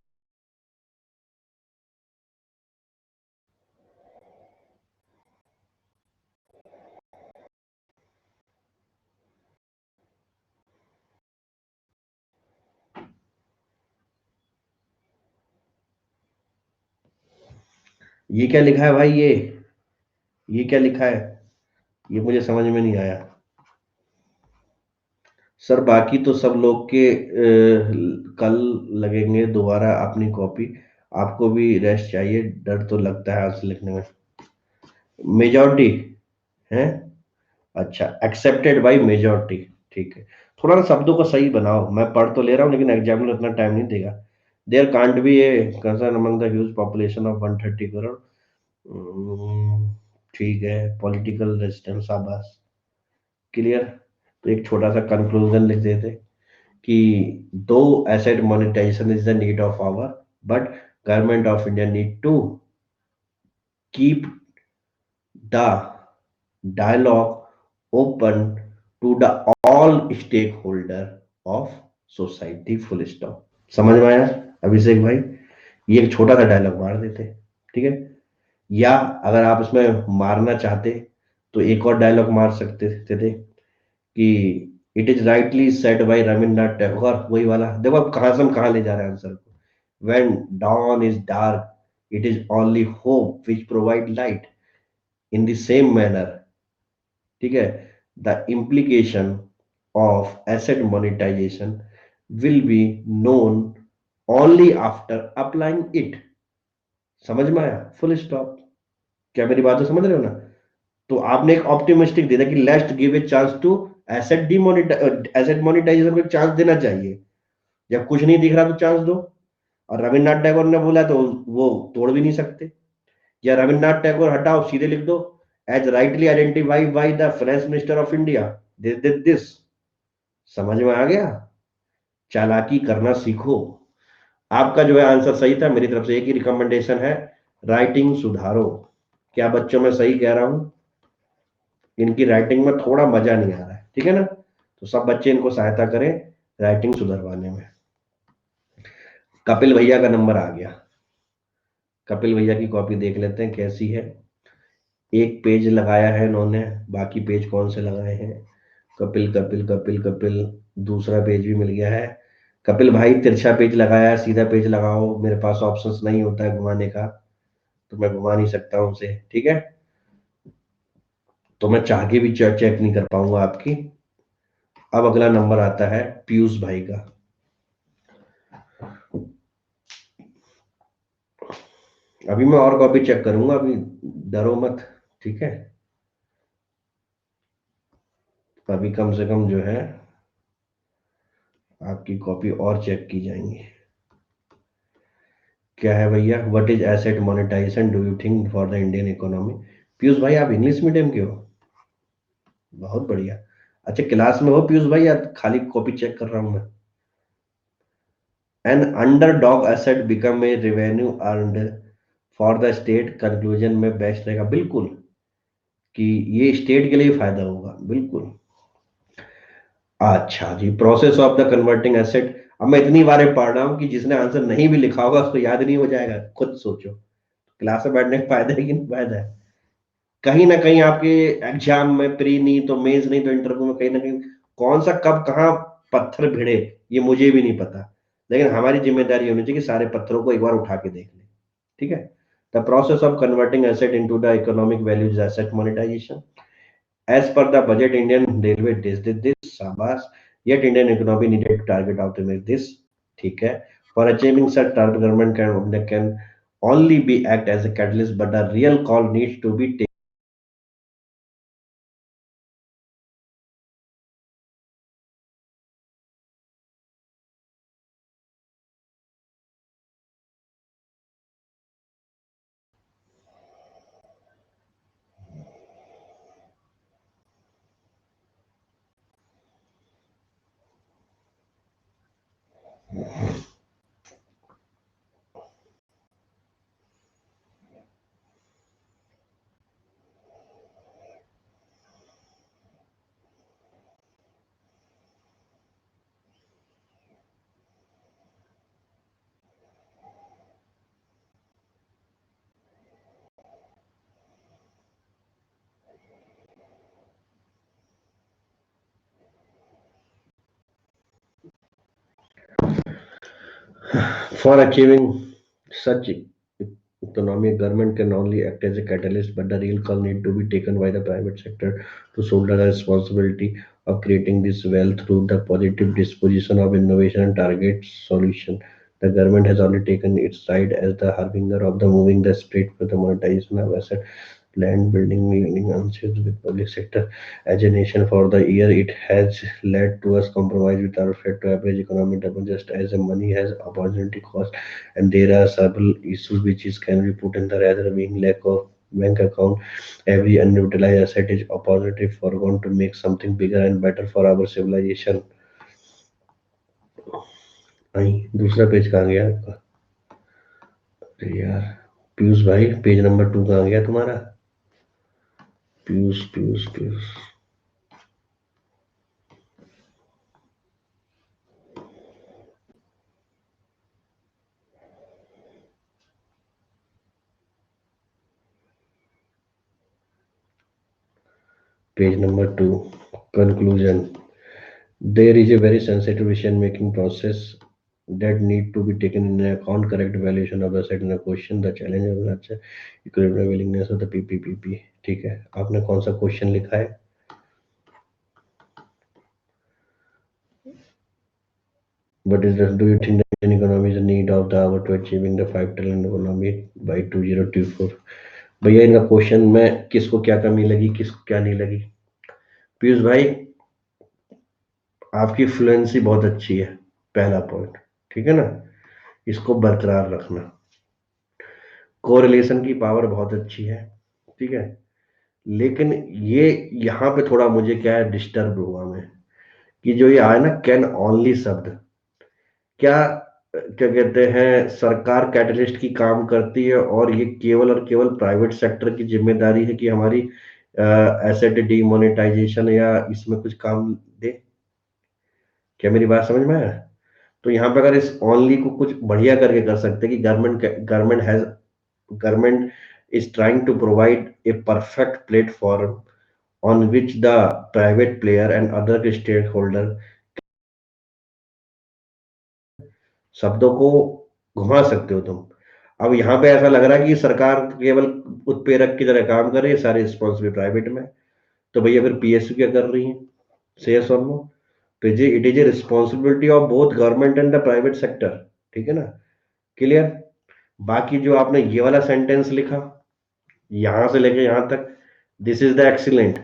ये क्या लिखा है भाई? ये क्या लिखा है? ये मुझे समझ में नहीं आया सर। बाकी तो सब लोग के कल लगेंगे दोबारा अपनी कॉपी। आपको भी रेस्ट चाहिए, डर तो लगता है आंसर लिखने में। मेजॉरिटी है? अच्छा, एक्सेप्टेड बाई मेजॉरिटी। ठीक है, थोड़ा ना शब्दों को सही बनाओ। मैं पढ़ तो ले रहा हूँ लेकिन एग्जामिनर इतना टाइम नहीं देगा। There can't be a concern among the huge population of 130 crore. ठीक है, पॉलिटिकल रेजिस्टेंस, आबास, क्लियर। तो एक छोटा सा कंक्लूजन लिख देते कि दो asset monetisation is the need of hour, but government of India need to keep the dialogue open to the all stakeholder of society, full stop। समझ में आया अभिषेक भाई? ये एक छोटा सा डायलॉग मार देते, ठीक है। या अगर आप इसमें मारना चाहते तो एक और डायलॉग मार सकते थे कि it is rightly said bye Rabindranath Tagore. वही वाला देखो, अब कहां से हम कहां ले जा रहे हैं आंसर को। When dawn is dark, it is only hope which provide light। in the same manner, ठीक है, the implication of asset monetization will be known only after applying it। समझ में आया? Full stop. क्या मेरी बात समझ रहे हो ना? तो आपने एक ऑप्टिमिस्टिक दे दिया कि let's give a chance to asset monetisation को चांस देना चाहिए। जब कुछ नहीं दिख रहा तो चांस दो। और रविन्द्रनाथ टैगोर ने बोला तो वो तोड़ भी नहीं सकते। या रविन्द्रनाथ टैगोर हटाओ, सीधे लिख दो as rightly identified by the finance minister of India. This समझ में आ गया? चालाकी करना सीखो। आपका जो है आंसर सही था। मेरी तरफ से एक ही रिकमेंडेशन है, राइटिंग सुधारो। क्या बच्चों में सही कह रहा हूं? इनकी राइटिंग में थोड़ा मजा नहीं आ रहा है, ठीक है ना? तो सब बच्चे इनको सहायता करें राइटिंग सुधरवाने में। कपिल भैया का नंबर आ गया। कपिल भैया की कॉपी देख लेते हैं कैसी है। एक पेज लगाया है इन्होंने, बाकी पेज कौन से लगाए हैं? कपिल कपिल कपिल कपिल, दूसरा पेज भी मिल गया है। कपिल भाई तिरछा पेज लगाया है, सीधा पेज लगाओ। मेरे पास ऑप्शंस नहीं होता है घुमाने का, तो मैं घुमा नहीं सकता हूं उसे, ठीक है। तो मैं चाह के भी चेक नहीं कर पाऊंगा आपकी। अब अगला नंबर आता है पीयूष भाई का। अभी मैं और कॉपी चेक करूंगा, अभी डरो मत, ठीक है। अभी कम से कम जो है आपकी कॉपी और चेक की जाएंगी। क्या है भैया? What is asset monetisation do you think for the Indian economy? Piyush भाई आप इंग्लिश मीडियम के हो? बहुत बढ़िया। अच्छा, क्लास में हो पीयूष भाई या खाली कॉपी चेक कर रहा हूं मैं? An underdog asset become a revenue earned for the state, conclusion में बेस्ट रहेगा। बिल्कुल, कि ये स्टेट के लिए फायदा होगा, बिल्कुल। अच्छा जी, process of the converting asset. अब मैं इतनी बार पढ़ रहा हूँ कि जिसने आंसर नहीं भी लिखा होगा उसको याद नहीं हो जाएगा। खुद सोचो, क्लास में बैठने का फायदा है कि नहीं फायदा है? कहीं ना कहीं आपके एग्जाम में, प्री नहीं तो मेंस नहीं तो इंटरव्यू में, कहीं ना कहीं कौन सा कब कहाँ पत्थर भिड़े ये मुझे भी नहीं पता। लेकिन हमारी जिम्मेदारी होनी चाहिए कि सारे पत्थरों को एक बार उठा के देख लें, ठीक है। The process of converting asset into the economic value is asset monetisation. As per the budget Indian railway did this, शाबाश। Yet Indian economy needed to target optimize this, ठीक है। For achieving such target, government can only be act as a catalyst, but the real call needs to be taken For achieving such economic, government can only act as a catalyst, but the real call need to be taken by the private sector to shoulder the responsibility of creating this wealth through the positive disposition of innovation and target solution. The government has already taken its side as the harbinger of the moving the street for the monetization of asset land building meaning answers with public sector as a nation for the year it has led to us compromise with our fed to average economic double just as the money has opportunity cost and there are several issues which is can be put in the rather being lack of bank account every unutilized asset is opportunity for going to make something bigger and better for our civilization आई दूसरा page कहाँ गया आपका अरे यार पीयूष भाई page number 2 कहाँ गया तुम्हारा Piyush Piyush Piyush Page number 2, conclusion. There is a very sensitive decision-making process that need to be taken in account. Correct evaluation of the set in a question. The challenge of that equilibrium willingness of the PPPP. ठीक है आपने कौन सा question लिखा है What is the do you think the Indian economy is in need of the hour to achieving the 5 trillion economy by 2024? भैया इनका question में किसको क्या कमी लगी किसको क्या नहीं लगी पीयूष भाई आपकी फ्लुएंसी बहुत अच्छी है पहला पॉइंट ठीक है ना इसको बरकरार रखना कोरिलेशन की पावर बहुत अच्छी है ठीक है लेकिन ये यहाँ पे थोड़ा मुझे क्या है डिस्टर्ब हुआ मैं कि जो ये आया ना कैन ओनली शब्द क्या क्या कहते हैं सरकार कैटलिस्ट की काम करती है और ये केवल और केवल प्राइवेट सेक्टर की जिम्मेदारी है कि हमारी एसेट डीमोनेटाइजेशन या इसमें कुछ काम दे क्या मेरी बात समझ में आया तो यहाँ पे अगर इस ओनली को कुछ बढ़िया करके कर सकते हैं कि government is trying to provide a perfect platform on which the private player and other stakeholder शब्दों को घुमा सकते हो तुम अब यहाँ पे ऐसा लग रहा है कि सरकार केवल उत्प्रेरक की तरह काम कर रही है सारी रिस्पॉन्सिबिलिटी प्राइवेट में तो भैया फिर पीएसयू क्या कर रही है से यस और नो तो ये it is a responsibility of both government and the private sector ठीक है ना क्लियर बाकी जो आपने ये वाला सेंटेंस लिखा यहां से लेके यहां तक दिस इज द एक्सीलेंट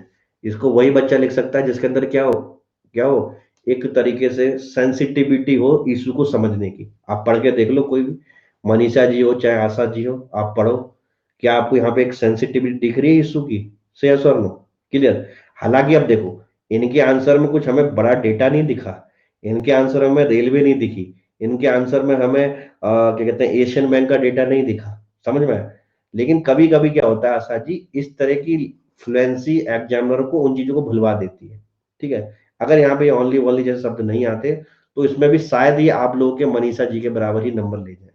इसको वही बच्चा लिख सकता है जिसके अंदर क्या हो एक तरीके से सेंसिटिविटी हो इशू को समझने की आप पढ़ के देख लो कोई भी मनीषा जी हो चाहे आशा जी हो आप पढ़ो क्या आपको यहाँ पे एक सेंसिटिविटी दिख रही है इशू की से यस और नो क्लियर हालांकि अब देखो इनके आंसर में कुछ हमें बड़ा डेटा नहीं दिखा इनके आंसर में रेलवे नहीं दिखी इनके आंसर में हमें क्या कहते हैं एशियन बैंक का डेटा नहीं दिखा समझ में आया? लेकिन कभी कभी क्या होता है आशा जी इस तरह की फ्लुएंसी एग्जामिनर को उन चीजों को भुलवा देती है ठीक है अगर यहाँ पे ओनली ओनली जैसे शब्द नहीं आते तो इसमें भी शायद ही आप लोगों के मनीषा जी के बराबर ही नंबर ले जाए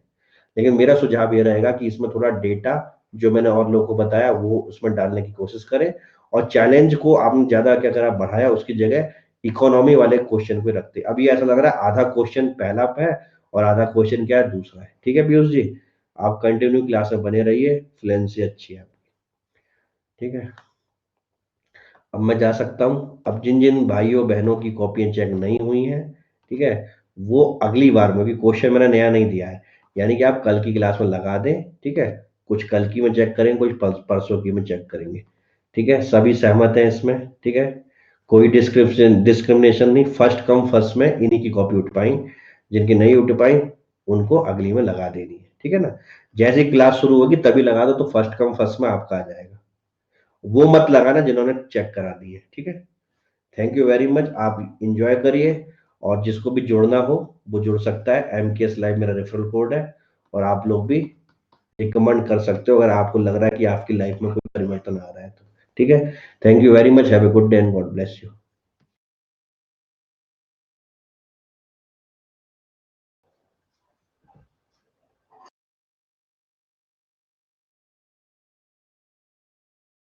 लेकिन मेरा सुझाव ये रहेगा कि इसमें थोड़ा डेटा जो मैंने और लोगों को बताया वो उसमें डालने की कोशिश करें और चैलेंज को आपने ज्यादा क्या करा बढ़ाया उसकी जगह इकोनॉमी वाले क्वेश्चन पे रखते अभी ऐसा लग रहा है आधा क्वेश्चन पहला पे है और आधा क्वेश्चन क्या है दूसरा है ठीक है पीयूष जी आप कंटिन्यू क्लास में बने रहिए फ्लुएंसी अच्छी है ठीक है अब मैं जा सकता हूँ अब जिन जिन भाइयों बहनों की कॉपियां चेक नहीं हुई हैं ठीक है वो अगली बार में भी क्वेश्चन मैंने नया नहीं दिया है यानी कि आप कल की क्लास में लगा दें ठीक है कुछ कल की में चेक करेंगे कुछ परसों की में चेक करेंगे ठीक है सभी सहमत हैं इसमें ठीक है कोई डिस्क्रिमिनेशन नहीं फर्स्ट कम फर्स्ट में इन्हीं की कॉपी उठ पाई जिनकी नहीं उठ पाई उनको अगली में लगा देनी है ठीक है ना जैसे क्लास शुरू होगी तभी लगा दो तो फर्स्ट कम फर्स्ट में आपका आ जाएगा वो मत लगाना जिन्होंने चेक करा दी है ठीक है थैंक यू वेरी मच आप इंजॉय करिए और जिसको भी जुड़ना हो वो जुड़ सकता है। MKS लाइव मेरा रेफरल कोड है, और आप लोग भी रिकमेंड कर सकते हो अगर आपको लग रहा है कि आपकी लाइफ में कोई परिवर्तन आ रहा है तो। ठीक है, thank you very much, have a good day and God bless you.